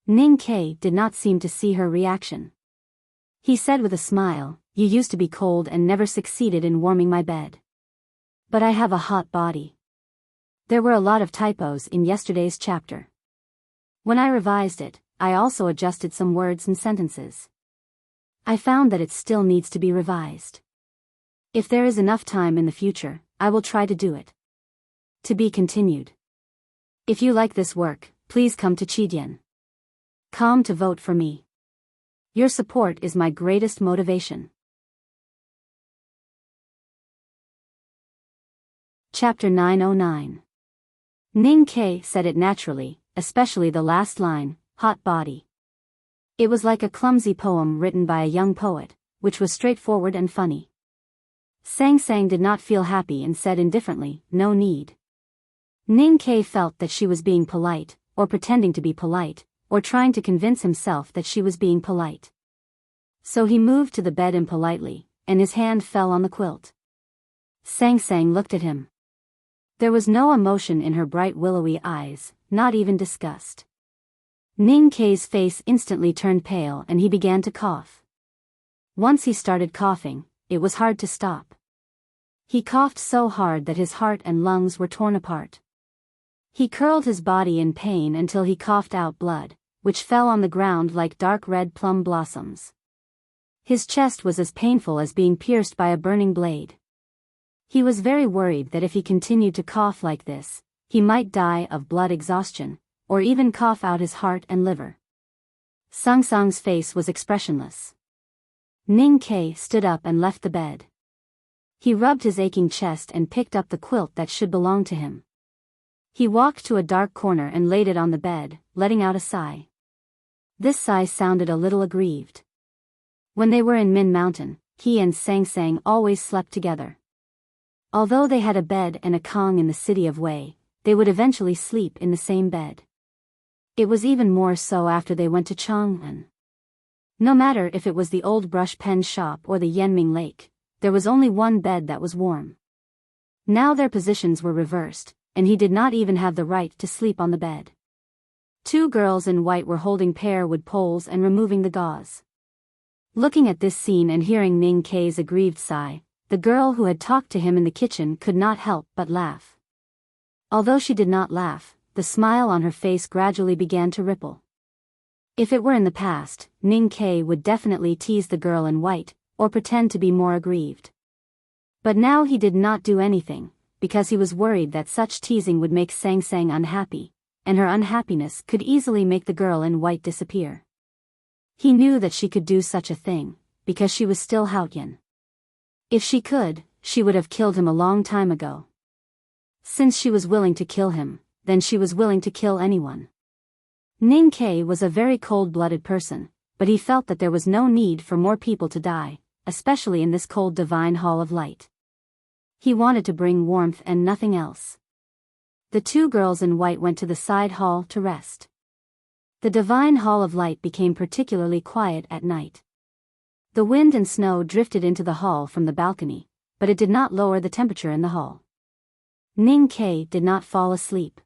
Ning Ke did not seem to see her reaction. He said with a smile, "You used to be cold and never succeeded in warming my bed. But I have a hot body." There were a lot of typos in yesterday's chapter. When I revised it, I also adjusted some words and sentences. I found that it still needs to be revised. If there is enough time in the future, I will try to do it. To be continued. If you like this work, please come to Chidian.com to vote for me. Your support is my greatest motivation. Chapter 909. Ning Ke said it naturally, especially the last line, hot body. It was like a clumsy poem written by a young poet, which was straightforward and funny. Sang Sang did not feel happy and said indifferently, "No need." Ning Ke felt that she was being polite, or pretending to be polite, or trying to convince himself that she was being polite. So he moved to the bed impolitely, and his hand fell on the quilt. Sang Sang looked at him. There was no emotion in her bright willowy eyes, not even disgust. Ning Ke's face instantly turned pale and he began to cough. Once he started coughing, it was hard to stop. He coughed so hard that his heart and lungs were torn apart. He curled his body in pain until he coughed out blood, which fell on the ground like dark red plum blossoms. His chest was as painful as being pierced by a burning blade. He was very worried that if he continued to cough like this, he might die of blood exhaustion, or even cough out his heart and liver. Sang Sang's face was expressionless. Ning Ke stood up and left the bed. He rubbed his aching chest and picked up the quilt that should belong to him. He walked to a dark corner and laid it on the bed, letting out a sigh. This sigh sounded a little aggrieved. When they were in Min Mountain, he and Sang Sang always slept together. Although they had a bed and a kong in the city of Wei, they would eventually sleep in the same bed. It was even more so after they went to Chang'an. No matter if it was the old brush pen shop or the Yanming Lake, there was only one bed that was warm. Now their positions were reversed, and he did not even have the right to sleep on the bed. Two girls in white were holding pear wood poles and removing the gauze. Looking at this scene and hearing Ning Ke's aggrieved sigh, the girl who had talked to him in the kitchen could not help but laugh. Although she did not laugh, the smile on her face gradually began to ripple. If it were in the past, Ning Ke would definitely tease the girl in white, or pretend to be more aggrieved. But now he did not do anything, because he was worried that such teasing would make Sang Sang unhappy, and her unhappiness could easily make the girl in white disappear. He knew that she could do such a thing, because she was still Haotian. If she could, she would have killed him a long time ago. Since she was willing to kill him, then she was willing to kill anyone. Ning Ke was a very cold-blooded person, but he felt that there was no need for more people to die, especially in this cold divine hall of light. He wanted to bring warmth and nothing else. The two girls in white went to the side hall to rest. The divine hall of light became particularly quiet at night. The wind and snow drifted into the hall from the balcony, but it did not lower the temperature in the hall. Ning Ke did not fall asleep.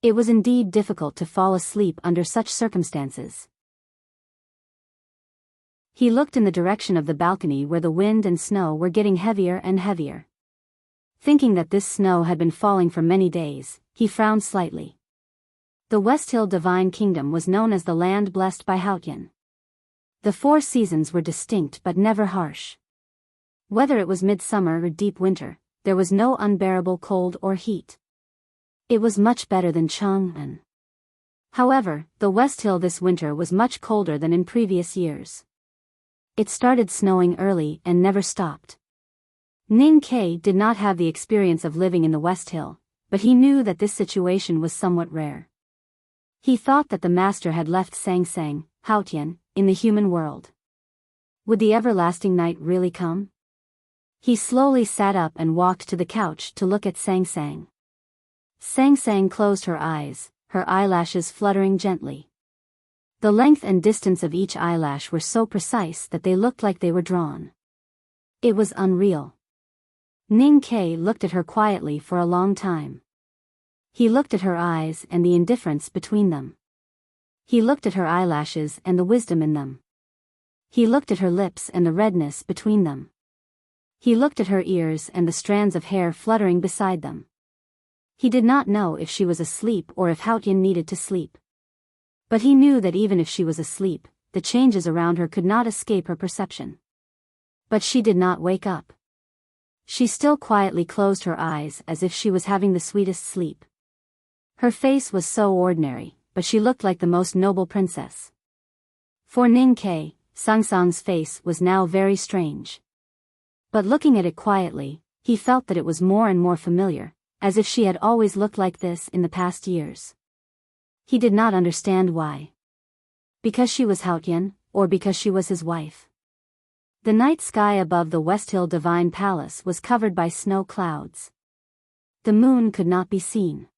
It was indeed difficult to fall asleep under such circumstances. He looked in the direction of the balcony where the wind and snow were getting heavier and heavier. Thinking that this snow had been falling for many days, he frowned slightly. The West Hill Divine Kingdom was known as the land blessed by Haotian. The 4 seasons were distinct but never harsh. Whether it was midsummer or deep winter, there was no unbearable cold or heat. It was much better than Chang'an. However, the West Hill this winter was much colder than in previous years. It started snowing early and never stopped. Ning Ke did not have the experience of living in the West Hill, but he knew that this situation was somewhat rare. He thought that the master had left Sang Sang, Haotian, in the human world. Would the everlasting night really come? He slowly sat up and walked to the couch to look at Sang Sang. Sang Sang closed her eyes, her eyelashes fluttering gently. The length and distance of each eyelash were so precise that they looked like they were drawn. It was unreal. Ning Ke looked at her quietly for a long time. He looked at her eyes and the indifference between them. He looked at her eyelashes and the wisdom in them. He looked at her lips and the redness between them. He looked at her ears and the strands of hair fluttering beside them. He did not know if she was asleep or if Haotian needed to sleep. But he knew that even if she was asleep, the changes around her could not escape her perception. But she did not wake up. She still quietly closed her eyes as if she was having the sweetest sleep. Her face was so ordinary, but she looked like the most noble princess. For Ning Ke, Sang Sang's face was now very strange. But looking at it quietly, he felt that it was more and more familiar, as if she had always looked like this in the past years. He did not understand why. Because she was Haotian, or because she was his wife. The night sky above the West Hill Divine Palace was covered by snow clouds. The moon could not be seen.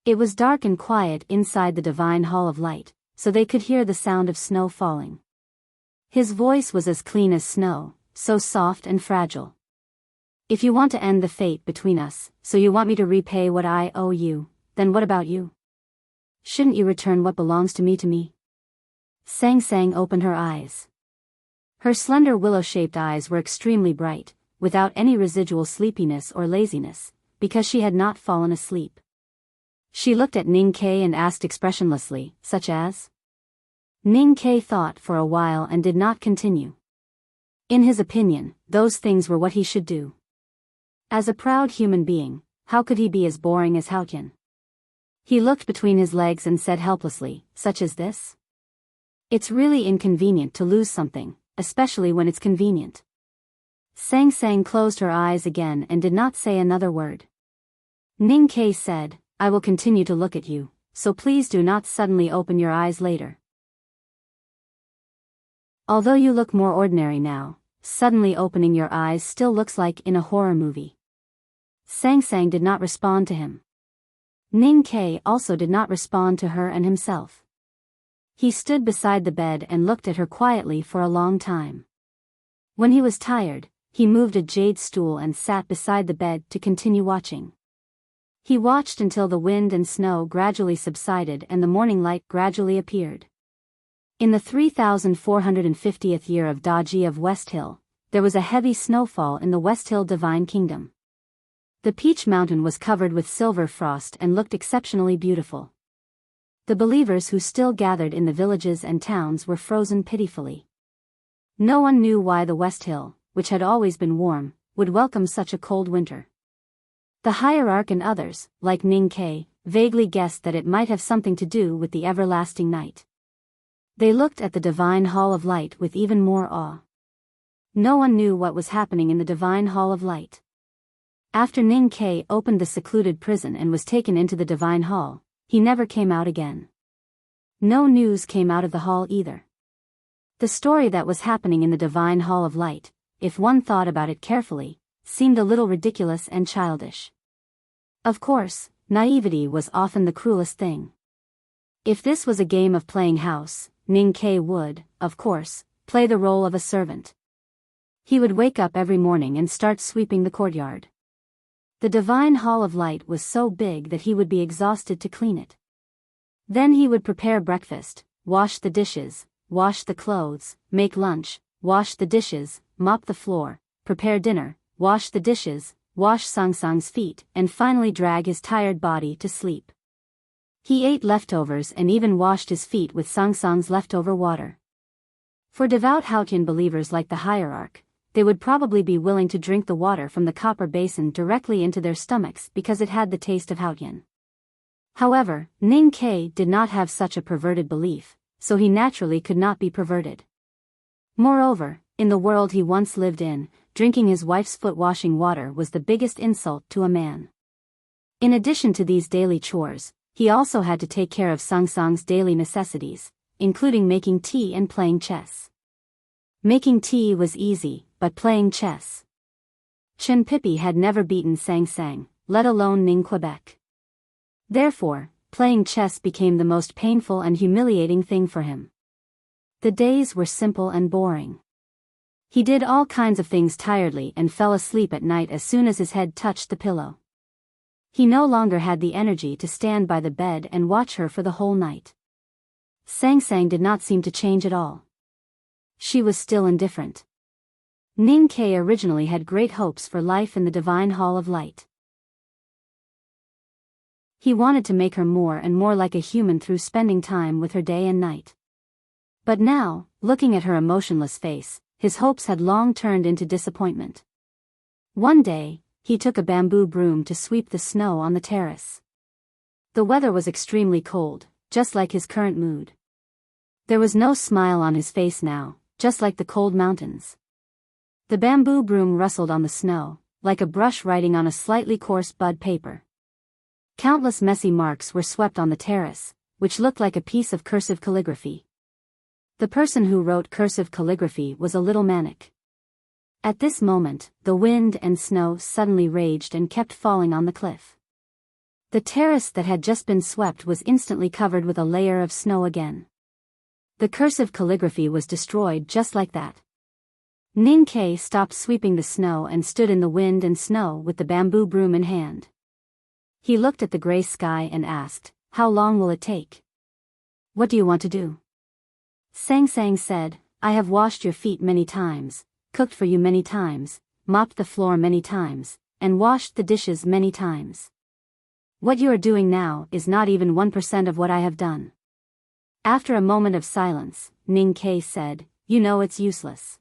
It was dark and quiet inside the Divine Hall of Light, so they could hear the sound of snow falling. His voice was as clean as snow, so soft and fragile. If you want to end the fate between us, so you want me to repay what I owe you, then what about you? Shouldn't you return what belongs to me? Sang Sang opened her eyes. Her slender willow-shaped eyes were extremely bright, without any residual sleepiness or laziness, because she had not fallen asleep. She looked at Ning Ke and asked expressionlessly, such as? Ning Ke thought for a while and did not continue. In his opinion, those things were what he should do. As a proud human being, how could he be as boring as Haotian? He looked between his legs and said helplessly, such as this? It's really inconvenient to lose something, especially when it's convenient. Sang Sang closed her eyes again and did not say another word. Ning Ke said, I will continue to look at you, so please do not suddenly open your eyes later. Although you look more ordinary now, suddenly opening your eyes still looks like in a horror movie. Sang Sang did not respond to him. Ning Ke also did not respond to her and himself. He stood beside the bed and looked at her quietly for a long time. When he was tired, he moved a jade stool and sat beside the bed to continue watching. He watched until the wind and snow gradually subsided and the morning light gradually appeared. In the 3450th year of Daji of West Hill, there was a heavy snowfall in the West Hill Divine Kingdom. The Peach Mountain was covered with silver frost and looked exceptionally beautiful. The believers who still gathered in the villages and towns were frozen pitifully. No one knew why the West Hill, which had always been warm, would welcome such a cold winter. The hierarch and others, like Ning Ke, vaguely guessed that it might have something to do with the everlasting night. They looked at the Divine Hall of Light with even more awe. No one knew what was happening in the Divine Hall of Light. After Ning Ke opened the secluded prison and was taken into the Divine Hall, he never came out again. No news came out of the hall either. The story that was happening in the Divine Hall of Light, if one thought about it carefully, seemed a little ridiculous and childish. Of course, naivety was often the cruelest thing. If this was a game of playing house, Ning Ke would, of course, play the role of a servant. He would wake up every morning and start sweeping the courtyard. The Divine Hall of Light was so big that he would be exhausted to clean it. Then he would prepare breakfast, wash the dishes, wash the clothes, make lunch, wash the dishes, mop the floor, prepare dinner, wash the dishes, wash Sang Sang's feet, and finally drag his tired body to sleep. He ate leftovers and even washed his feet with Sang Sang's leftover water. For devout Haotian believers like the hierarch, they would probably be willing to drink the water from the copper basin directly into their stomachs because it had the taste of Haotian. However, Ning Ke did not have such a perverted belief, so he naturally could not be perverted. Moreover, in the world he once lived in, drinking his wife's foot-washing water was the biggest insult to a man. In addition to these daily chores, he also had to take care of Sung Sung's daily necessities, including making tea and playing chess. Making tea was easy, but playing chess. Chen Pippi had never beaten Sang Sang, let alone Ning Quebec. Therefore, playing chess became the most painful and humiliating thing for him. The days were simple and boring. He did all kinds of things tiredly and fell asleep at night as soon as his head touched the pillow. He no longer had the energy to stand by the bed and watch her for the whole night. Sang Sang did not seem to change at all. She was still indifferent. Ning Ke originally had great hopes for life in the Divine Hall of Light. He wanted to make her more and more like a human through spending time with her day and night. But now, looking at her emotionless face, his hopes had long turned into disappointment. One day, he took a bamboo broom to sweep the snow on the terrace. The weather was extremely cold, just like his current mood. There was no smile on his face now, just like the cold mountains. The bamboo broom rustled on the snow, like a brush writing on a slightly coarse bud paper. Countless messy marks were swept on the terrace, which looked like a piece of cursive calligraphy. The person who wrote cursive calligraphy was a little manic. At this moment, the wind and snow suddenly raged and kept falling on the cliff. The terrace that had just been swept was instantly covered with a layer of snow again. The cursive calligraphy was destroyed just like that. Ning Ke stopped sweeping the snow and stood in the wind and snow with the bamboo broom in hand. He looked at the gray sky and asked, "How long will it take? What do you want to do?" Sang Sang said, "I have washed your feet many times, cooked for you many times, mopped the floor many times, and washed the dishes many times. What you are doing now is not even 1% of what I have done." After a moment of silence, Ning Ke said, "You know it's useless.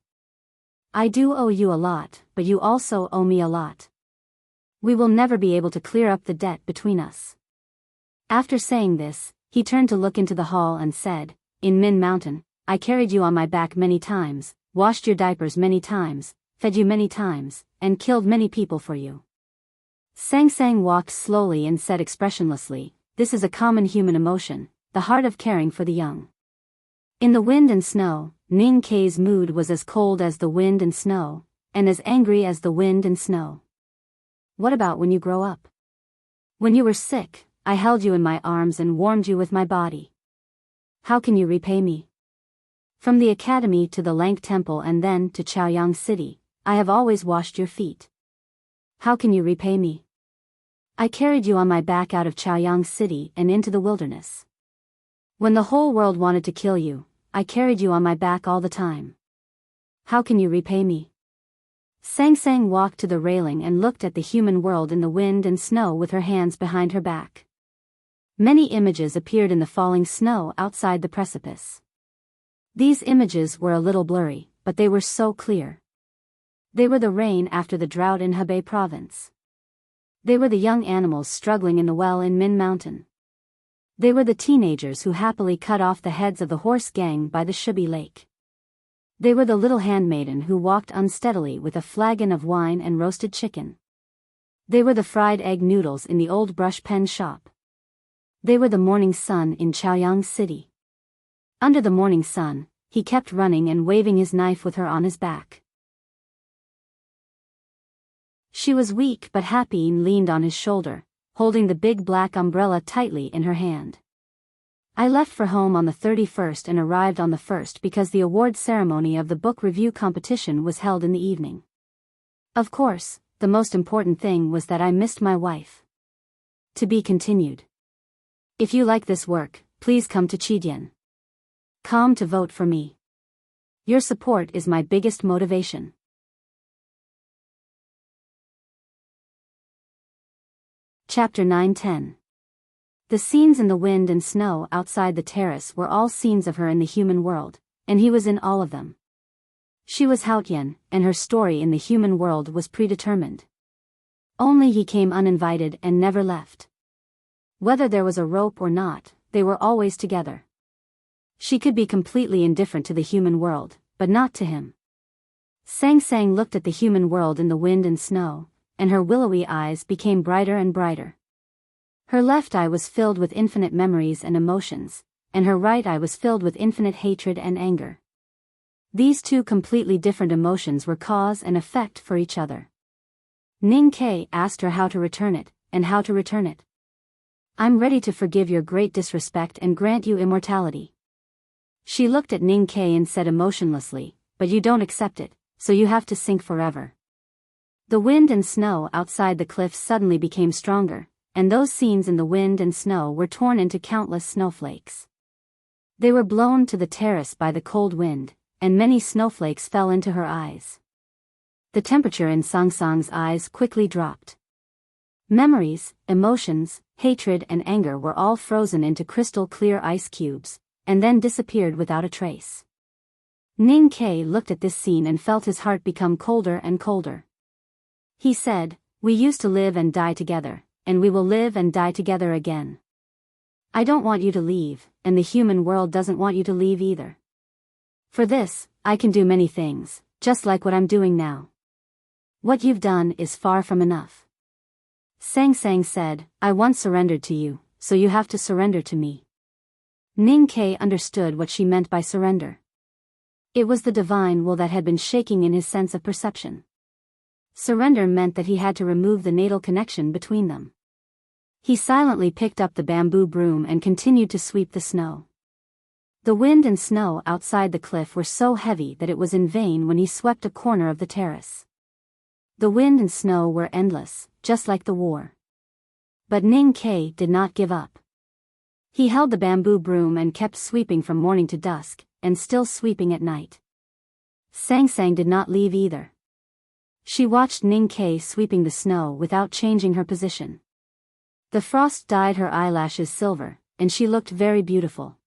I do owe you a lot, but you also owe me a lot. We will never be able to clear up the debt between us." After saying this, he turned to look into the hall and said, "In Min Mountain, I carried you on my back many times, washed your diapers many times, fed you many times, and killed many people for you." Sang Sang walked slowly and said expressionlessly, "This is a common human emotion, the heart of caring for the young." In the wind and snow, Ning Ke's mood was as cold as the wind and snow, and as angry as the wind and snow. "What about when you grow up? When you were sick, I held you in my arms and warmed you with my body. How can you repay me? From the academy to the Lank Temple and then to Chaoyang City, I have always washed your feet. How can you repay me? I carried you on my back out of Chaoyang City and into the wilderness. When the whole world wanted to kill you, I carried you on my back all the time. How can you repay me?" Sang Sang walked to the railing and looked at the human world in the wind and snow with her hands behind her back. Many images appeared in the falling snow outside the precipice. These images were a little blurry, but they were so clear. They were the rain after the drought in Hebei province. They were the young animals struggling in the well in Min Mountain. They were the teenagers who happily cut off the heads of the horse gang by the Shubi Lake. They were the little handmaiden who walked unsteadily with a flagon of wine and roasted chicken. They were the fried egg noodles in the old brush pen shop. They were the morning sun in Chaoyang City. Under the morning sun, he kept running and waving his knife with her on his back. She was weak but happy and leaned on his shoulder, holding the big black umbrella tightly in her hand. "I left for home on the 31st and arrived on the 1st because the award ceremony of the book review competition was held in the evening. Of course, the most important thing was that I missed my wife." To be continued. If you like this work, please come to Chidian.com to vote for me. Your support is my biggest motivation. Chapter 9-10. The scenes in the wind and snow outside the terrace were all scenes of her in the human world, and he was in all of them. She was Haotian, and her story in the human world was predetermined. Only he came uninvited and never left. Whether there was a rope or not, they were always together. She could be completely indifferent to the human world, but not to him. Sang Sang looked at the human world in the wind and snow, and her willowy eyes became brighter and brighter. Her left eye was filled with infinite memories and emotions, and her right eye was filled with infinite hatred and anger. These two completely different emotions were cause and effect for each other. Ning Ke asked her how to return it, and how to return it. I'm ready to forgive your great disrespect and grant you immortality. She looked at Ning Ke and said emotionlessly, but you don't accept it, so you have to sink forever. The wind and snow outside the cliff suddenly became stronger, and those scenes in the wind and snow were torn into countless snowflakes. They were blown to the terrace by the cold wind, and many snowflakes fell into her eyes. The temperature in Sang Sang's eyes quickly dropped. Memories, emotions, hatred and anger were all frozen into crystal-clear ice cubes, and then disappeared without a trace. Ning Ke looked at this scene and felt his heart become colder and colder. He said, "We used to live and die together, and we will live and die together again. I don't want you to leave, and the human world doesn't want you to leave either. For this, I can do many things, just like what I'm doing now. What you've done is far from enough." Sang Sang said, "I once surrendered to you, so you have to surrender to me." Ning Ke understood what she meant by surrender. It was the divine will that had been shaking in his sense of perception. Surrender meant that he had to remove the natal connection between them. He silently picked up the bamboo broom and continued to sweep the snow. The wind and snow outside the cliff were so heavy that it was in vain when he swept a corner of the terrace. The wind and snow were endless, just like the war. But Ning Ke did not give up. He held the bamboo broom and kept sweeping from morning to dusk, and still sweeping at night. Sang Sang did not leave either. She watched Ning Ke sweeping the snow without changing her position. The frost dyed her eyelashes silver, and she looked very beautiful.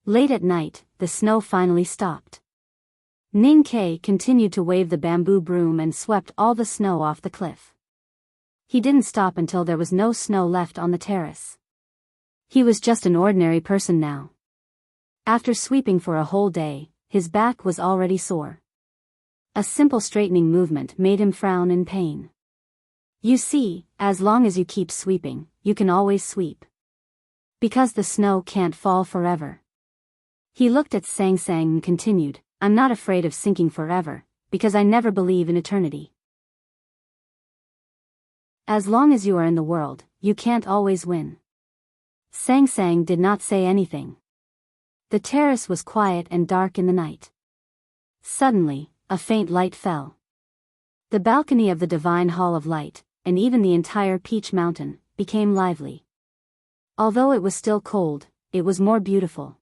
Late at night, the snow finally stopped. Ning Ke continued to wave the bamboo broom and swept all the snow off the cliff. He didn't stop until there was no snow left on the terrace. He was just an ordinary person now. After sweeping for a whole day, his back was already sore. A simple straightening movement made him frown in pain. You see, as long as you keep sweeping, you can always sweep. Because the snow can't fall forever. He looked at Sang Sang and continued, "I'm not afraid of sinking forever, because I never believe in eternity. As long as you are in the world, you can't always win." Sang Sang did not say anything. The terrace was quiet and dark in the night. Suddenly, a faint light fell. The balcony of the divine hall of light, and even the entire Peach Mountain, became lively. Although it was still cold, it was more beautiful.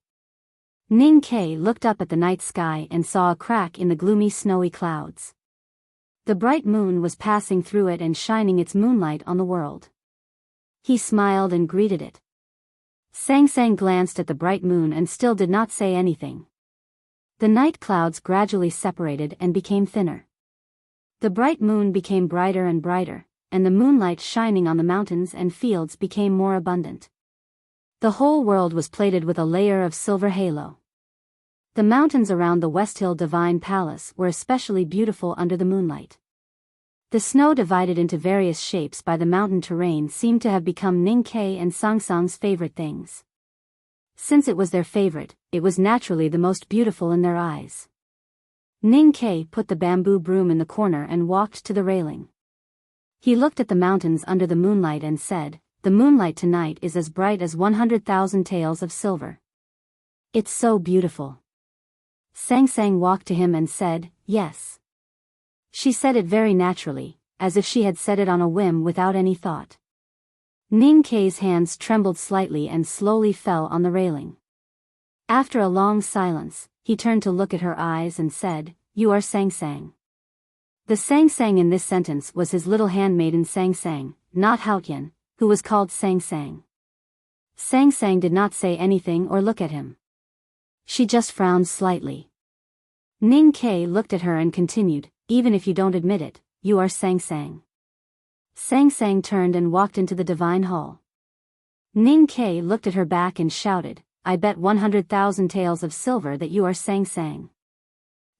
Ning Ke looked up at the night sky and saw a crack in the gloomy snowy clouds. The bright moon was passing through it and shining its moonlight on the world. He smiled and greeted it. Sang Sang glanced at the bright moon and still did not say anything. The night clouds gradually separated and became thinner. The bright moon became brighter and brighter, and the moonlight shining on the mountains and fields became more abundant. The whole world was plated with a layer of silver halo. The mountains around the West Hill Divine Palace were especially beautiful under the moonlight. The snow divided into various shapes by the mountain terrain seemed to have become Ning Ke and Sang Sang's favorite things. Since it was their favorite, it was naturally the most beautiful in their eyes. Ning Ke put the bamboo broom in the corner and walked to the railing. He looked at the mountains under the moonlight and said, "The moonlight tonight is as bright as 100,000 taels of silver. It's so beautiful." Sang Sang walked to him and said, "Yes." She said it very naturally, as if she had said it on a whim without any thought. Ning Ke's hands trembled slightly and slowly fell on the railing. After a long silence, he turned to look at her eyes and said, "You are Sang Sang." The Sang Sang in this sentence was his little handmaiden Sang Sang, not Haotian, who was called Sang Sang. Sang Sang did not say anything or look at him. She just frowned slightly. Ning Ke looked at her and continued, "Even if you don't admit it, you are Sang Sang." Sang Sang turned and walked into the divine hall. Ning Ke looked at her back and shouted, "I bet 100,000 taels of silver that you are Sang Sang."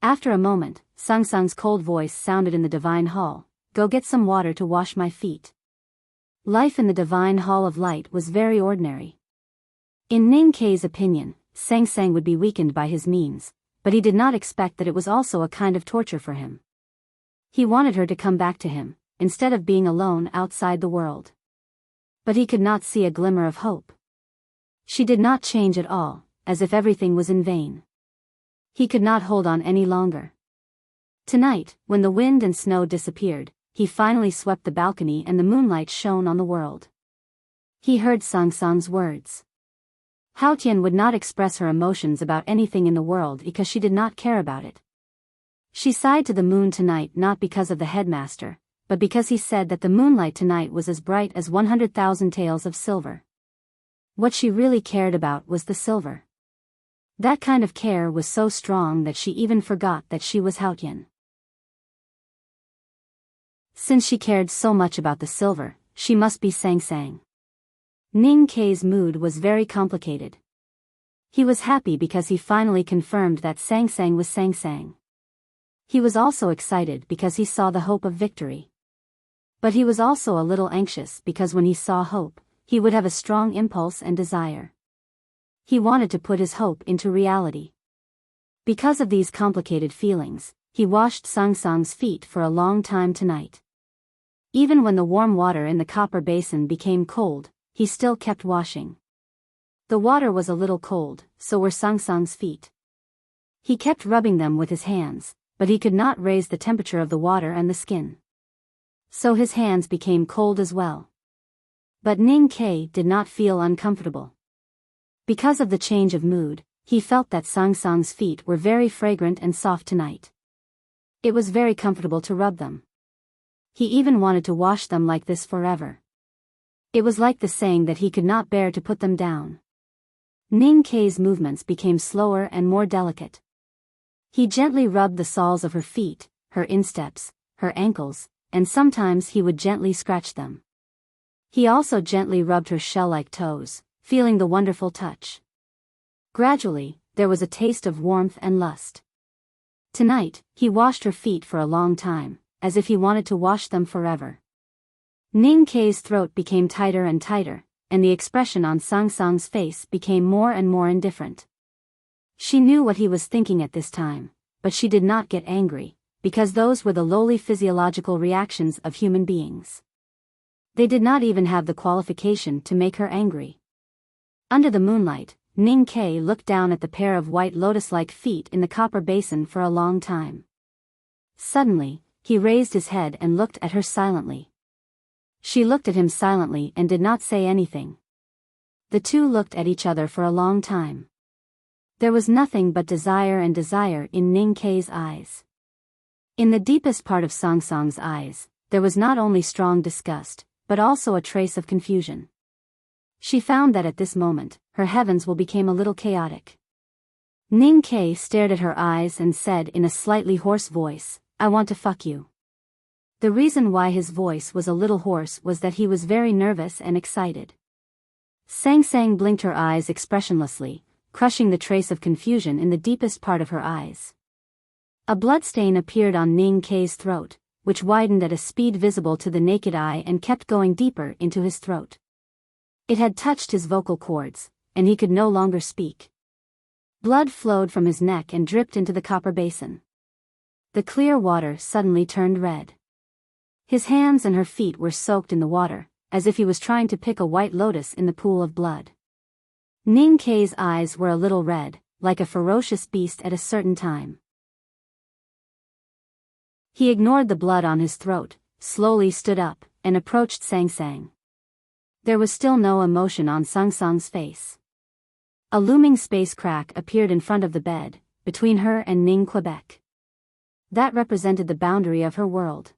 After a moment, Sung Sung's cold voice sounded in the divine hall, "Go get some water to wash my feet." Life in the divine hall of light was very ordinary. In Ning Kei's opinion, Sang Sang would be weakened by his means, but he did not expect that it was also a kind of torture for him. He wanted her to come back to him, instead of being alone outside the world. But he could not see a glimmer of hope. She did not change at all, as if everything was in vain. He could not hold on any longer. Tonight, when the wind and snow disappeared, he finally swept the balcony and the moonlight shone on the world. He heard Sang Sang's words. Hao Tian would not express her emotions about anything in the world because she did not care about it. She sighed to the moon tonight not because of the headmaster, but because he said that the moonlight tonight was as bright as 100,000 taels of silver. What she really cared about was the silver. That kind of care was so strong that she even forgot that she was Hao Tian. Since she cared so much about the silver, she must be Sang Sang. Ning Kei's mood was very complicated. He was happy because he finally confirmed that Sang Sang was Sang Sang. He was also excited because he saw the hope of victory. But he was also a little anxious because when he saw hope, he would have a strong impulse and desire. He wanted to put his hope into reality. Because of these complicated feelings, he washed Sang Sang's feet for a long time tonight. Even when the warm water in the copper basin became cold, he still kept washing. The water was a little cold, so were Sang Sang's feet. He kept rubbing them with his hands, but he could not raise the temperature of the water and the skin. So his hands became cold as well. But Ning Kei did not feel uncomfortable. Because of the change of mood, he felt that Sang Sang's feet were very fragrant and soft tonight. It was very comfortable to rub them. He even wanted to wash them like this forever. It was like the saying that he could not bear to put them down. Ning Kei's movements became slower and more delicate. He gently rubbed the soles of her feet, her insteps, her ankles, and sometimes he would gently scratch them. He also gently rubbed her shell-like toes, feeling the wonderful touch. Gradually, there was a taste of warmth and lust. Tonight, he washed her feet for a long time, as if he wanted to wash them forever. Ning Kei's throat became tighter and tighter, and the expression on Sang Sang's face became more and more indifferent. She knew what he was thinking at this time, but she did not get angry, because those were the lowly physiological reactions of human beings. They did not even have the qualification to make her angry. Under the moonlight, Ning Kei looked down at the pair of white lotus-like feet in the copper basin for a long time. Suddenly, he raised his head and looked at her silently. She looked at him silently and did not say anything. The two looked at each other for a long time. There was nothing but desire and desire in Ning Kei's eyes. In the deepest part of Sang Sang's eyes, there was not only strong disgust, but also a trace of confusion. She found that at this moment, her heavens became a little chaotic. Ning Kei stared at her eyes and said in a slightly hoarse voice, "I want to fuck you." The reason why his voice was a little hoarse was that he was very nervous and excited. Sang Sang blinked her eyes expressionlessly, crushing the trace of confusion in the deepest part of her eyes. A bloodstain appeared on Ning Kei's throat, which widened at a speed visible to the naked eye and kept going deeper into his throat. It had touched his vocal cords, and he could no longer speak. Blood flowed from his neck and dripped into the copper basin. The clear water suddenly turned red. His hands and her feet were soaked in the water, as if he was trying to pick a white lotus in the pool of blood. Ning Kei's eyes were a little red, like a ferocious beast at a certain time. He ignored the blood on his throat, slowly stood up, and approached Sang Sang. There was still no emotion on Sang Sang's face. A looming space crack appeared in front of the bed, between her and Ning Quebec. That represented the boundary of her world.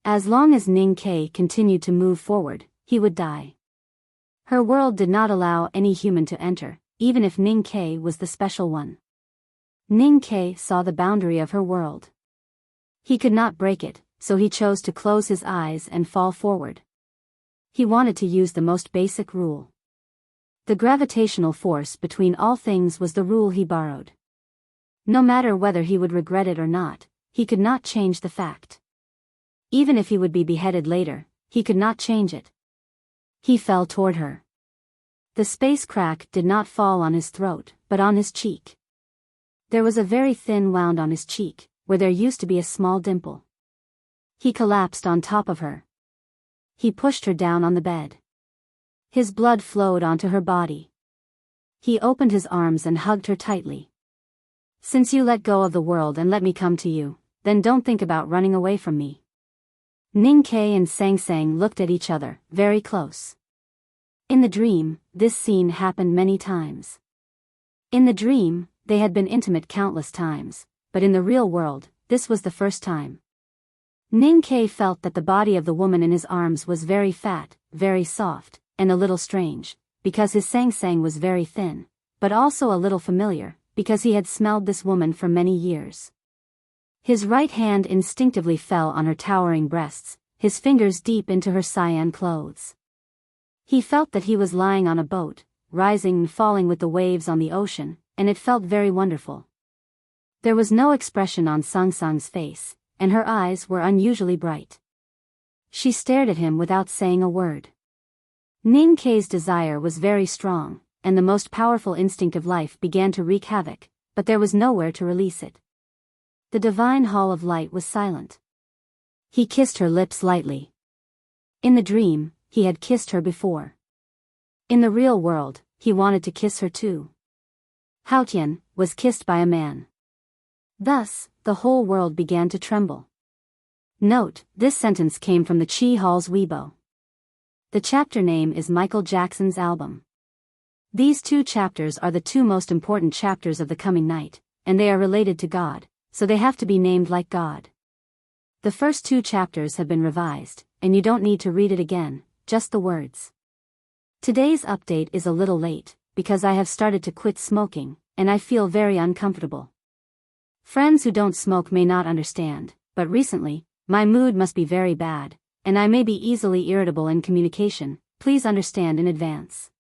As long as Ning Kei continued to move forward, he would die. Her world did not allow any human to enter, even if Ning Kei was the special one. Ning Kei saw the boundary of her world. He could not break it, so he chose to close his eyes and fall forward. He wanted to use the most basic rule. The gravitational force between all things was the rule he borrowed. No matter whether he would regret it or not, he could not change the fact. Even if he would be beheaded later, he could not change it. He fell toward her. The space crack did not fall on his throat, but on his cheek. There was a very thin wound on his cheek, where there used to be a small dimple. He collapsed on top of her. He pushed her down on the bed. His blood flowed onto her body. He opened his arms and hugged her tightly. Since you let go of the world and let me come to you, then don't think about running away from me. Ning Ke and Sang Sang looked at each other, very close. In the dream, this scene happened many times. In the dream, they had been intimate countless times, but in the real world, this was the first time. Ning Ke felt that the body of the woman in his arms was very fat, very soft, and a little strange, because his Sang Sang was very thin, but also a little familiar, because he had smelled this woman for many years. His right hand instinctively fell on her towering breasts, his fingers deep into her cyan clothes. He felt that he was lying on a boat, rising and falling with the waves on the ocean, and it felt very wonderful. There was no expression on Sang Sang's face, and her eyes were unusually bright. She stared at him without saying a word. Ning Ke's desire was very strong, and the most powerful instinct of life began to wreak havoc, but there was nowhere to release it. The divine hall of light was silent. He kissed her lips lightly. In the dream, he had kissed her before. In the real world, he wanted to kiss her too. Haotian was kissed by a man. Thus, the whole world began to tremble. Note, this sentence came from the Chi Hall's Weibo. The chapter name is Michael Jackson's album. These two chapters are the two most important chapters of the coming night, and they are related to God, so they have to be named like God. The first two chapters have been revised, and you don't need to read it again, just the words. Today's update is a little late, because I have started to quit smoking, and I feel very uncomfortable. Friends who don't smoke may not understand, but recently, my mood must be very bad, and I may be easily irritable in communication, please understand in advance.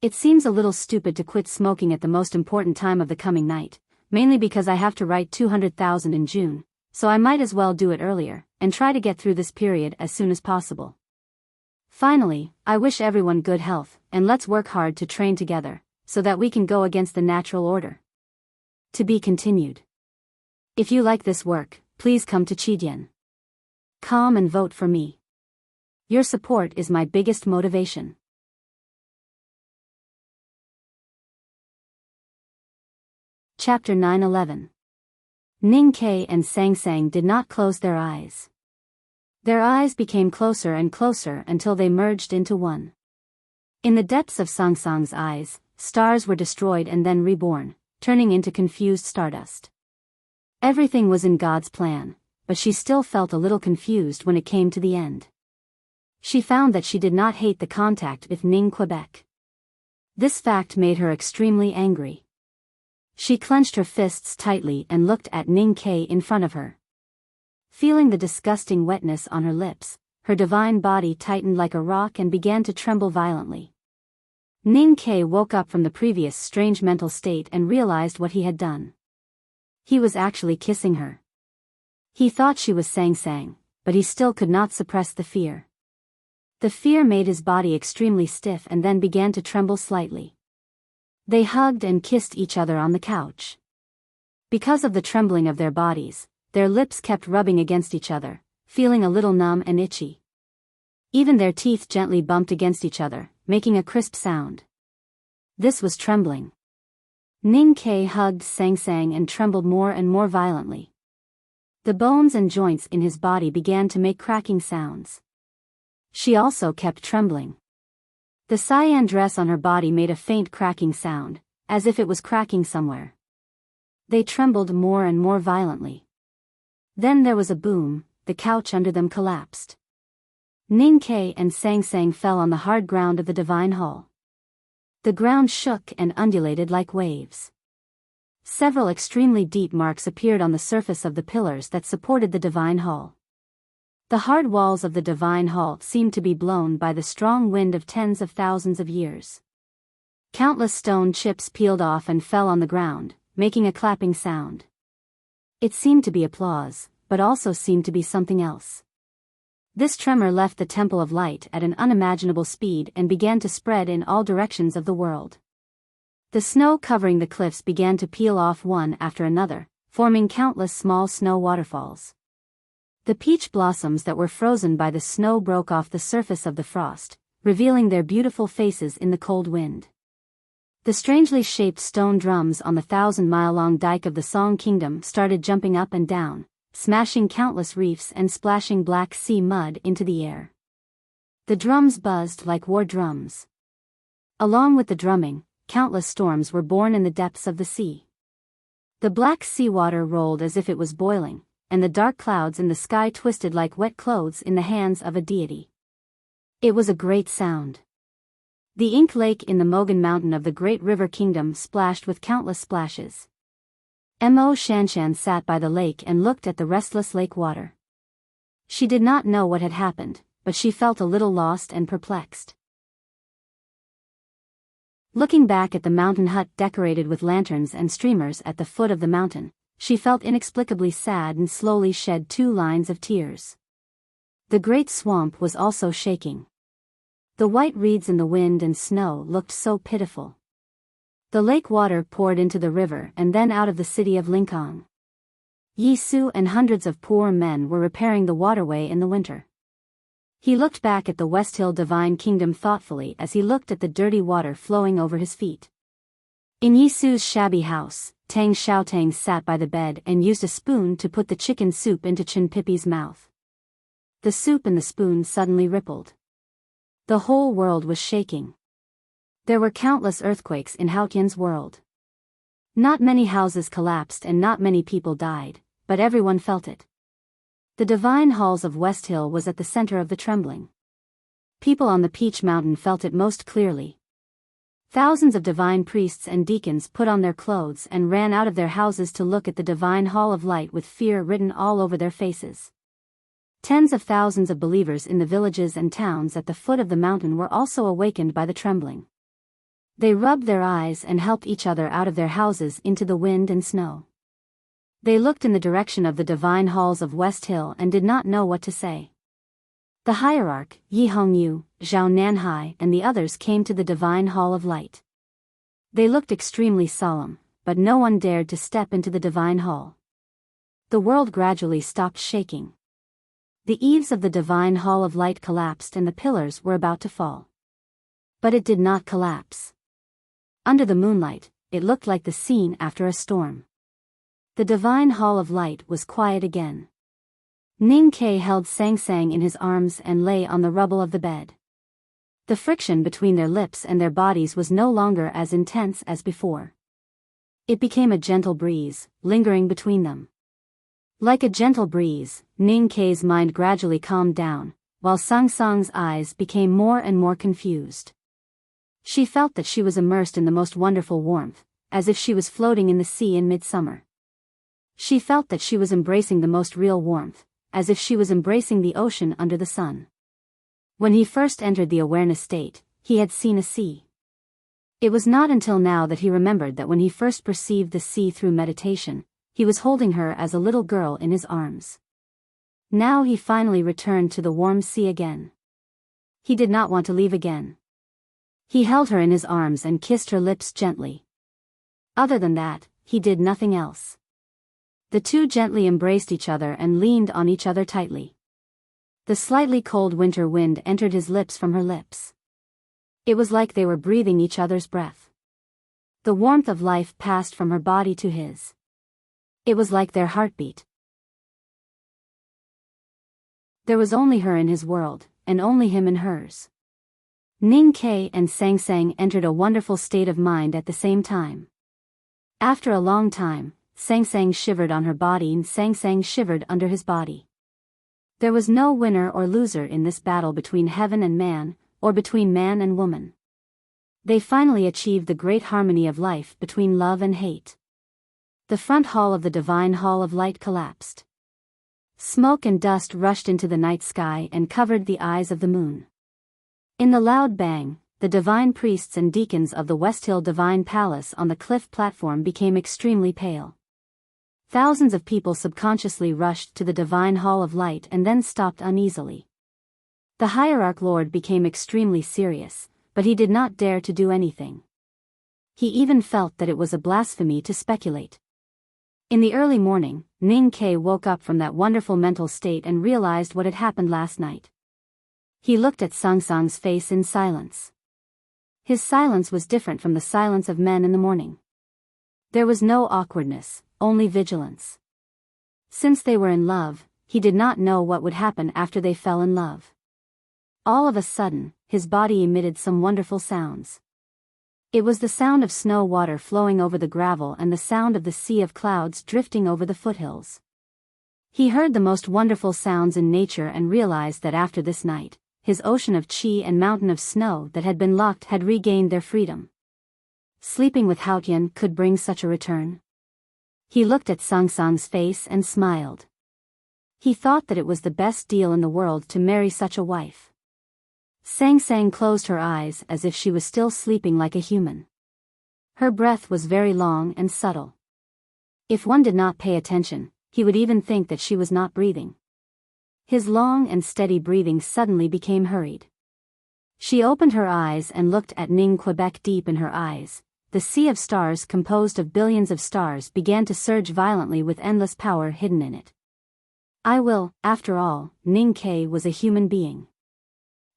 It seems a little stupid to quit smoking at the most important time of the coming night, mainly because I have to write 200,000 in June, so I might as well do it earlier, and try to get through this period as soon as possible. Finally, I wish everyone good health, and let's work hard to train together, so that we can go against the natural order. To be continued. If you like this work, please come to Chidian. Come and vote for me. Your support is my biggest motivation. Chapter 9-11. Ning Ke and Sang Sang did not close their eyes. Their eyes became closer and closer until they merged into one. In the depths of Sang Sang's eyes, stars were destroyed and then reborn, turning into confused stardust. Everything was in God's plan, but she still felt a little confused when it came to the end. She found that she did not hate the contact with Ning Quebec. This fact made her extremely angry. She clenched her fists tightly and looked at Ning Ke in front of her. Feeling the disgusting wetness on her lips, her divine body tightened like a rock and began to tremble violently. Ning Ke woke up from the previous strange mental state and realized what he had done. He was actually kissing her. He thought she was Sang Sang, but he still could not suppress the fear. The fear made his body extremely stiff and then began to tremble slightly. They hugged and kissed each other on the couch. Because of the trembling of their bodies, their lips kept rubbing against each other, feeling a little numb and itchy. Even their teeth gently bumped against each other, making a crisp sound. This was trembling. Ning Ke hugged Sang Sang and trembled more and more violently. The bones and joints in his body began to make cracking sounds. She also kept trembling. The cyan dress on her body made a faint cracking sound, as if it was cracking somewhere. They trembled more and more violently. Then there was a boom, the couch under them collapsed. Ning Ke and Sang Sang fell on the hard ground of the divine hall. The ground shook and undulated like waves. Several extremely deep marks appeared on the surface of the pillars that supported the divine hall. The hard walls of the divine hall seemed to be blown by the strong wind of tens of thousands of years. Countless stone chips peeled off and fell on the ground, making a clapping sound. It seemed to be applause, but also seemed to be something else. This tremor left the Temple of Light at an unimaginable speed and began to spread in all directions of the world. The snow covering the cliffs began to peel off one after another, forming countless small snow waterfalls. The peach blossoms that were frozen by the snow broke off the surface of the frost, revealing their beautiful faces in the cold wind. The strangely shaped stone drums on the 1,000-mile-long dike of the Song Kingdom started jumping up and down, smashing countless reefs and splashing Black Sea mud into the air. The drums buzzed like war drums. Along with the drumming, countless storms were born in the depths of the sea. The black sea water rolled as if it was boiling, and the dark clouds in the sky twisted like wet clothes in the hands of a deity. It was a great sound. The ink lake in the Mogan Mountain of the Great River Kingdom splashed with countless splashes. Mo Shanshan sat by the lake and looked at the restless lake water. She did not know what had happened, but she felt a little lost and perplexed. Looking back at the mountain hut decorated with lanterns and streamers at the foot of the mountain, she felt inexplicably sad and slowly shed 2 lines of tears. The great swamp was also shaking. The white reeds in the wind and snow looked so pitiful. The lake water poured into the river and then out of the city of Lincoln. Yi Su and hundreds of poor men were repairing the waterway in the winter. He looked back at the West Hill Divine Kingdom thoughtfully as he looked at the dirty water flowing over his feet. In Yi Su's shabby house, Tang Xiaotang sat by the bed and used a spoon to put the chicken soup into Chen Pipi's mouth. The soup and the spoon suddenly rippled. The whole world was shaking. There were countless earthquakes in Haotian's world. Not many houses collapsed and not many people died, but everyone felt it. The divine halls of West Hill was at the center of the trembling. People on the Peach Mountain felt it most clearly. Thousands of divine priests and deacons put on their clothes and ran out of their houses to look at the divine hall of light with fear written all over their faces. Tens of thousands of believers in the villages and towns at the foot of the mountain were also awakened by the trembling. They rubbed their eyes and helped each other out of their houses into the wind and snow. They looked in the direction of the divine halls of West Hill and did not know what to say. The hierarch, Yi Hongyu, Zhao Nanhai and the others came to the divine hall of light. They looked extremely solemn, but no one dared to step into the divine hall. The world gradually stopped shaking. The eaves of the divine hall of light collapsed and the pillars were about to fall. But it did not collapse. Under the moonlight, it looked like the scene after a storm. The divine hall of light was quiet again. Ning Ke held Sang Sang in his arms and lay on the rubble of the bed. The friction between their lips and their bodies was no longer as intense as before. It became a gentle breeze, lingering between them. Like a gentle breeze, Ning Ke's mind gradually calmed down, while Sang Sang's eyes became more and more confused. She felt that she was immersed in the most wonderful warmth, as if she was floating in the sea in midsummer. She felt that she was embracing the most real warmth, as if she was embracing the ocean under the sun. When he first entered the awareness state, he had seen a sea. It was not until now that he remembered that when he first perceived the sea through meditation, he was holding her as a little girl in his arms. Now he finally returned to the warm sea again. He did not want to leave again. He held her in his arms and kissed her lips gently. Other than that, he did nothing else. The two gently embraced each other and leaned on each other tightly. The slightly cold winter wind entered his lips from her lips. It was like they were breathing each other's breath. The warmth of life passed from her body to his. It was like their heartbeat. There was only her in his world, and only him in hers. Ning Ke and Sang Sang entered a wonderful state of mind at the same time. After a long time, Sang Sang shivered on her body and Sang Sang shivered under his body. There was no winner or loser in this battle between heaven and man, or between man and woman. They finally achieved the great harmony of life between love and hate. The front hall of the divine hall of light collapsed. Smoke and dust rushed into the night sky and covered the eyes of the moon. In the loud bang, the divine priests and deacons of the Westhill Divine Palace on the cliff platform became extremely pale. Thousands of people subconsciously rushed to the Divine Hall of Light and then stopped uneasily. The Hierarch Lord became extremely serious, but he did not dare to do anything. He even felt that it was a blasphemy to speculate. In the early morning, Ning Ke woke up from that wonderful mental state and realized what had happened last night. He looked at Sang Sang's face in silence. His silence was different from the silence of men in the morning. There was no awkwardness, only vigilance. Since they were in love, he did not know what would happen after they fell in love. All of a sudden, his body emitted some wonderful sounds. It was the sound of snow water flowing over the gravel and the sound of the sea of clouds drifting over the foothills. He heard the most wonderful sounds in nature and realized that after this night, his ocean of qi and mountain of snow that had been locked had regained their freedom. Sleeping with Haotian could bring such a return. He looked at Sang Sang's face and smiled. He thought that it was the best deal in the world to marry such a wife. Sang Sang closed her eyes as if she was still sleeping like a human. Her breath was very long and subtle. If one did not pay attention, he would even think that she was not breathing. His long and steady breathing suddenly became hurried. She opened her eyes and looked at Ning Quebec deep in her eyes. The sea of stars composed of billions of stars began to surge violently with endless power hidden in it. After all, Ning Ke was a human being.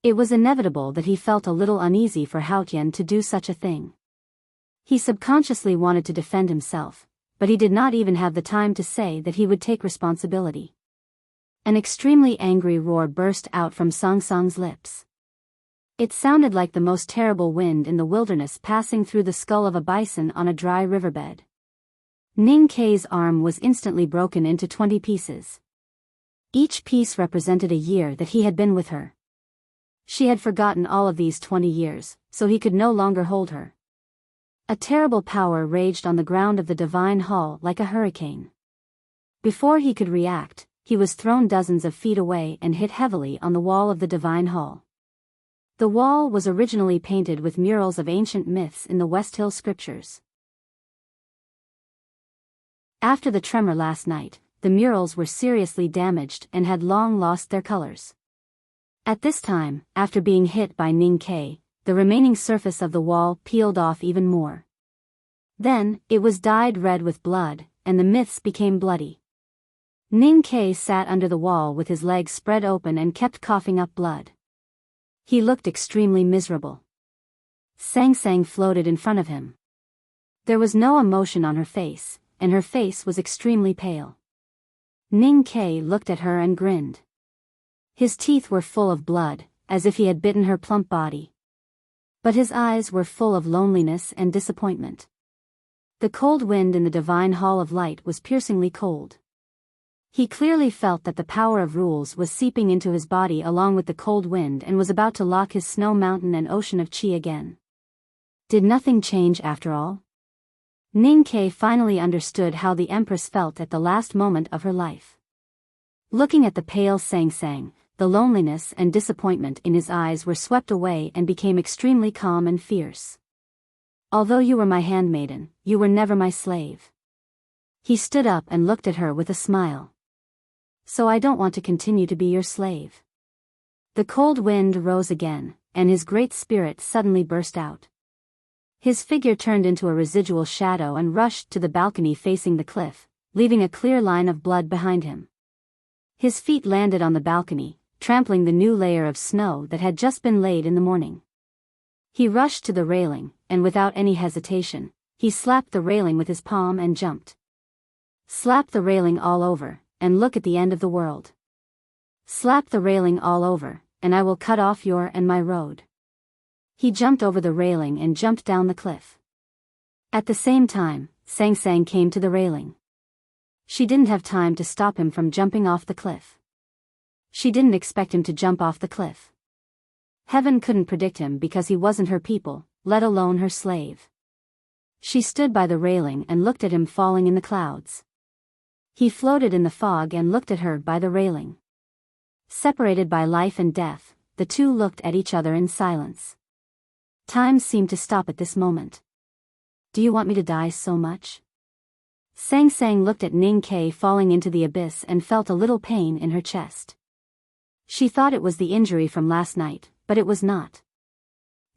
It was inevitable that he felt a little uneasy for Haotian to do such a thing. He subconsciously wanted to defend himself, but he did not even have the time to say that he would take responsibility. An extremely angry roar burst out from Sang Sang's lips. It sounded like the most terrible wind in the wilderness passing through the skull of a bison on a dry riverbed. Ning Ke's arm was instantly broken into 20 pieces. Each piece represented a year that he had been with her. She had forgotten all of these 20 years, so he could no longer hold her. A terrible power raged on the ground of the Divine Hall like a hurricane. Before he could react, he was thrown dozens of feet away and hit heavily on the wall of the Divine Hall. The wall was originally painted with murals of ancient myths in the Westhill scriptures. After the tremor last night, the murals were seriously damaged and had long lost their colors. At this time, after being hit by Ning Ke, the remaining surface of the wall peeled off even more. Then, it was dyed red with blood, and the myths became bloody. Ning Ke sat under the wall with his legs spread open and kept coughing up blood. He looked extremely miserable. Sang Sang floated in front of him. There was no emotion on her face, and her face was extremely pale. Ning Ke looked at her and grinned. His teeth were full of blood, as if he had bitten her plump body. But his eyes were full of loneliness and disappointment. The cold wind in the Divine Hall of Light was piercingly cold. He clearly felt that the power of rules was seeping into his body along with the cold wind and was about to lock his snow mountain and ocean of qi again. Did nothing change after all? Ning Ke finally understood how the Empress felt at the last moment of her life. Looking at the pale Sang Sang, the loneliness and disappointment in his eyes were swept away and became extremely calm and fierce. Although you were my handmaiden, you were never my slave. He stood up and looked at her with a smile. So I don't want to continue to be your slave. The cold wind rose again, and his great spirit suddenly burst out. His figure turned into a residual shadow and rushed to the balcony facing the cliff, leaving a clear line of blood behind him. His feet landed on the balcony, trampling the new layer of snow that had just been laid in the morning. He rushed to the railing, and without any hesitation, he slapped the railing with his palm and jumped. Slap the railing all over, and look at the end of the world. Slap the railing all over, and I will cut off your and my road. He jumped over the railing and jumped down the cliff. At the same time, Sang Sang came to the railing. She didn't have time to stop him from jumping off the cliff. She didn't expect him to jump off the cliff. Heaven couldn't predict him because he wasn't her people, let alone her slave. She stood by the railing and looked at him falling in the clouds. He floated in the fog and looked at her by the railing. Separated by life and death, the two looked at each other in silence. Time seemed to stop at this moment. Do you want me to die so much? Sang Sang looked at Ning Ke falling into the abyss and felt a little pain in her chest. She thought it was the injury from last night, but it was not.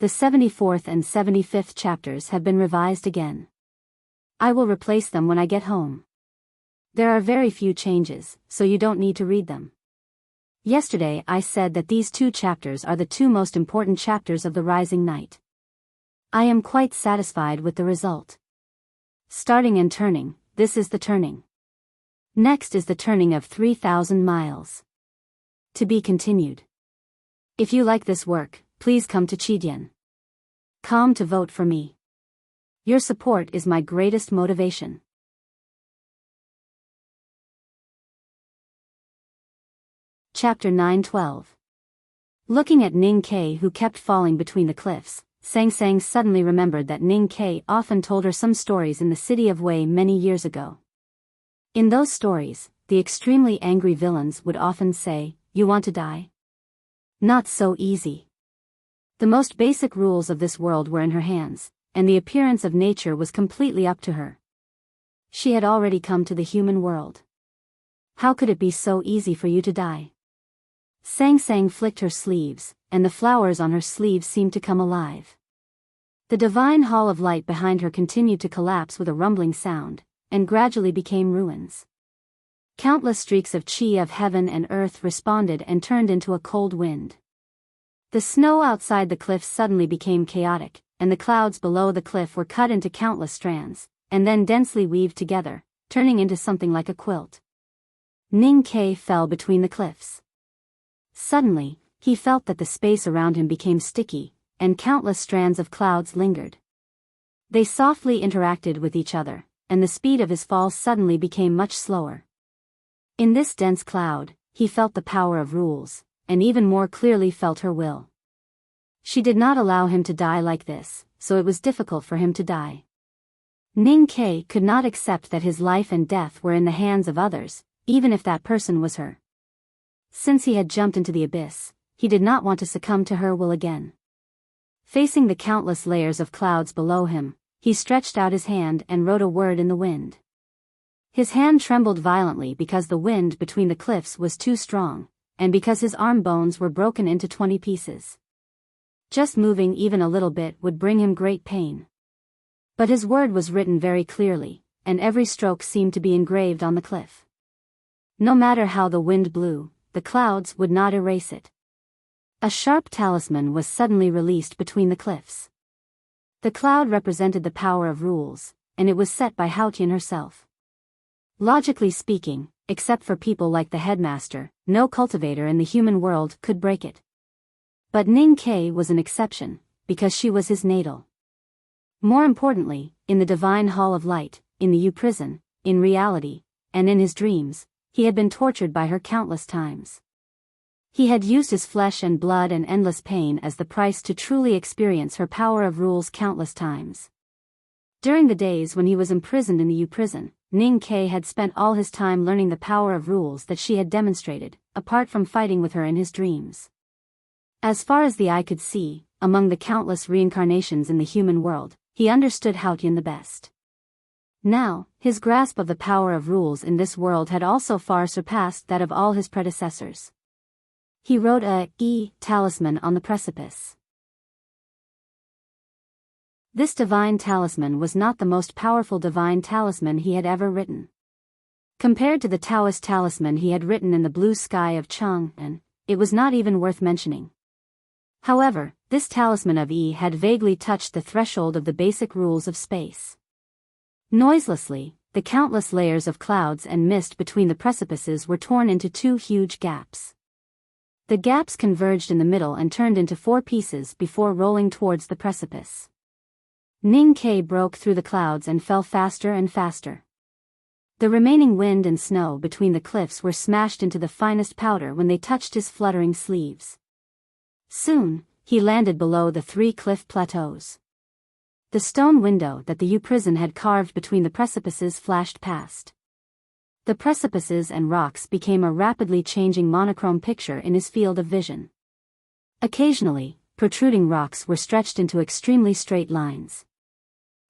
The 74th and 75th chapters have been revised again. I will replace them when I get home. There are very few changes, so you don't need to read them. Yesterday I said that these 2 chapters are the 2 most important chapters of the Rising Night. I am quite satisfied with the result. Starting and turning, this is the turning. Next is the turning of 3,000 miles. To be continued. If you like this work, please come to Chidian.com to vote for me. Your support is my greatest motivation. Chapter 9:12. Looking at Ning Ke who kept falling between the cliffs, Sang Sang suddenly remembered that Ning Ke often told her some stories in the city of Wei many years ago. In those stories, the extremely angry villains would often say, "You want to die? Not so easy." The most basic rules of this world were in her hands, and the appearance of nature was completely up to her. She had already come to the human world. How could it be so easy for you to die? Sang Sang flicked her sleeves, and the flowers on her sleeves seemed to come alive. The divine hall of light behind her continued to collapse with a rumbling sound, and gradually became ruins. Countless streaks of chi of heaven and earth responded and turned into a cold wind. The snow outside the cliffs suddenly became chaotic, and the clouds below the cliff were cut into countless strands, and then densely weaved together, turning into something like a quilt. Ning Ke fell between the cliffs. Suddenly, he felt that the space around him became sticky, and countless strands of clouds lingered. They softly interacted with each other, and the speed of his fall suddenly became much slower. In this dense cloud, he felt the power of rules, and even more clearly felt her will. She did not allow him to die like this, so it was difficult for him to die. Ning Ke could not accept that his life and death were in the hands of others, even if that person was her. Since he had jumped into the abyss, he did not want to succumb to her will again. Facing the countless layers of clouds below him, he stretched out his hand and wrote a word in the wind. His hand trembled violently because the wind between the cliffs was too strong, and because his arm bones were broken into 20 pieces. Just moving even a little bit would bring him great pain. But his word was written very clearly, and every stroke seemed to be engraved on the cliff. No matter how the wind blew, the clouds would not erase it. A sharp talisman was suddenly released between the cliffs. The cloud represented the power of rules, and it was set by Haotian herself. Logically speaking, except for people like the headmaster, no cultivator in the human world could break it. But Ning Ke was an exception, because she was his natal. More importantly, in the divine hall of light, in the U prison, in reality, and in his dreams, he had been tortured by her countless times. He had used his flesh and blood and endless pain as the price to truly experience her power of rules countless times. During the days when he was imprisoned in the U prison, Ning Ke had spent all his time learning the power of rules that she had demonstrated, apart from fighting with her in his dreams. As far as the eye could see, among the countless reincarnations in the human world, he understood Haotian the best. Now, his grasp of the power of rules in this world had also far surpassed that of all his predecessors. He wrote a talisman on the precipice. This divine talisman was not the most powerful divine talisman he had ever written. Compared to the Taoist talisman he had written in the blue sky of Chang'an, it was not even worth mentioning. However, this talisman of Yi had vaguely touched the threshold of the basic rules of space. Noiselessly, the countless layers of clouds and mist between the precipices were torn into 2 huge gaps. The gaps converged in the middle and turned into 4 pieces before rolling towards the precipice. Ning Ke broke through the clouds and fell faster and faster. The remaining wind and snow between the cliffs were smashed into the finest powder when they touched his fluttering sleeves. Soon, he landed below the 3 cliff plateaus. The stone window that the U prison had carved between the precipices flashed past. The precipices and rocks became a rapidly changing monochrome picture in his field of vision. Occasionally, protruding rocks were stretched into extremely straight lines.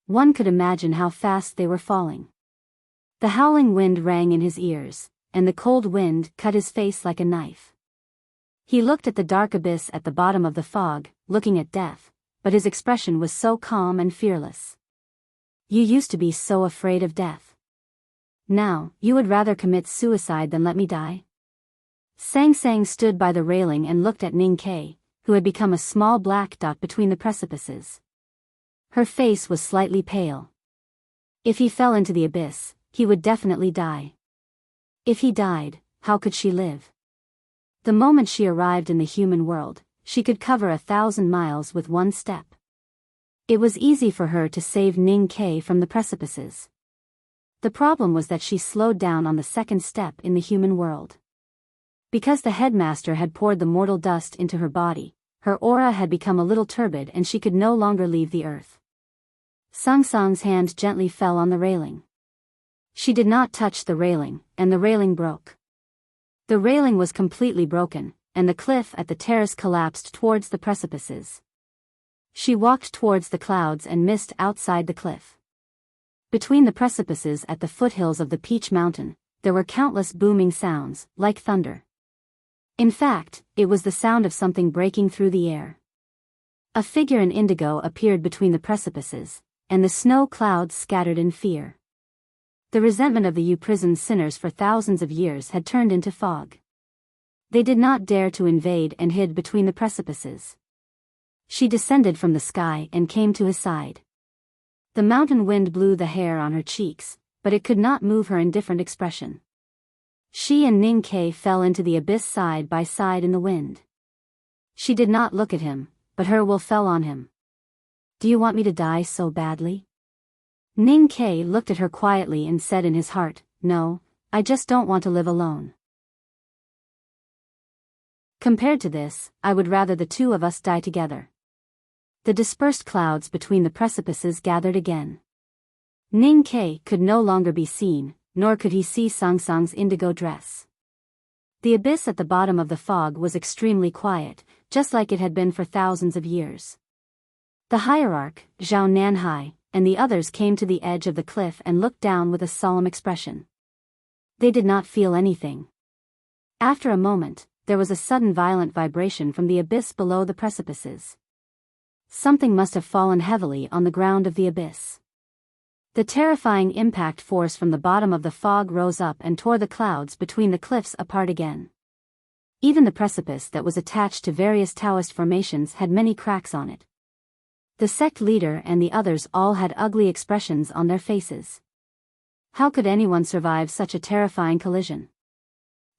One could imagine how fast they were falling. The howling wind rang in his ears, and the cold wind cut his face like a knife. He looked at the dark abyss at the bottom of the fog, looking at death, but his expression was so calm and fearless. You used to be so afraid of death. Now, you would rather commit suicide than let me die? Sang Sang stood by the railing and looked at Ning Ke, who had become a small black dot between the precipices. Her face was slightly pale. If he fell into the abyss, he would definitely die. If he died, how could she live? The moment she arrived in the human world, she could cover 1,000 miles with one step. It was easy for her to save Ning Ke from the precipices. The problem was that she slowed down on the second step in the human world. Because the headmaster had poured the mortal dust into her body, her aura had become a little turbid and she could no longer leave the earth. Sang Sang's hand gently fell on the railing. She did not touch the railing, and the railing broke. The railing was completely broken, and the cliff at the terrace collapsed towards the precipices. She walked towards the clouds and missed outside the cliff. Between the precipices at the foothills of the Peach Mountain, there were countless booming sounds, like thunder. In fact, it was the sound of something breaking through the air. A figure in indigo appeared between the precipices, and the snow clouds scattered in fear. The resentment of the imprisoned sinners for thousands of years had turned into fog. They did not dare to invade and hid between the precipices. She descended from the sky and came to his side. The mountain wind blew the hair on her cheeks, but it could not move her indifferent expression. She and Ning Ke fell into the abyss side by side in the wind. She did not look at him, but her will fell on him. Do you want me to die so badly? Ning Ke looked at her quietly and said in his heart, No, I just don't want to live alone. Compared to this, I would rather the two of us die together. The dispersed clouds between the precipices gathered again. Ning Ke could no longer be seen, nor could he see Sang Sang's indigo dress. The abyss at the bottom of the fog was extremely quiet, just like it had been for thousands of years. The hierarch, Zhao Nanhai, and the others came to the edge of the cliff and looked down with a solemn expression. They did not feel anything. After a moment, there was a sudden violent vibration from the abyss below the precipices. Something must have fallen heavily on the ground of the abyss. The terrifying impact force from the bottom of the fog rose up and tore the clouds between the cliffs apart again. Even the precipice that was attached to various Taoist formations had many cracks on it. The sect leader and the others all had ugly expressions on their faces. How could anyone survive such a terrifying collision?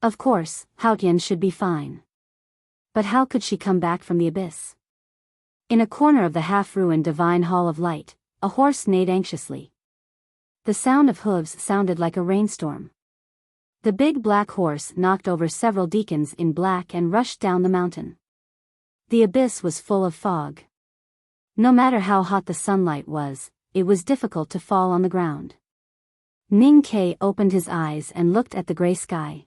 Of course, Haotian should be fine. But how could she come back from the abyss? In a corner of the half-ruined Divine Hall of Light, a horse neighed anxiously. The sound of hooves sounded like a rainstorm. The big black horse knocked over several deacons in black and rushed down the mountain. The abyss was full of fog. No matter how hot the sunlight was, it was difficult to fall on the ground. Ning Ke opened his eyes and looked at the gray sky.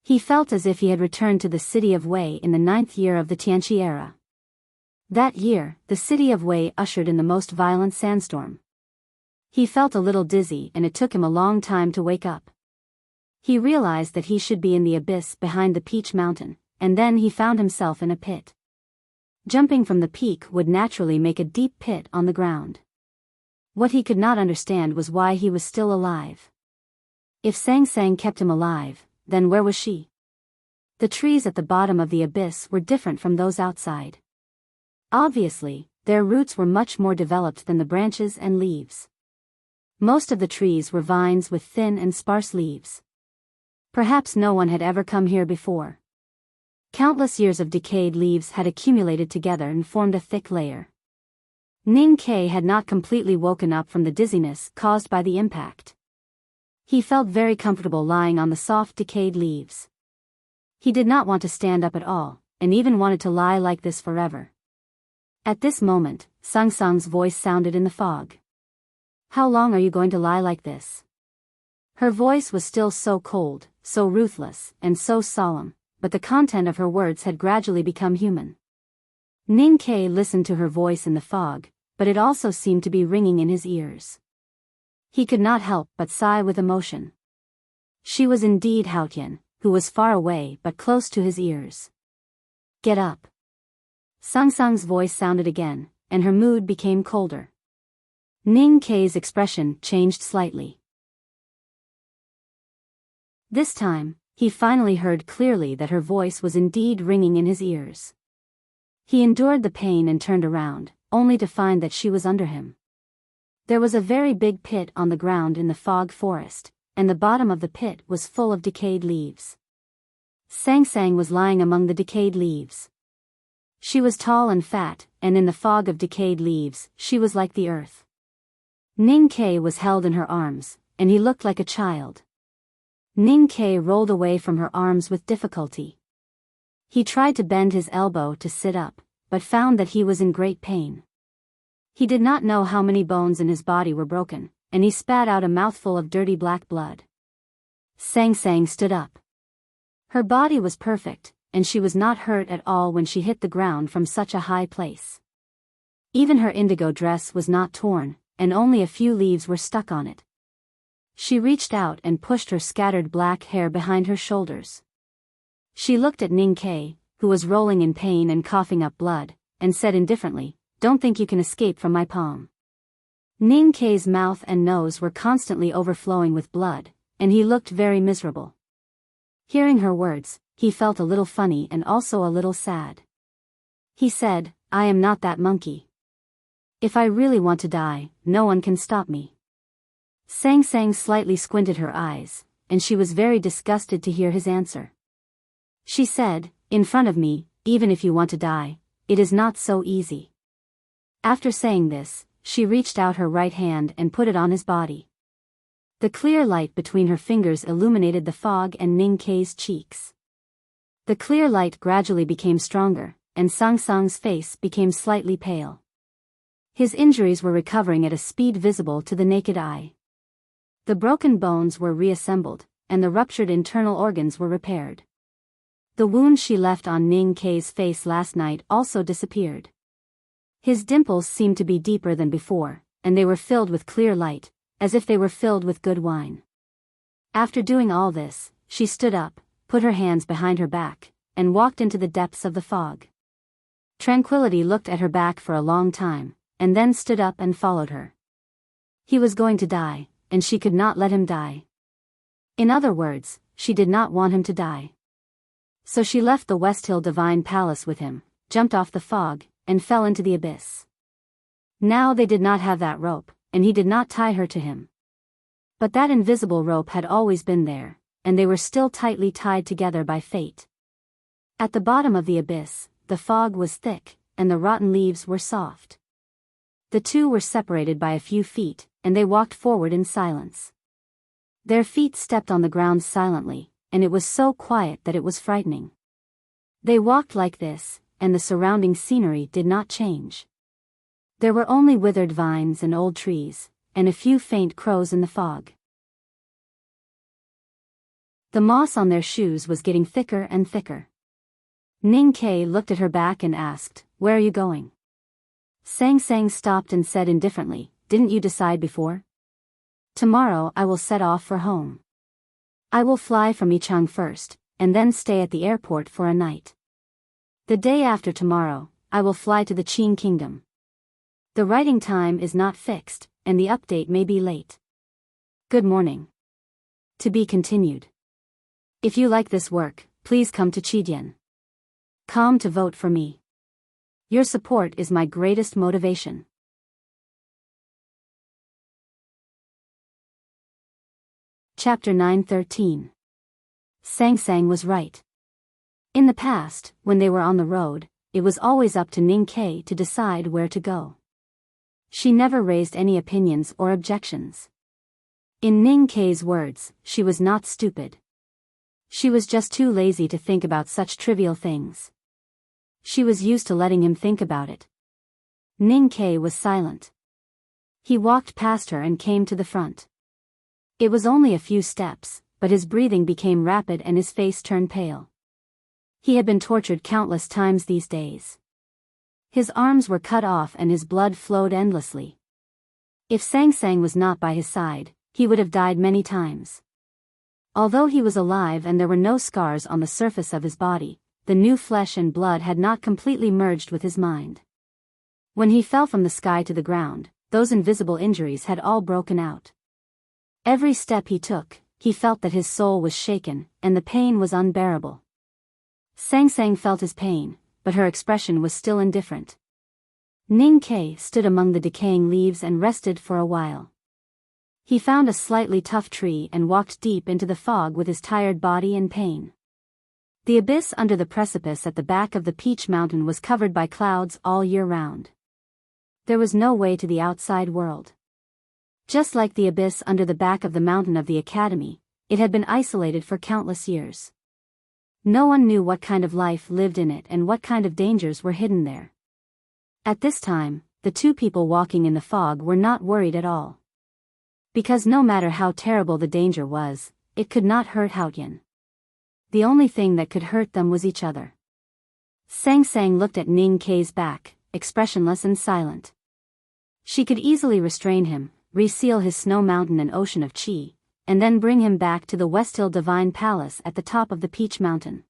He felt as if he had returned to the city of Wei in the 9th year of the Tianqi era. That year, the city of Wei ushered in the most violent sandstorm. He felt a little dizzy and it took him a long time to wake up. He realized that he should be in the abyss behind the Peach Mountain, and then he found himself in a pit. Jumping from the peak would naturally make a deep pit on the ground. What he could not understand was why he was still alive. If Sang Sang kept him alive, then where was she? The trees at the bottom of the abyss were different from those outside. Obviously, their roots were much more developed than the branches and leaves. Most of the trees were vines with thin and sparse leaves. Perhaps no one had ever come here before. Countless years of decayed leaves had accumulated together and formed a thick layer. Ning Ke had not completely woken up from the dizziness caused by the impact. He felt very comfortable lying on the soft decayed leaves. He did not want to stand up at all, and even wanted to lie like this forever. At this moment, Sang Sang's voice sounded in the fog. How long are you going to lie like this? Her voice was still so cold, so ruthless, and so solemn, but the content of her words had gradually become human. Ning Ke listened to her voice in the fog, but it also seemed to be ringing in his ears. He could not help but sigh with emotion. She was indeed Haotian, who was far away but close to his ears. Get up. Sung Sung's voice sounded again, and her mood became colder. Ning Ke's expression changed slightly. This time, he finally heard clearly that her voice was indeed ringing in his ears. He endured the pain and turned around, only to find that she was under him. There was a very big pit on the ground in the fog forest, and the bottom of the pit was full of decayed leaves. Sang Sang was lying among the decayed leaves. She was tall and fat, and in the fog of decayed leaves, she was like the earth. Ning Ke was held in her arms, and he looked like a child. Ning Ke rolled away from her arms with difficulty. He tried to bend his elbow to sit up, but found that he was in great pain. He did not know how many bones in his body were broken, and he spat out a mouthful of dirty black blood. Sang Sang stood up. Her body was perfect, and she was not hurt at all when she hit the ground from such a high place. Even her indigo dress was not torn, and only a few leaves were stuck on it. She reached out and pushed her scattered black hair behind her shoulders. She looked at Ning Ke, who was rolling in pain and coughing up blood, and said indifferently, "Don't think you can escape from my palm." Ning Ke's mouth and nose were constantly overflowing with blood, and he looked very miserable. Hearing her words, he felt a little funny and also a little sad. He said, "I am not that monkey. If I really want to die, no one can stop me." Sang Sang slightly squinted her eyes, and she was very disgusted to hear his answer. She said, "In front of me, even if you want to die, it is not so easy." After saying this, she reached out her right hand and put it on his body. The clear light between her fingers illuminated the fog and Ning Ke's cheeks. The clear light gradually became stronger, and Sang Sang's face became slightly pale. His injuries were recovering at a speed visible to the naked eye. The broken bones were reassembled, and the ruptured internal organs were repaired. The wound she left on Ning Ke's face last night also disappeared. His dimples seemed to be deeper than before, and they were filled with clear light, as if they were filled with good wine. After doing all this, she stood up, put her hands behind her back, and walked into the depths of the fog. Tranquility looked at her back for a long time, and then stood up and followed her. He was going to die, and she could not let him die. In other words, she did not want him to die. So she left the Westhill Divine Palace with him, jumped off the fog, and fell into the abyss. Now they did not have that rope, and he did not tie her to him. But that invisible rope had always been there, and they were still tightly tied together by fate. At the bottom of the abyss, the fog was thick, and the rotten leaves were soft. The two were separated by a few feet, and they walked forward in silence. Their feet stepped on the ground silently, and it was so quiet that it was frightening. They walked like this, and the surrounding scenery did not change. There were only withered vines and old trees, and a few faint crows in the fog. The moss on their shoes was getting thicker and thicker. Ning Ke looked at her back and asked, "Where are you going?" Sang Sang stopped and said indifferently, "Didn't you decide before? Tomorrow I will set off for home. I will fly from Yichang first, and then stay at the airport for a night. The day after tomorrow, I will fly to the Qin Kingdom. The writing time is not fixed, and the update may be late. Good morning. To be continued. If you like this work, please come to Chidian. Come to vote for me. Your support is my greatest motivation." Chapter 9:13. Sang Sang was right. In the past, when they were on the road, it was always up to Ning Ke to decide where to go. She never raised any opinions or objections. In Ning Ke's words, she was not stupid. She was just too lazy to think about such trivial things. She was used to letting him think about it. Ning Ke was silent. He walked past her and came to the front. It was only a few steps, but his breathing became rapid and his face turned pale. He had been tortured countless times these days. His arms were cut off and his blood flowed endlessly. If Sang Sang was not by his side, he would have died many times. Although he was alive and there were no scars on the surface of his body, the new flesh and blood had not completely merged with his mind. When he fell from the sky to the ground, those invisible injuries had all broken out. Every step he took, he felt that his soul was shaken, and the pain was unbearable. Sang Sang felt his pain, but her expression was still indifferent. Ning Ke stood among the decaying leaves and rested for a while. He found a slightly tough tree and walked deep into the fog with his tired body and pain. The abyss under the precipice at the back of the Peach Mountain was covered by clouds all year round. There was no way to the outside world. Just like the abyss under the back of the mountain of the academy, it had been isolated for countless years. No one knew what kind of life lived in it and what kind of dangers were hidden there. At this time, the two people walking in the fog were not worried at all. Because no matter how terrible the danger was, it could not hurt Haotian. The only thing that could hurt them was each other. Sang Sang looked at Ning Ke's back, expressionless and silent. She could easily restrain him, reseal his snow mountain and ocean of qi, and then bring him back to the Westhill Divine Palace at the top of the Peach Mountain.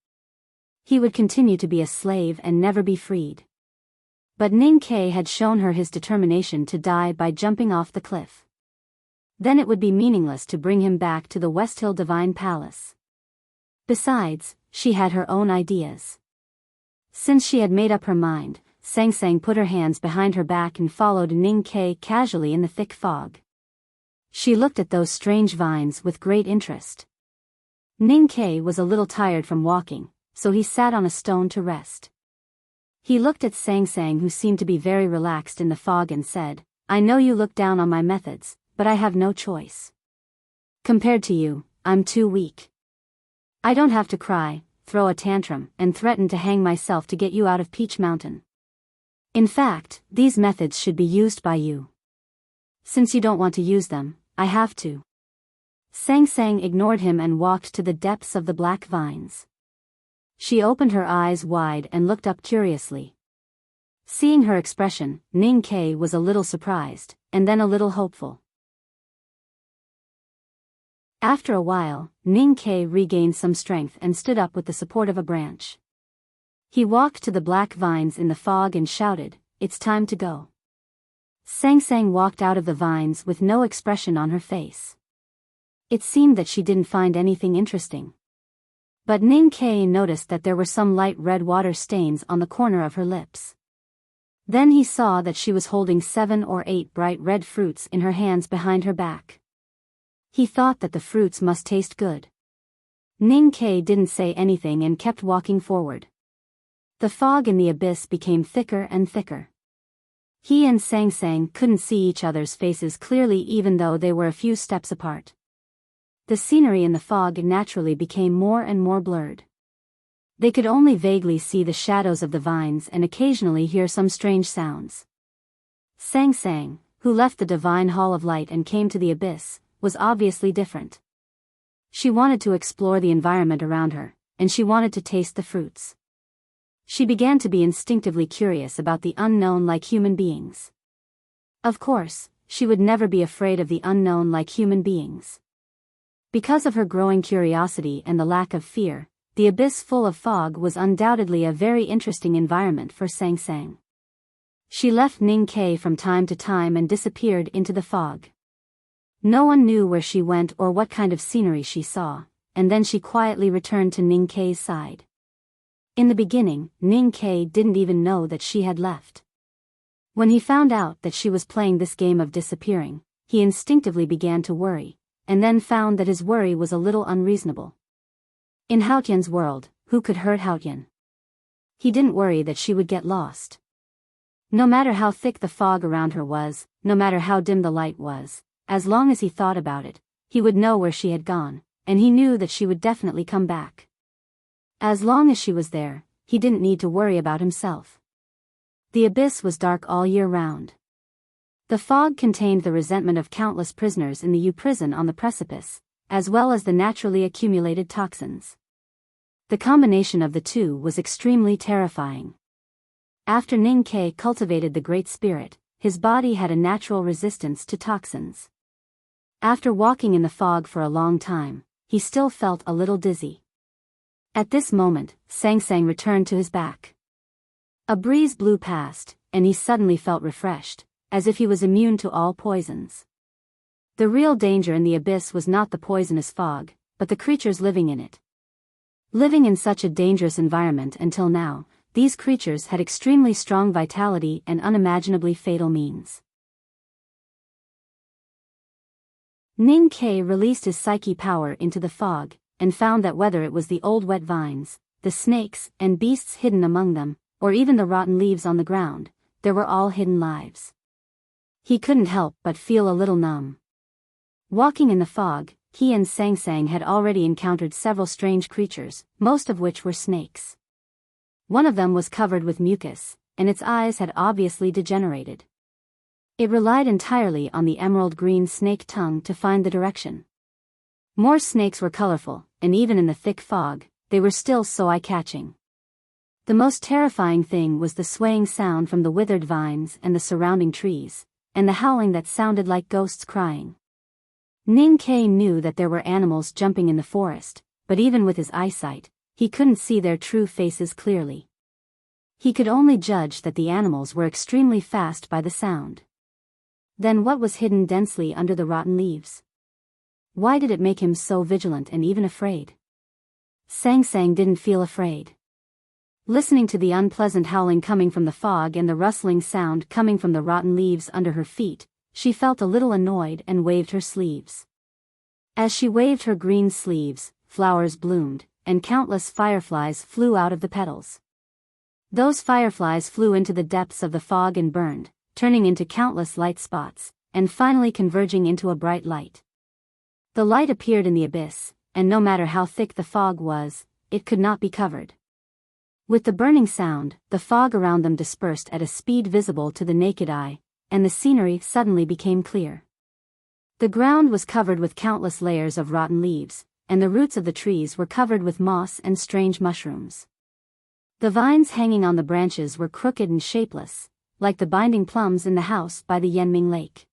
He would continue to be a slave and never be freed. But Ning Ke had shown her his determination to die by jumping off the cliff. Then it would be meaningless to bring him back to the Westhill Divine Palace. Besides, she had her own ideas. Since she had made up her mind, Sang Sang put her hands behind her back and followed Ning Ke casually in the thick fog. She looked at those strange vines with great interest. Ning Ke was a little tired from walking, so he sat on a stone to rest. He looked at Sang Sang, who seemed to be very relaxed in the fog, and said, "I know you look down on my methods, but I have no choice. Compared to you, I'm too weak. I don't have to cry, throw a tantrum, and threaten to hang myself to get you out of Peach Mountain. In fact, these methods should be used by you. Since you don't want to use them, I have to." Sang Sang ignored him and walked to the depths of the black vines. She opened her eyes wide and looked up curiously. Seeing her expression, Ning Ke was a little surprised, and then a little hopeful. After a while, Ning Ke regained some strength and stood up with the support of a branch. He walked to the black vines in the fog and shouted, "It's time to go." Sang Sang walked out of the vines with no expression on her face. It seemed that she didn't find anything interesting. But Ning Ke noticed that there were some light red water stains on the corner of her lips. Then he saw that she was holding 7 or 8 bright red fruits in her hands behind her back. He thought that the fruits must taste good. Ning Ke didn't say anything and kept walking forward. The fog in the abyss became thicker and thicker. He and Sang Sang couldn't see each other's faces clearly even though they were a few steps apart. The scenery in the fog naturally became more and more blurred. They could only vaguely see the shadows of the vines and occasionally hear some strange sounds. Sang Sang, who left the divine hall of light and came to the abyss, was obviously different. She wanted to explore the environment around her, and she wanted to taste the fruits. She began to be instinctively curious about the unknown like human beings. Of course, she would never be afraid of the unknown like human beings. Because of her growing curiosity and the lack of fear, the abyss full of fog was undoubtedly a very interesting environment for Sang Sang. She left Ning Ke from time to time and disappeared into the fog. No one knew where she went or what kind of scenery she saw, and then she quietly returned to Ning Ke's side. In the beginning, Ning Ke didn't even know that she had left. When he found out that she was playing this game of disappearing, he instinctively began to worry, and then found that his worry was a little unreasonable. In Haotian's world, who could hurt Haotian? He didn't worry that she would get lost. No matter how thick the fog around her was, no matter how dim the light was, as long as he thought about it, he would know where she had gone, and he knew that she would definitely come back. As long as she was there, he didn't need to worry about himself. The abyss was dark all year round. The fog contained the resentment of countless prisoners in the U prison on the precipice, as well as the naturally accumulated toxins. The combination of the two was extremely terrifying. After Ning Ke cultivated the Great Spirit, his body had a natural resistance to toxins. After walking in the fog for a long time, he still felt a little dizzy. At this moment, Sang Sang returned to his back. A breeze blew past, and he suddenly felt refreshed, as if he was immune to all poisons. The real danger in the abyss was not the poisonous fog, but the creatures living in it. Living in such a dangerous environment until now, these creatures had extremely strong vitality and unimaginably fatal means. Ning Ke released his psyche power into the fog, and found that whether it was the old wet vines, the snakes and beasts hidden among them, or even the rotten leaves on the ground, there were all hidden lives. He couldn't help but feel a little numb. Walking in the fog, he and Sang Sang had already encountered several strange creatures, most of which were snakes. One of them was covered with mucus, and its eyes had obviously degenerated. It relied entirely on the emerald green snake tongue to find the direction. More snakes were colorful, and even in the thick fog, they were still so eye-catching. The most terrifying thing was the swaying sound from the withered vines and the surrounding trees, and the howling that sounded like ghosts crying. Ning Ke knew that there were animals jumping in the forest, but even with his eyesight, he couldn't see their true faces clearly. He could only judge that the animals were extremely fast by the sound. Then what was hidden densely under the rotten leaves? Why did it make him so vigilant and even afraid? Sang Sang didn't feel afraid. Listening to the unpleasant howling coming from the fog and the rustling sound coming from the rotten leaves under her feet, she felt a little annoyed and waved her sleeves. As she waved her green sleeves, flowers bloomed, and countless fireflies flew out of the petals. Those fireflies flew into the depths of the fog and burned, turning into countless light spots, and finally converging into a bright light. The light appeared in the abyss, and no matter how thick the fog was, it could not be covered. With the burning sound, the fog around them dispersed at a speed visible to the naked eye, and the scenery suddenly became clear. The ground was covered with countless layers of rotten leaves, and the roots of the trees were covered with moss and strange mushrooms. The vines hanging on the branches were crooked and shapeless, like the binding plums in the house by the Yanming Lake.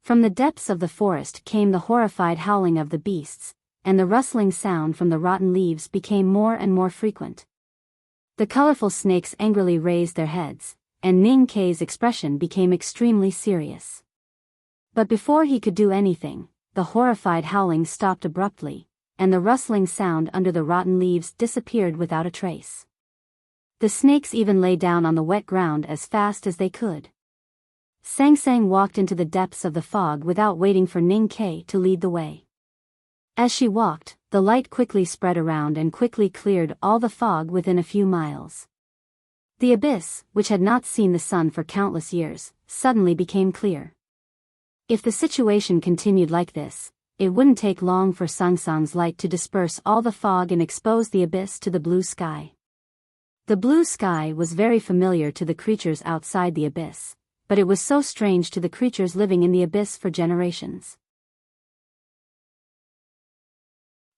From the depths of the forest came the horrified howling of the beasts, and the rustling sound from the rotten leaves became more and more frequent. The colorful snakes angrily raised their heads, and Ning Ke's expression became extremely serious. But before he could do anything, the horrified howling stopped abruptly, and the rustling sound under the rotten leaves disappeared without a trace. The snakes even lay down on the wet ground as fast as they could. Sang Sang walked into the depths of the fog without waiting for Ning Ke to lead the way. As she walked, the light quickly spread around and quickly cleared all the fog within a few miles. The abyss, which had not seen the sun for countless years, suddenly became clear. If the situation continued like this, it wouldn't take long for Sang Sang's light to disperse all the fog and expose the abyss to the blue sky. The blue sky was very familiar to the creatures outside the abyss, but it was so strange to the creatures living in the abyss for generations.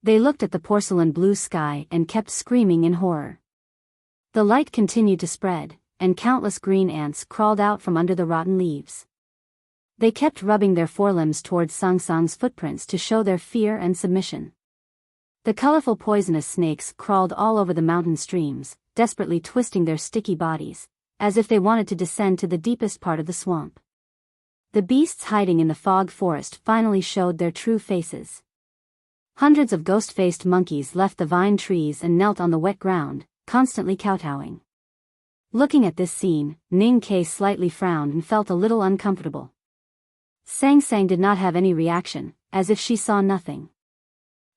They looked at the porcelain blue sky and kept screaming in horror. The light continued to spread, and countless green ants crawled out from under the rotten leaves. They kept rubbing their forelimbs towards Sang Sang's footprints to show their fear and submission. The colorful poisonous snakes crawled all over the mountain streams, desperately twisting their sticky bodies, as if they wanted to descend to the deepest part of the swamp. The beasts hiding in the fog forest finally showed their true faces. Hundreds of ghost-faced monkeys left the vine trees and knelt on the wet ground, constantly kowtowing. Looking at this scene, Ning Ke slightly frowned and felt a little uncomfortable. Sang Sang did not have any reaction, as if she saw nothing.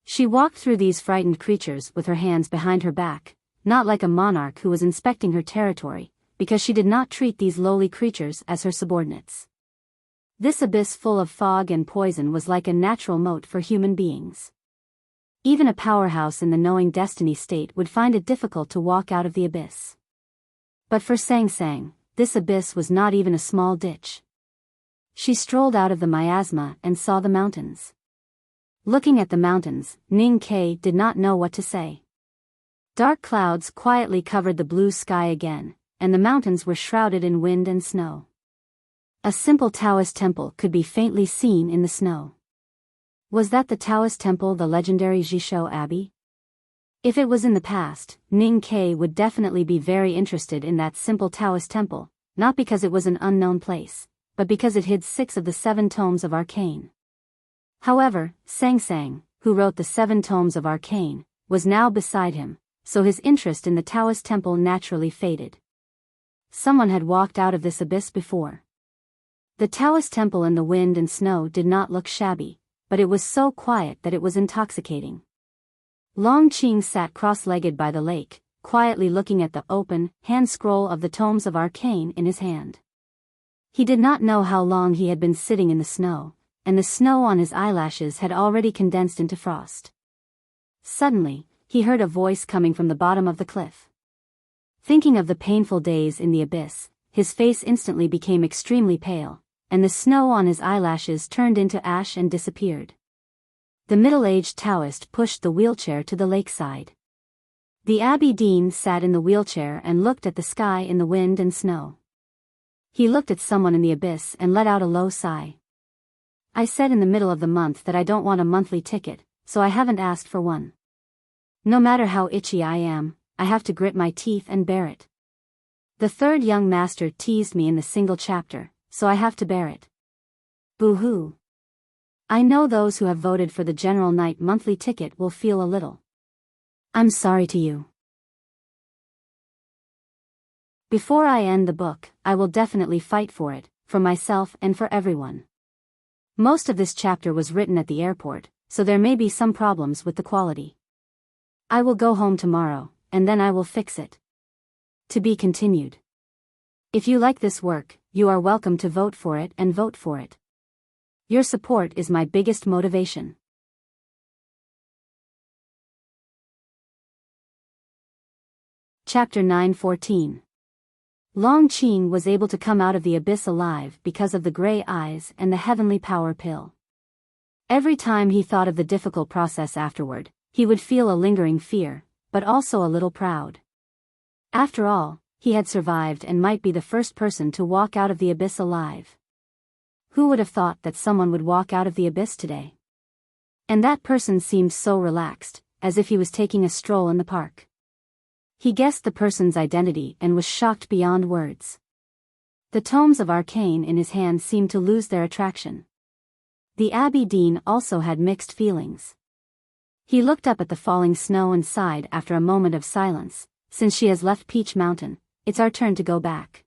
She walked through these frightened creatures with her hands behind her back, not like a monarch who was inspecting her territory, because she did not treat these lowly creatures as her subordinates. This abyss full of fog and poison was like a natural moat for human beings. Even a powerhouse in the knowing destiny state would find it difficult to walk out of the abyss. But for Sang Sang, this abyss was not even a small ditch. She strolled out of the miasma and saw the mountains. Looking at the mountains, Ning Ke did not know what to say. Dark clouds quietly covered the blue sky again, and the mountains were shrouded in wind and snow. A simple Taoist temple could be faintly seen in the snow. Was that the Taoist temple, the legendary Jishou Abbey? If it was in the past, Ning Ke would definitely be very interested in that simple Taoist temple, not because it was an unknown place, but because it hid 6 of the 7 tomes of arcane. However, Sang Sang, who wrote the 7 tomes of arcane, was now beside him, so his interest in the Taoist temple naturally faded. Someone had walked out of this abyss before. The Taoist temple in the wind and snow did not look shabby, but it was so quiet that it was intoxicating. Long Qing sat cross-legged by the lake, quietly looking at the open, hand scroll of the tomes of arcane in his hand. He did not know how long he had been sitting in the snow, and the snow on his eyelashes had already condensed into frost. Suddenly, he heard a voice coming from the bottom of the cliff. Thinking of the painful days in the abyss, his face instantly became extremely pale, and the snow on his eyelashes turned into ash and disappeared. The middle-aged Taoist pushed the wheelchair to the lakeside. The Abbey Dean sat in the wheelchair and looked at the sky in the wind and snow. He looked at someone in the abyss and let out a low sigh. I said in the middle of the month that I don't want a monthly ticket, so I haven't asked for one. No matter how itchy I am, I have to grit my teeth and bear it. The 3rd young master teased me in the single chapter, so I have to bear it. Boo-hoo. I know those who have voted for the general night monthly ticket will feel a little. I'm sorry to you. Before I end the book, I will definitely fight for it, for myself and for everyone. Most of this chapter was written at the airport, so there may be some problems with the quality. I will go home tomorrow, and then I will fix it. To be continued. If you like this work, you are welcome to vote for it and vote for it. Your support is my biggest motivation. Chapter 9:14. Long Qing was able to come out of the abyss alive because of the gray eyes and the heavenly power pill. Every time he thought of the difficult process afterward, he would feel a lingering fear, but also a little proud. After all, he had survived and might be the first person to walk out of the abyss alive. Who would have thought that someone would walk out of the abyss today? And that person seemed so relaxed, as if he was taking a stroll in the park. He guessed the person's identity and was shocked beyond words. The tomes of arcane in his hand seemed to lose their attraction. The Abbey Dean also had mixed feelings. He looked up at the falling snow and sighed after a moment of silence. Since she has left Peach Mountain, it's our turn to go back.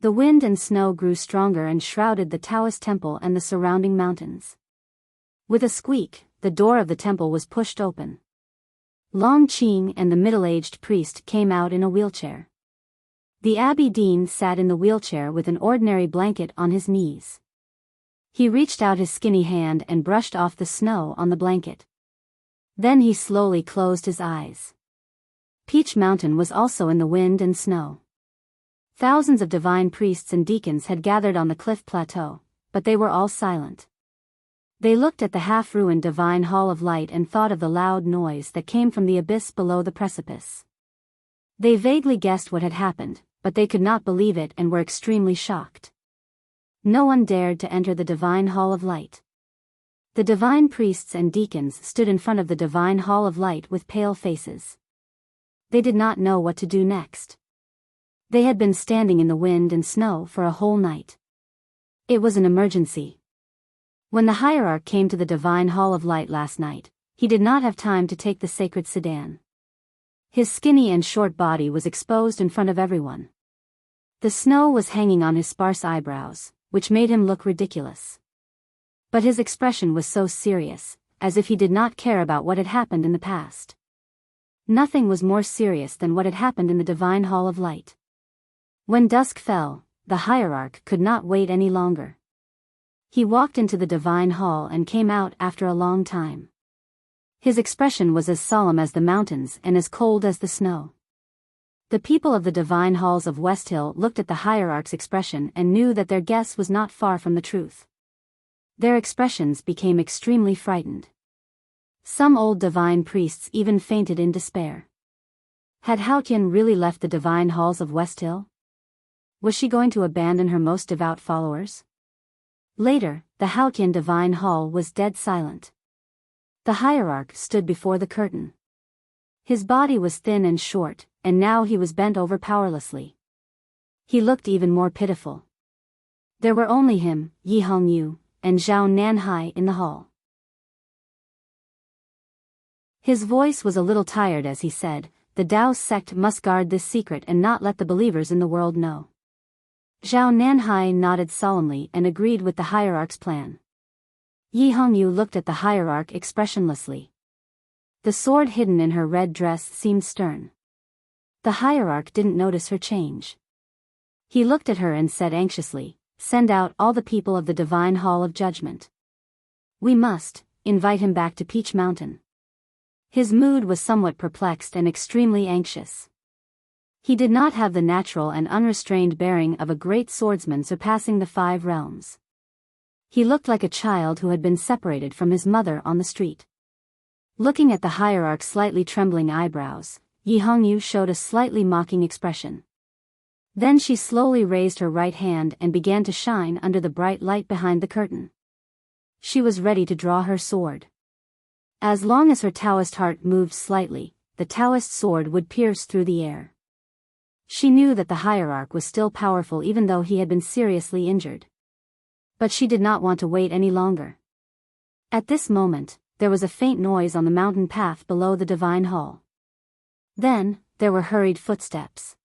The wind and snow grew stronger and shrouded the Taoist temple and the surrounding mountains. With a squeak, the door of the temple was pushed open. Long Qing and the middle-aged priest came out in a wheelchair. The Abbey Dean sat in the wheelchair with an ordinary blanket on his knees. He reached out his skinny hand and brushed off the snow on the blanket. Then he slowly closed his eyes. Peach Mountain was also in the wind and snow. Thousands of divine priests and deacons had gathered on the cliff plateau, but they were all silent. They looked at the half-ruined divine hall of light and thought of the loud noise that came from the abyss below the precipice. They vaguely guessed what had happened, but they could not believe it and were extremely shocked. No one dared to enter the divine hall of light. The divine priests and deacons stood in front of the divine hall of light with pale faces. They did not know what to do next. They had been standing in the wind and snow for a whole night. It was an emergency. When the hierarch came to the divine hall of light last night, he did not have time to take the sacred sedan. His skinny and short body was exposed in front of everyone. The snow was hanging on his sparse eyebrows, which made him look ridiculous. But his expression was so serious, as if he did not care about what had happened in the past. Nothing was more serious than what had happened in the divine hall of light. When dusk fell, the hierarch could not wait any longer. He walked into the divine hall and came out after a long time. His expression was as solemn as the mountains and as cold as the snow. The people of the divine halls of West Hill looked at the hierarch's expression and knew that their guess was not far from the truth. Their expressions became extremely frightened. Some old divine priests even fainted in despair. Had Haotian really left the divine halls of West Hill? Was she going to abandon her most devout followers? Later, the Haotian divine hall was dead silent. The hierarch stood before the curtain. His body was thin and short, and now he was bent over powerlessly. He looked even more pitiful. There were only him, Yi Hongyu, and Zhao Nanhai in the hall. His voice was a little tired as he said, "The Tao sect must guard this secret and not let the believers in the world know." Zhao Nanhai nodded solemnly and agreed with the hierarch's plan. Yi Hongyu looked at the hierarch expressionlessly. The sword hidden in her red dress seemed stern. The hierarch didn't notice her change. He looked at her and said anxiously, "Send out all the people of the Divine Hall of Judgment. We must invite him back to Peach Mountain." His mood was somewhat perplexed and extremely anxious. He did not have the natural and unrestrained bearing of a great swordsman surpassing the 5 realms. He looked like a child who had been separated from his mother on the street. Looking at the hierarch's slightly trembling eyebrows, Yi Hongyu showed a slightly mocking expression. Then she slowly raised her right hand and began to shine under the bright light behind the curtain. She was ready to draw her sword. As long as her Taoist heart moved slightly, the Taoist sword would pierce through the air. She knew that the hierarch was still powerful even though he had been seriously injured. But she did not want to wait any longer. At this moment, there was a faint noise on the mountain path below the divine hall. Then, there were hurried footsteps.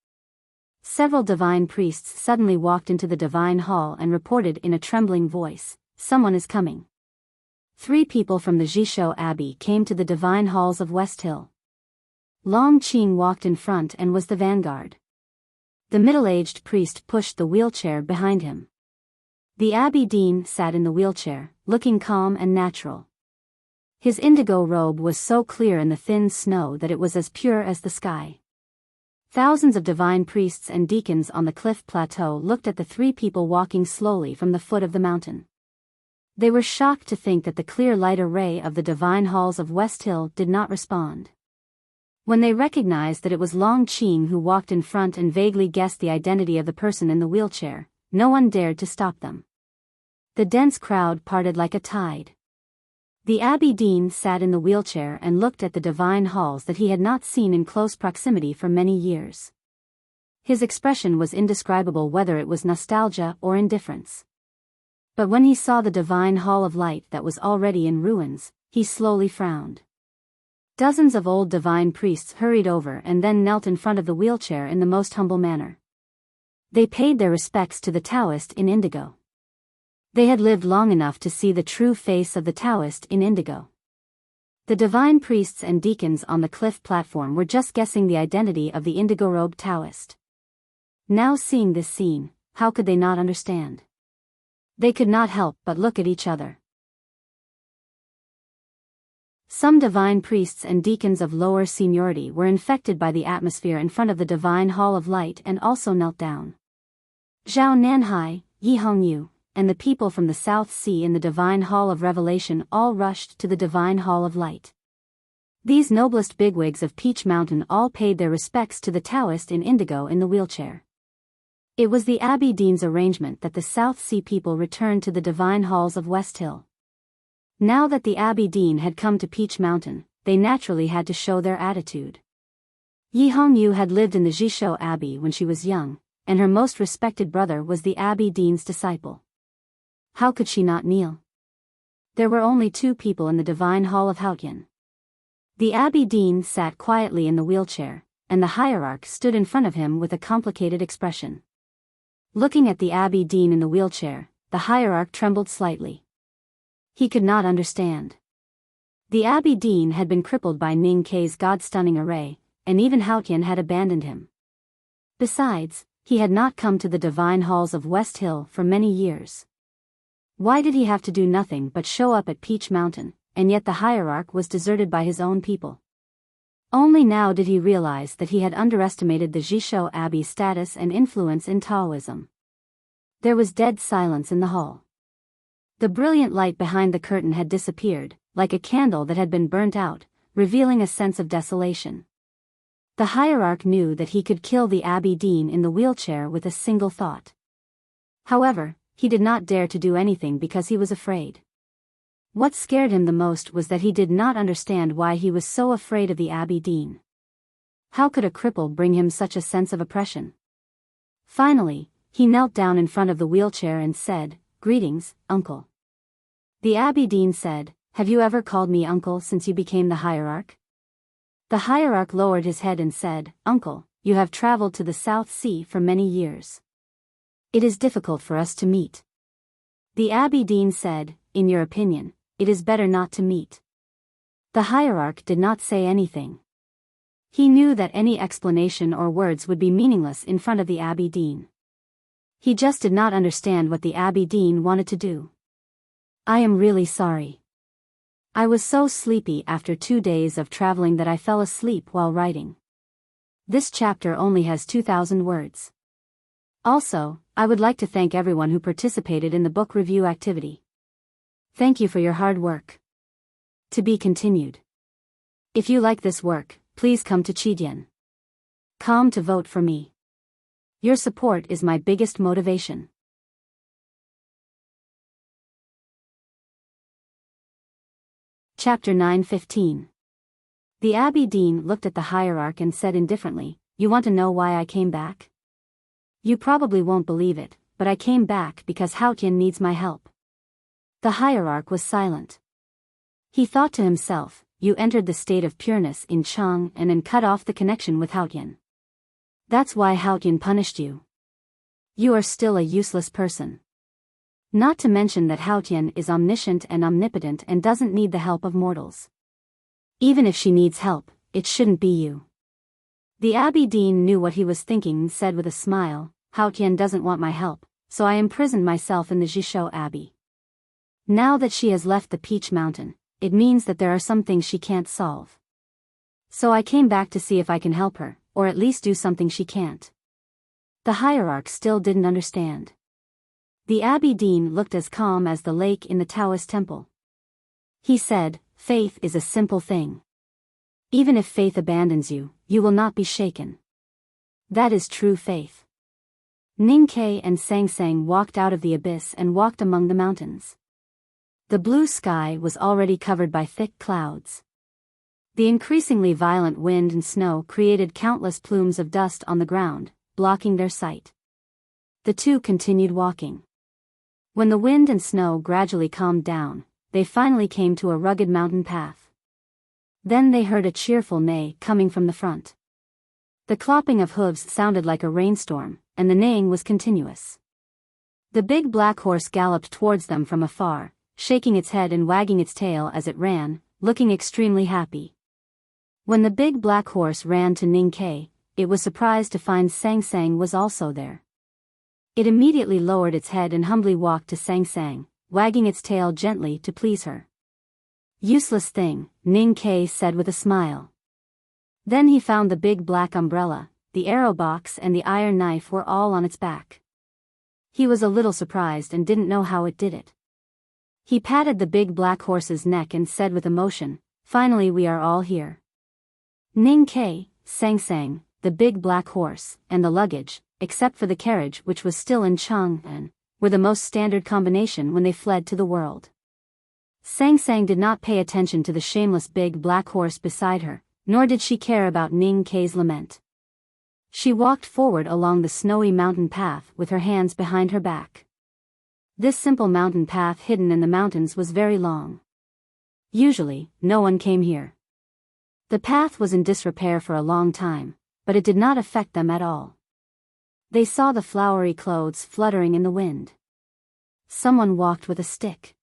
Several divine priests suddenly walked into the divine hall and reported in a trembling voice, "Someone is coming." 3 people from the Jishou Abbey came to the divine halls of West Hill. Long Qing walked in front and was the vanguard. The middle-aged priest pushed the wheelchair behind him. The Abbey dean sat in the wheelchair, looking calm and natural. His indigo robe was so clear in the thin snow that it was as pure as the sky. Thousands of divine priests and deacons on the cliff plateau looked at the 3 people walking slowly from the foot of the mountain. They were shocked to think that the clear light array of the divine halls of West Hill did not respond. When they recognized that it was Long Qing who walked in front and vaguely guessed the identity of the person in the wheelchair, no one dared to stop them. The dense crowd parted like a tide. The Abbey dean sat in the wheelchair and looked at the divine halls that he had not seen in close proximity for many years. His expression was indescribable, whether it was nostalgia or indifference. But when he saw the divine hall of light that was already in ruins, he slowly frowned. Dozens of old divine priests hurried over and then knelt in front of the wheelchair in the most humble manner. They paid their respects to the Taoist in indigo. They had lived long enough to see the true face of the Taoist in indigo. The divine priests and deacons on the cliff platform were just guessing the identity of the indigo-robed Taoist. Now seeing this scene, how could they not understand? They could not help but look at each other. Some divine priests and deacons of lower seniority were infected by the atmosphere in front of the divine hall of light and also knelt down. Zhao Nanhai, Yi Hongyu, and the people from the South Sea in the divine hall of revelation all rushed to the divine hall of light. These noblest bigwigs of Peach Mountain all paid their respects to the Taoist in indigo in the wheelchair. It was the Abbey dean's arrangement that the South Sea people returned to the divine halls of West Hill. Now that the Abbey dean had come to Peach Mountain, they naturally had to show their attitude. Yi Hongyu had lived in the Jishou Abbey when she was young, and her most respected brother was the Abbey dean's disciple. How could she not kneel? There were only 2 people in the divine hall of Haotian. The Abbey dean sat quietly in the wheelchair, and the hierarch stood in front of him with a complicated expression. Looking at the Abbey dean in the wheelchair, the hierarch trembled slightly. He could not understand. The Abbey dean had been crippled by Ning Kei's god-stunning array, and even Haotian had abandoned him. Besides, he had not come to the divine halls of West Hill for many years. Why did he have to do nothing but show up at Peach Mountain, and yet the hierarch was deserted by his own people? Only now did he realize that he had underestimated the Jishou Abbey's status and influence in Taoism. There was dead silence in the hall. The brilliant light behind the curtain had disappeared, like a candle that had been burnt out, revealing a sense of desolation. The hierarch knew that he could kill the Abbey Dean in the wheelchair with a single thought. However, he did not dare to do anything because he was afraid. What scared him the most was that he did not understand why he was so afraid of the Abbey Dean. How could a cripple bring him such a sense of oppression? Finally, he knelt down in front of the wheelchair and said, "Greetings, Uncle." The Abbey Dean said, "Have you ever called me Uncle since you became the hierarch?" The hierarch lowered his head and said, "Uncle, you have traveled to the South Sea for many years. It is difficult for us to meet." The Abbey Dean said, "In your opinion, it is better not to meet." The hierarch did not say anything. He knew that any explanation or words would be meaningless in front of the Abbey Dean. He just did not understand what the Abbey Dean wanted to do. "I am really sorry. I was so sleepy after 2 days of traveling that I fell asleep while writing. This chapter only has 2,000 words. Also, I would like to thank everyone who participated in the book review activity. Thank you for your hard work. To be continued. If you like this work, please come to Chidien.com to vote for me. Your support is my biggest motivation." Chapter 9:15. The Abbey Dean looked at the hierarch and said indifferently, "You want to know why I came back? You probably won't believe it, but I came back because Haotian needs my help." The hierarch was silent. He thought to himself, "You entered the state of pureness in Chang and then cut off the connection with Haotian. That's why Haotian punished you. You are still a useless person. Not to mention that Haotian is omniscient and omnipotent and doesn't need the help of mortals. Even if she needs help, it shouldn't be you." The Abbey Dean knew what he was thinking and said with a smile, "Haotian doesn't want my help, so I imprisoned myself in the Jishou Abbey. Now that she has left the Peach Mountain, it means that there are some things she can't solve. So I came back to see if I can help her, or at least do something she can't." The hierarch still didn't understand. The Abbey Dean looked as calm as the lake in the Taoist temple. He said, "Faith is a simple thing. Even if faith abandons you, you will not be shaken. That is true faith." Ning Ke and Sang Sang walked out of the abyss and walked among the mountains. The blue sky was already covered by thick clouds. The increasingly violent wind and snow created countless plumes of dust on the ground, blocking their sight. The two continued walking. When the wind and snow gradually calmed down, they finally came to a rugged mountain path. Then they heard a cheerful neigh coming from the front. The clopping of hooves sounded like a rainstorm, and the neighing was continuous. The big black horse galloped towards them from afar, shaking its head and wagging its tail as it ran, looking extremely happy. When the big black horse ran to Ning Ke, it was surprised to find Sang Sang was also there. It immediately lowered its head and humbly walked to Sang Sang, wagging its tail gently to please her. "Useless thing," Ning Ke said with a smile. Then he found the big black umbrella, the arrow box and the iron knife were all on its back. He was a little surprised and didn't know how it did it. He patted the big black horse's neck and said with emotion, "Finally we are all here." Ning Ke, Sang Sang, the big black horse, and the luggage, except for the carriage which was still in Chang'an, were the most standard combination when they fled to the world. Sang Sang did not pay attention to the shameless big black horse beside her, nor did she care about Ning Ke's lament. She walked forward along the snowy mountain path with her hands behind her back. This simple mountain path hidden in the mountains was very long. Usually, no one came here. The path was in disrepair for a long time, but it did not affect them at all. They saw the flowery clothes fluttering in the wind. Someone walked with a stick.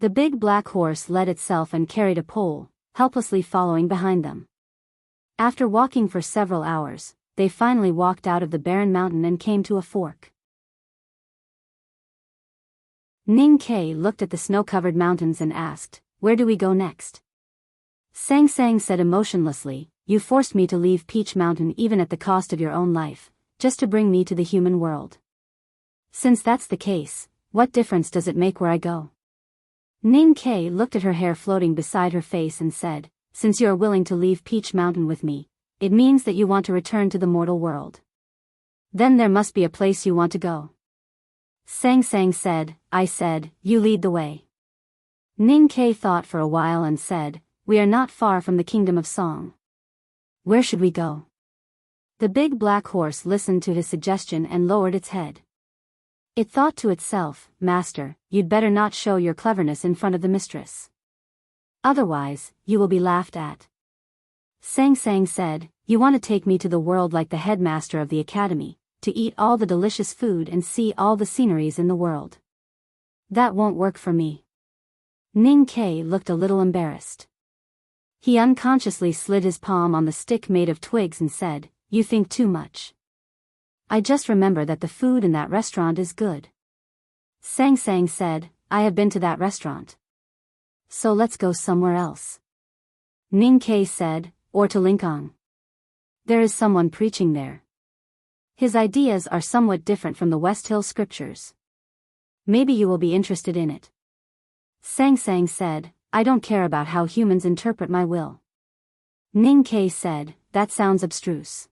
The big black horse led itself and carried a pole, helplessly following behind them. After walking for several hours, they finally walked out of the barren mountain and came to a fork. Ning Ke looked at the snow-covered mountains and asked, "Where do we go next?" Sang Sang said emotionlessly, "You forced me to leave Peach Mountain even at the cost of your own life, just to bring me to the human world. Since that's the case, what difference does it make where I go?" Ning Ke looked at her hair floating beside her face and said, "Since you are willing to leave Peach Mountain with me, it means that you want to return to the mortal world. Then there must be a place you want to go. Sang Sang said, I said, you lead the way. Ning Ke thought for a while and said, we are not far from the kingdom of song. Where should we go? The big black horse listened to his suggestion and lowered its head. It thought to itself, Master, you'd better not show your cleverness in front of the mistress. Otherwise, you will be laughed at. Sang Sang said, you want to take me to the world like the headmaster of the academy, to eat all the delicious food and see all the sceneries in the world. That won't work for me. Ning Ke looked a little embarrassed. He unconsciously slid his palm on the stick made of twigs and said, you think too much. I just remember that the food in that restaurant is good. Sang Sang said, I have been to that restaurant. So let's go somewhere else. Ning Ke said, or to Lingang. There is someone preaching there. His ideas are somewhat different from the West Hill scriptures. Maybe you will be interested in it. Sang Sang said, I don't care about how humans interpret my will. Ning Ke said, that sounds abstruse.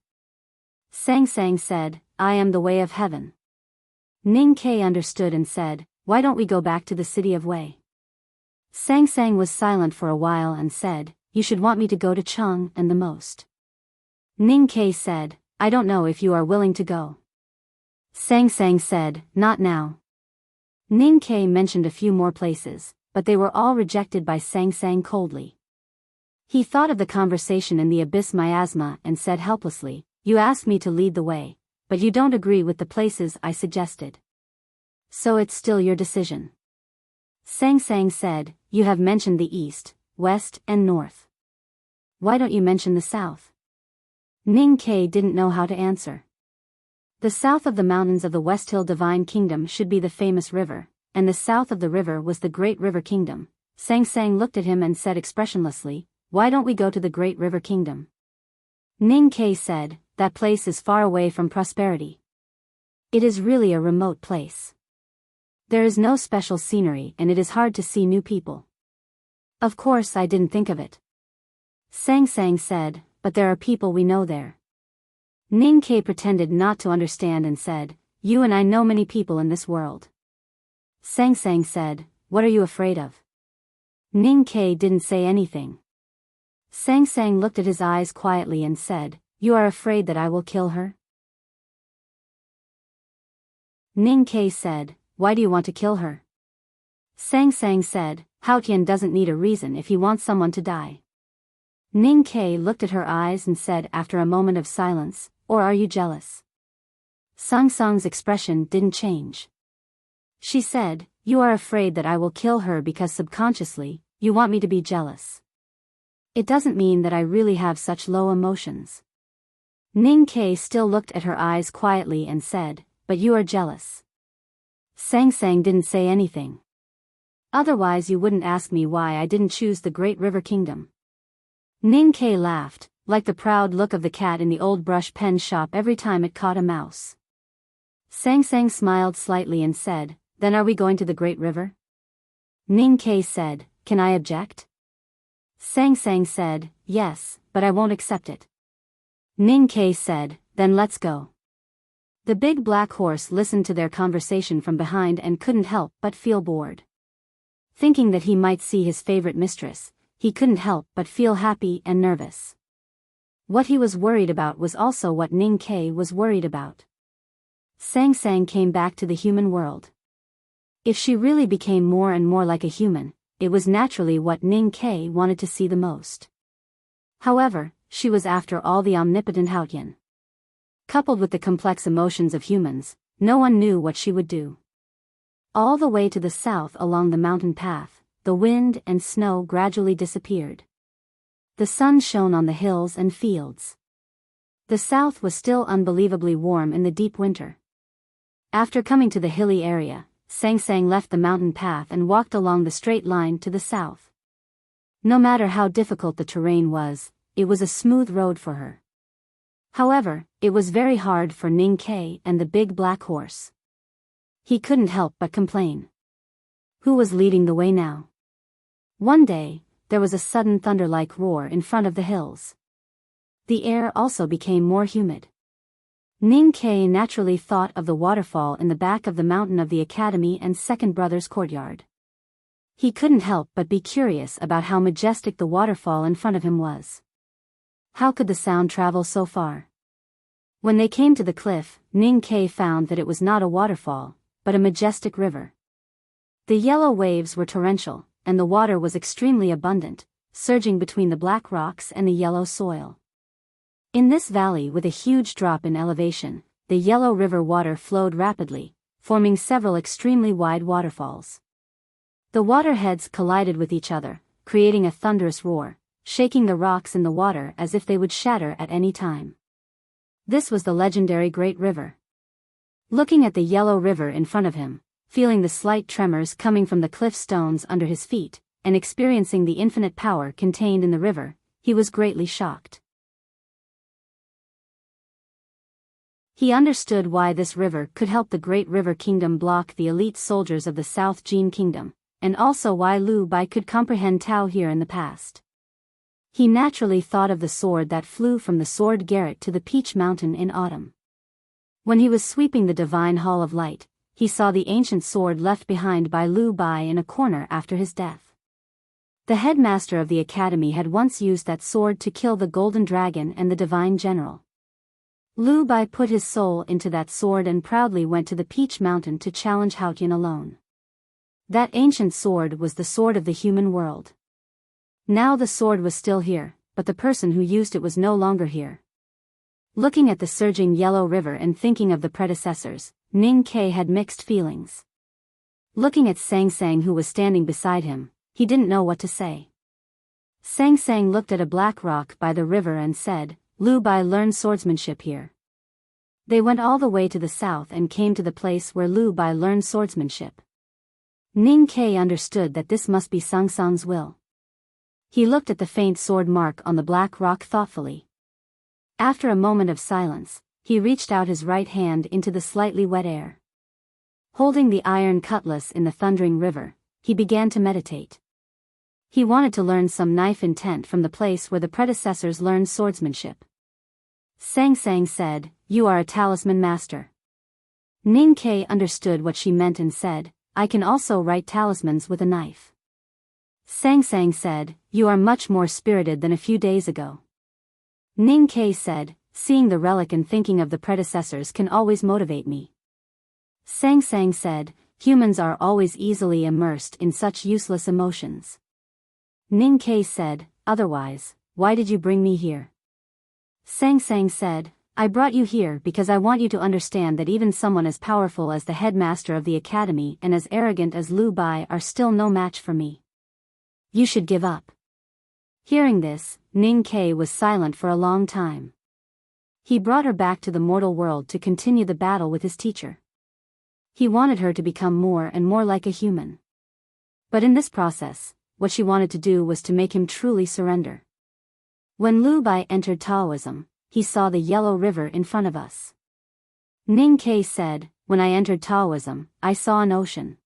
Sang Sang said, I am the way of heaven. Ning Ke understood and said, why don't we go back to the city of Wei? Sang Sang was silent for a while and said, you should want me to go to Cheng and the most. Ning Ke said, I don't know if you are willing to go. Sang Sang said, not now. Ning Ke mentioned a few more places, but they were all rejected by Sang Sang coldly. He thought of the conversation in the abyss miasma and said helplessly, you asked me to lead the way, but you don't agree with the places I suggested. So it's still your decision. Sang Sang said, you have mentioned the east, west, and north. Why don't you mention the south? Ning Ke didn't know how to answer. The south of the mountains of the West Hill Divine Kingdom should be the famous river, and the south of the river was the Great River Kingdom. Sang Sang looked at him and said expressionlessly, why don't we go to the Great River Kingdom? Ning Ke said, that place is far away from prosperity. It is really a remote place. There is no special scenery and it is hard to see new people. Of course I didn't think of it. Sang Sang said, but there are people we know there. Ning Ke pretended not to understand and said, you and I know many people in this world. Sang Sang said, what are you afraid of? Ning Ke didn't say anything. Sang Sang looked at his eyes quietly and said, you are afraid that I will kill her? Ning Ke said, why do you want to kill her? Sang Sang said, Hao Tian doesn't need a reason if he wants someone to die. Ning Ke looked at her eyes and said after a moment of silence, or are you jealous? Sang Sang's expression didn't change. She said, you are afraid that I will kill her because subconsciously, you want me to be jealous. It doesn't mean that I really have such low emotions. Ning Ke still looked at her eyes quietly and said, but you are jealous. Sang Sang didn't say anything. Otherwise you wouldn't ask me why I didn't choose the Great River Kingdom. Ning Ke laughed, like the proud look of the cat in the old brush pen shop every time it caught a mouse. Sang Sang smiled slightly and said, then are we going to the Great River? Ning Ke said, can I object? Sang Sang said, yes, but I won't accept it. Ning Ke said, then let's go. The big black horse listened to their conversation from behind and couldn't help but feel bored. Thinking that he might see his favorite mistress, he couldn't help but feel happy and nervous. What he was worried about was also what Ning Ke was worried about. Sang Sang came back to the human world. If she really became more and more like a human, it was naturally what Ning Ke wanted to see the most. However, she was after all the omnipotent Hao Tian. Coupled with the complex emotions of humans, no one knew what she would do. All the way to the south along the mountain path, the wind and snow gradually disappeared. The sun shone on the hills and fields. The south was still unbelievably warm in the deep winter. After coming to the hilly area, Sang Sang left the mountain path and walked along the straight line to the south. No matter how difficult the terrain was, it was a smooth road for her. However, it was very hard for Ning Ke and the big black horse. He couldn't help but complain. Who was leading the way now? One day, there was a sudden thunder-like roar in front of the hills. The air also became more humid. Ning Ke naturally thought of the waterfall in the back of the mountain of the academy and second brother's courtyard. He couldn't help but be curious about how majestic the waterfall in front of him was. How could the sound travel so far? When they came to the cliff, Ning Ke found that it was not a waterfall, but a majestic river. The yellow waves were torrential, and the water was extremely abundant, surging between the black rocks and the yellow soil. In this valley with a huge drop in elevation, the yellow river water flowed rapidly, forming several extremely wide waterfalls. The waterheads collided with each other, creating a thunderous roar, shaking the rocks in the water as if they would shatter at any time. This was the legendary Great River. Looking at the yellow river in front of him, feeling the slight tremors coming from the cliff stones under his feet, and experiencing the infinite power contained in the river, he was greatly shocked. He understood why this river could help the Great River Kingdom block the elite soldiers of the South Jin Kingdom, and also why Lu Bai could comprehend Tao here in the past. He naturally thought of the sword that flew from the sword garret to the Peach Mountain in autumn. When he was sweeping the divine hall of light, he saw the ancient sword left behind by Lu Bai in a corner after his death. The headmaster of the academy had once used that sword to kill the golden dragon and the divine general. Lu Bai put his soul into that sword and proudly went to the Peach Mountain to challenge Haotian alone. That ancient sword was the sword of the human world. Now the sword was still here, but the person who used it was no longer here. Looking at the surging yellow river and thinking of the predecessors, Ning Ke had mixed feelings. Looking at Sang Sang who was standing beside him, he didn't know what to say. Sang Sang looked at a black rock by the river and said, Lu Bai learned swordsmanship here. They went all the way to the south and came to the place where Lu Bai learned swordsmanship. Ning Ke understood that this must be Sang Sang's will. He looked at the faint sword mark on the black rock thoughtfully. After a moment of silence, he reached out his right hand into the slightly wet air. Holding the iron cutlass in the thundering river, he began to meditate. He wanted to learn some knife intent from the place where the predecessors learned swordsmanship. Sang Sang said, "You are a talisman master." Ning Ke understood what she meant and said, "I can also write talismans with a knife." Sang Sang said, "You are much more spirited than a few days ago." Ning Ke said, "Seeing the relic and thinking of the predecessors can always motivate me." Sang Sang said, "Humans are always easily immersed in such useless emotions." Ning Ke said, "Otherwise, why did you bring me here?" Sang Sang said, "I brought you here because I want you to understand that even someone as powerful as the headmaster of the academy and as arrogant as Lu Bai are still no match for me. You should give up." Hearing this, Ning Ke was silent for a long time. He brought her back to the mortal world to continue the battle with his teacher. He wanted her to become more and more like a human. But in this process, what she wanted to do was to make him truly surrender. When Lu Bai entered Taoism, he saw the yellow river in front of us. Ning Ke said, "When I entered Taoism, I saw an ocean.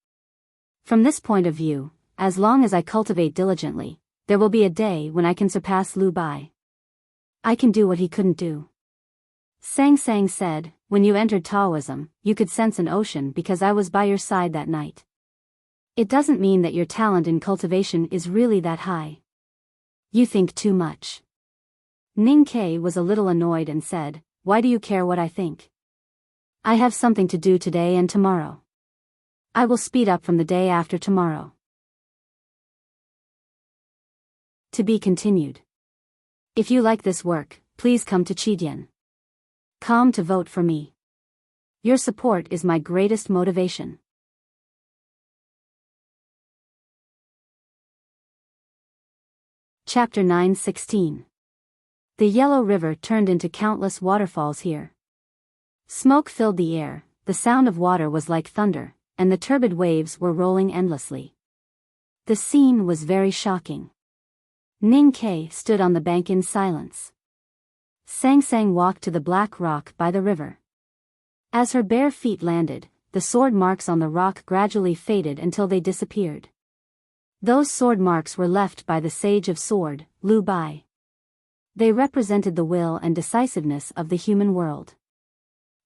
From this point of view, as long as I cultivate diligently, there will be a day when I can surpass Lu Bai. I can do what he couldn't do." Sang Sang said, "When you entered Taoism, you could sense an ocean because I was by your side that night. It doesn't mean that your talent in cultivation is really that high. You think too much." Ning Ke was a little annoyed and said, "Why do you care what I think? I have something to do today and tomorrow. I will speed up from the day after tomorrow." To be continued. If you like this work, please come to Chidian.com to vote for me. Your support is my greatest motivation. Chapter 9:16. The yellow river turned into countless waterfalls here. Smoke filled the air, the sound of water was like thunder, and the turbid waves were rolling endlessly. The scene was very shocking. Ning Ke stood on the bank in silence. Sang Sang walked to the black rock by the river. As her bare feet landed, the sword marks on the rock gradually faded until they disappeared. Those sword marks were left by the Sage of Sword, Lu Bai. They represented the will and decisiveness of the human world.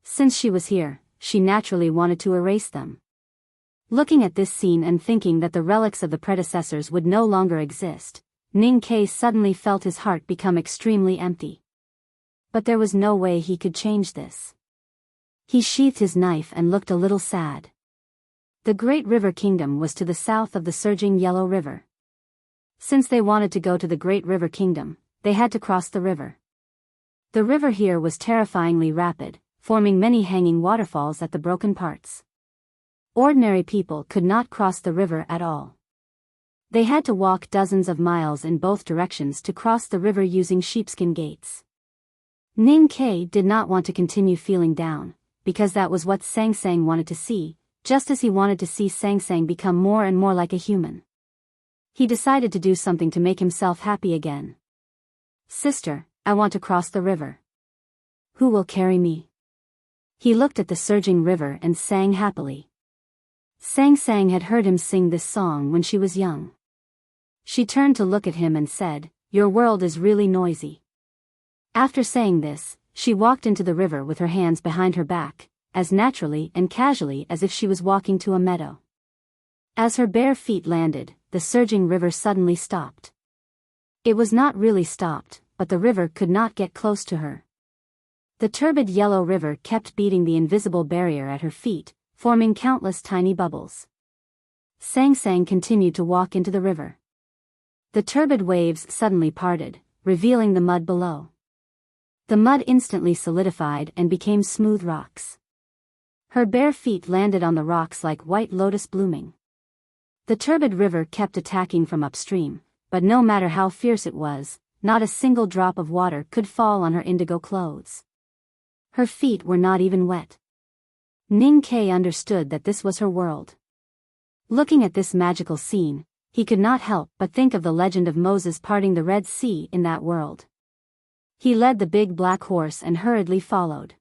Since she was here, she naturally wanted to erase them. Looking at this scene and thinking that the relics of the predecessors would no longer exist, Ning Ke suddenly felt his heart become extremely empty. But there was no way he could change this. He sheathed his knife and looked a little sad. The Great River Kingdom was to the south of the surging Yellow River. Since they wanted to go to the Great River Kingdom, they had to cross the river. The river here was terrifyingly rapid, forming many hanging waterfalls at the broken parts. Ordinary people could not cross the river at all. They had to walk dozens of miles in both directions to cross the river using sheepskin gates. Ning Ke did not want to continue feeling down, because that was what Sang Sang wanted to see, just as he wanted to see Sang Sang become more and more like a human. He decided to do something to make himself happy again. "Sister, I want to cross the river. Who will carry me?" He looked at the surging river and sang happily. Sang Sang had heard him sing this song when she was young. She turned to look at him and said, "Your world is really noisy." After saying this, she walked into the river with her hands behind her back, as naturally and casually as if she was walking to a meadow. As her bare feet landed, the surging river suddenly stopped. It was not really stopped, but the river could not get close to her. The turbid yellow river kept beating the invisible barrier at her feet, forming countless tiny bubbles. Sang Sang continued to walk into the river. The turbid waves suddenly parted, revealing the mud below. The mud instantly solidified and became smooth rocks. Her bare feet landed on the rocks like white lotus blooming. The turbid river kept attacking from upstream, but no matter how fierce it was, not a single drop of water could fall on her indigo clothes. Her feet were not even wet. Ning Ke understood that this was her world. Looking at this magical scene, he could not help but think of the legend of Moses parting the Red Sea in that world. He led the big black horse and hurriedly followed.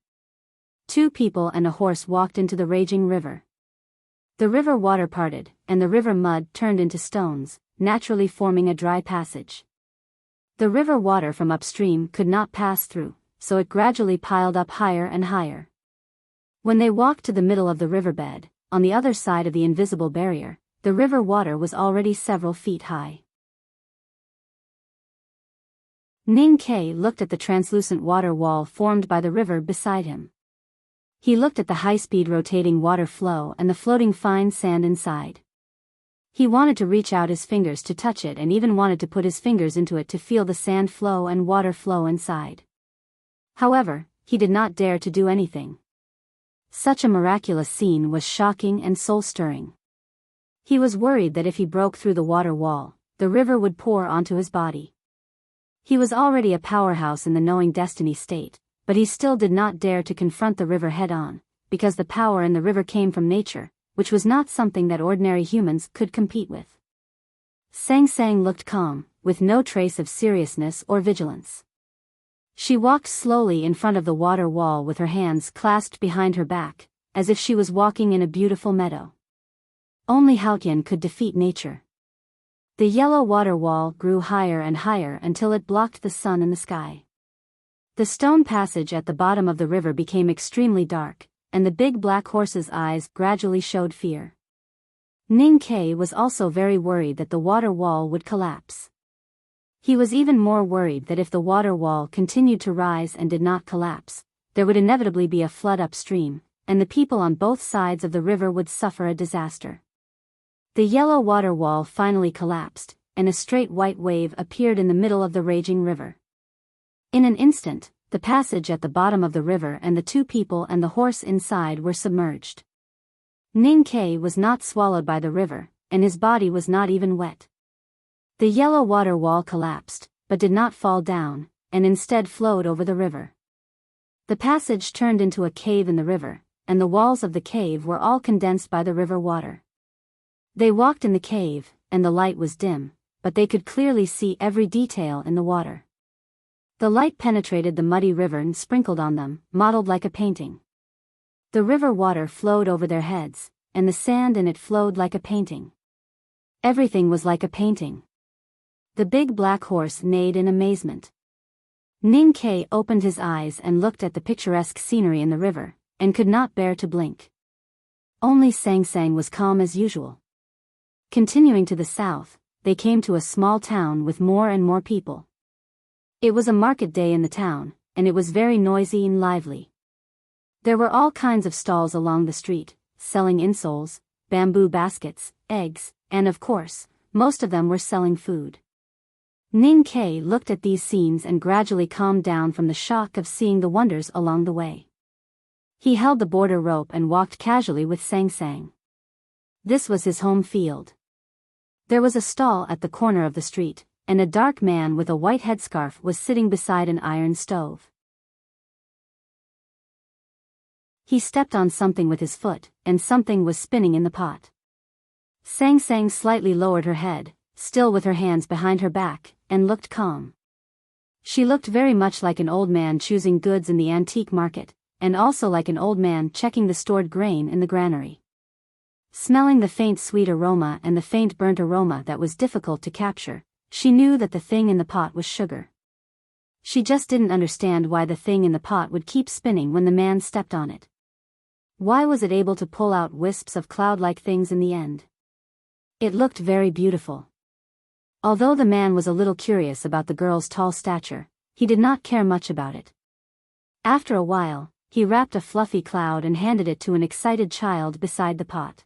2 people and a horse walked into the raging river. The river water parted, and the river mud turned into stones, naturally forming a dry passage. The river water from upstream could not pass through, so it gradually piled up higher and higher. When they walked to the middle of the riverbed, on the other side of the invisible barrier, the river water was already several feet high. Ning Ke looked at the translucent water wall formed by the river beside him. He looked at the high-speed rotating water flow and the floating fine sand inside. He wanted to reach out his fingers to touch it and even wanted to put his fingers into it to feel the sand flow and water flow inside. However, he did not dare to do anything. Such a miraculous scene was shocking and soul-stirring. He was worried that if he broke through the water wall, the river would pour onto his body. He was already a powerhouse in the knowing destiny state, but he still did not dare to confront the river head-on, because the power in the river came from nature, which was not something that ordinary humans could compete with. Sang Sang looked calm, with no trace of seriousness or vigilance. She walked slowly in front of the water wall with her hands clasped behind her back, as if she was walking in a beautiful meadow. Only Haotian could defeat nature. The yellow water wall grew higher and higher until it blocked the sun and the sky. The stone passage at the bottom of the river became extremely dark, and the big black horse's eyes gradually showed fear. Ning Ke was also very worried that the water wall would collapse. He was even more worried that if the water wall continued to rise and did not collapse, there would inevitably be a flood upstream, and the people on both sides of the river would suffer a disaster. The yellow water wall finally collapsed, and a straight white wave appeared in the middle of the raging river. In an instant, the passage at the bottom of the river and the 2 people and the horse inside were submerged. Ning Ke was not swallowed by the river, and his body was not even wet. The yellow water wall collapsed, but did not fall down, and instead flowed over the river. The passage turned into a cave in the river, and the walls of the cave were all condensed by the river water. They walked in the cave, and the light was dim, but they could clearly see every detail in the water. The light penetrated the muddy river and sprinkled on them, modeled like a painting. The river water flowed over their heads, and the sand in it flowed like a painting. Everything was like a painting. The big black horse neighed in amazement. Ning Ke opened his eyes and looked at the picturesque scenery in the river, and could not bear to blink. Only Sang Sang was calm as usual. Continuing to the south, they came to a small town with more and more people. It was a market day in the town, and it was very noisy and lively. There were all kinds of stalls along the street, selling insoles, bamboo baskets, eggs, and of course, most of them were selling food. Ning Ke looked at these scenes and gradually calmed down from the shock of seeing the wonders along the way. He held the border rope and walked casually with Sang Sang. This was his home field. There was a stall at the corner of the street, and a dark man with a white headscarf was sitting beside an iron stove. He stepped on something with his foot, and something was spinning in the pot. Sang Sang slightly lowered her head, still with her hands behind her back, and looked calm. She looked very much like an old man choosing goods in the antique market, and also like an old man checking the stored grain in the granary. Smelling the faint sweet aroma and the faint burnt aroma that was difficult to capture, she knew that the thing in the pot was sugar. She just didn't understand why the thing in the pot would keep spinning when the man stepped on it. Why was it able to pull out wisps of cloud-like things in the end? It looked very beautiful. Although the man was a little curious about the girl's tall stature, he did not care much about it. After a while, he wrapped a fluffy cloud and handed it to an excited child beside the pot.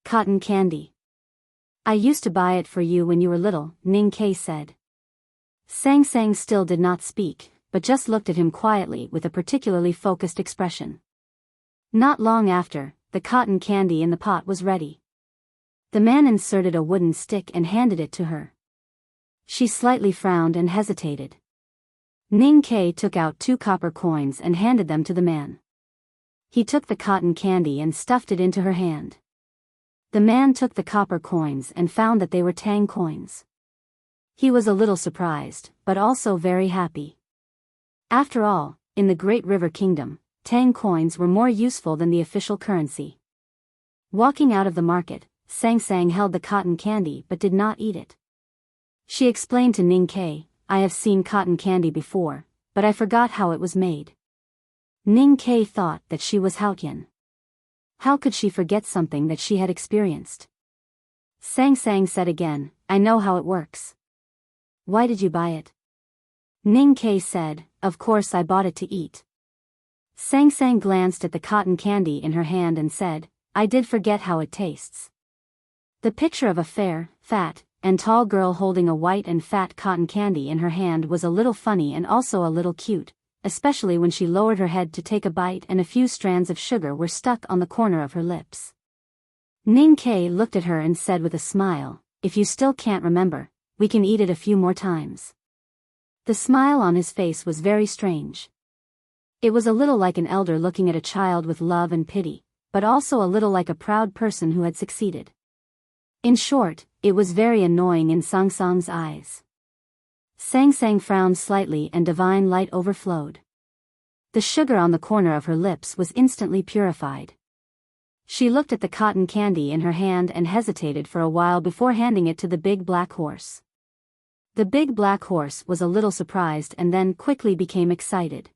Cotton candy. I used to buy it for you when you were little, Ning Ke said. Sang Sang still did not speak, but just looked at him quietly with a particularly focused expression. Not long after, the cotton candy in the pot was ready. The man inserted a wooden stick and handed it to her. She slightly frowned and hesitated. Ning Ke took out 2 copper coins and handed them to the man. He took the cotton candy and stuffed it into her hand. The man took the copper coins and found that they were Tang coins. He was a little surprised, but also very happy. After all, in the Great River Kingdom, Tang coins were more useful than the official currency. Walking out of the market, Sang Sang held the cotton candy but did not eat it. She explained to Ning Ke, I have seen cotton candy before, but I forgot how it was made. Ning Ke thought that she was Haotian. How could she forget something that she had experienced? Sang Sang said again, I know how it works. Why did you buy it? Ning Ke said, of course I bought it to eat. Sang Sang glanced at the cotton candy in her hand and said, I did forget how it tastes. The picture of a fair, fat, and tall girl holding a white and fat cotton candy in her hand was a little funny and also a little cute, especially when she lowered her head to take a bite and a few strands of sugar were stuck on the corner of her lips. Ning Ke looked at her and said with a smile, if you still can't remember, we can eat it a few more times. The smile on his face was very strange. It was a little like an elder looking at a child with love and pity, but also a little like a proud person who had succeeded. In short, it was very annoying in Sang Sang's eyes. Sang Sang frowned slightly and divine light overflowed. The sugar on the corner of her lips was instantly purified. She looked at the cotton candy in her hand and hesitated for a while before handing it to the big black horse. The big black horse was a little surprised and then quickly became excited.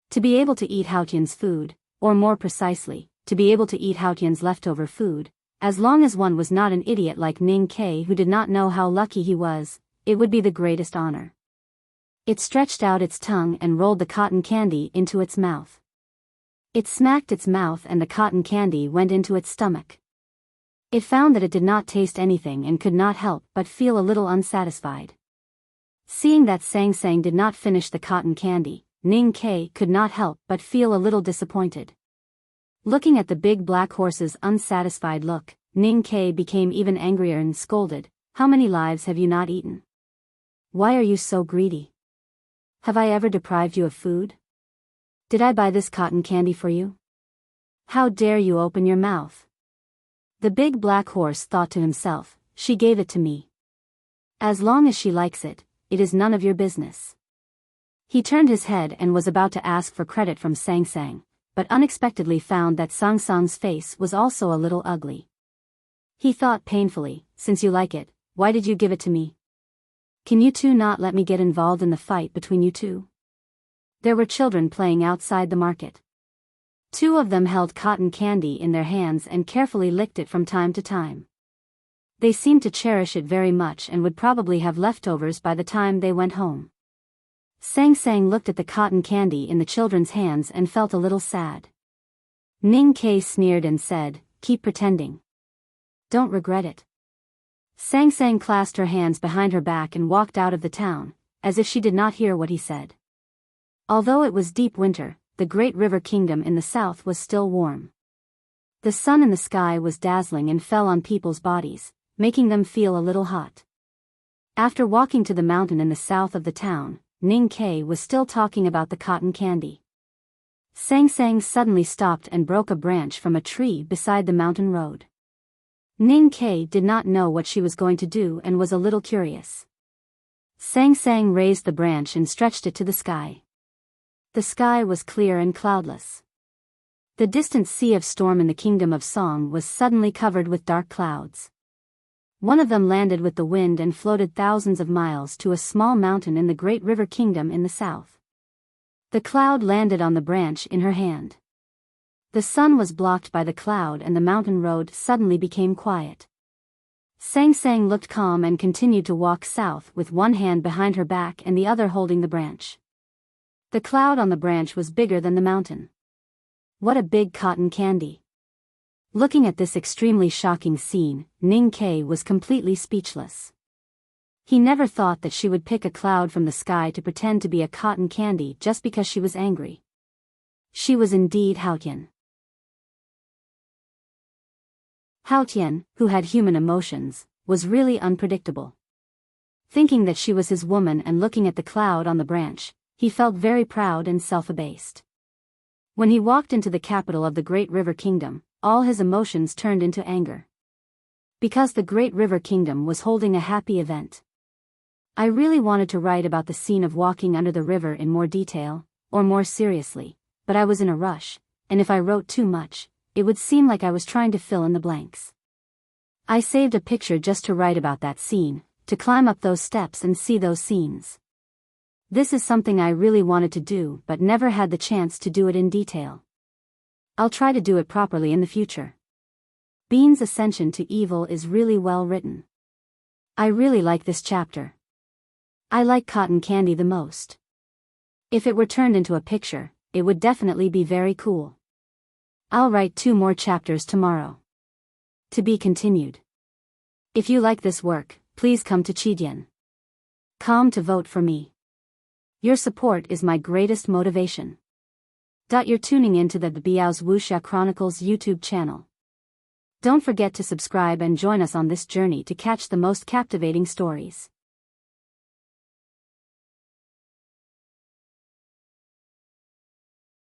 To be able to eat Haotian's food, or more precisely, to be able to eat Haotian's leftover food, as long as one was not an idiot like Ning Ke who did not know how lucky he was, it would be the greatest honor. It stretched out its tongue and rolled the cotton candy into its mouth. It smacked its mouth and the cotton candy went into its stomach. It found that it did not taste anything and could not help but feel a little unsatisfied. Seeing that Sang Sang did not finish the cotton candy, Ning Ke could not help but feel a little disappointed. Looking at the big black horse's unsatisfied look, Ning Ke became even angrier and scolded, how many lives have you not eaten? Why are you so greedy? Have I ever deprived you of food? Did I buy this cotton candy for you? How dare you open your mouth? The big black horse thought to himself, she gave it to me. As long as she likes it, it is none of your business. He turned his head and was about to ask for credit from Sang Sang, but unexpectedly found that Sang Sang's face was also a little ugly. He thought painfully, since you like it, why did you give it to me? Can you two not let me get involved in the fight between you two? There were children playing outside the market. Two of them held cotton candy in their hands and carefully licked it from time to time. They seemed to cherish it very much and would probably have leftovers by the time they went home. Sang Sang looked at the cotton candy in the children's hands and felt a little sad. Ning Ke sneered and said, "Keep pretending. Don't regret it." Sang Sang clasped her hands behind her back and walked out of the town, as if she did not hear what he said. Although it was deep winter, the great river kingdom in the south was still warm. The sun in the sky was dazzling and fell on people's bodies, making them feel a little hot. After walking to the mountain in the south of the town, Ning Ke was still talking about the cotton candy. Sang Sang suddenly stopped and broke a branch from a tree beside the mountain road. Ning Ke did not know what she was going to do and was a little curious. Sang Sang raised the branch and stretched it to the sky. The sky was clear and cloudless. The distant sea of storm in the kingdom of Song was suddenly covered with dark clouds. One of them landed with the wind and floated thousands of miles to a small mountain in the great river kingdom in the south. The cloud landed on the branch in her hand. The sun was blocked by the cloud and the mountain road suddenly became quiet. Sang Sang looked calm and continued to walk south with one hand behind her back and the other holding the branch. The cloud on the branch was bigger than the mountain. What a big cotton candy! Looking at this extremely shocking scene, Ning Ke was completely speechless. He never thought that she would pick a cloud from the sky to pretend to be a cotton candy just because she was angry. She was indeed Haotian. Haotian, who had human emotions, was really unpredictable. Thinking that she was his woman and looking at the cloud on the branch, he felt very proud and self-abased. When he walked into the capital of the Great River Kingdom, all his emotions turned into anger. Because the Great River Kingdom was holding a happy event. I really wanted to write about the scene of walking under the river in more detail, or more seriously, but I was in a rush, and if I wrote too much, it would seem like I was trying to fill in the blanks. I saved a picture just to write about that scene, to climb up those steps and see those scenes. This is something I really wanted to do but never had the chance to do it in detail. I'll try to do it properly in the future. Bean's ascension to evil is really well written. I really like this chapter. I like cotton candy the most. If it were turned into a picture, it would definitely be very cool. I'll write 2 more chapters tomorrow. To be continued. If you like this work, please come to Chidian.com to vote for me. Your support is my greatest motivation. You're tuning into the Biyao's Wuxia Chronicles YouTube channel. Don't forget to subscribe and join us on this journey to catch the most captivating stories.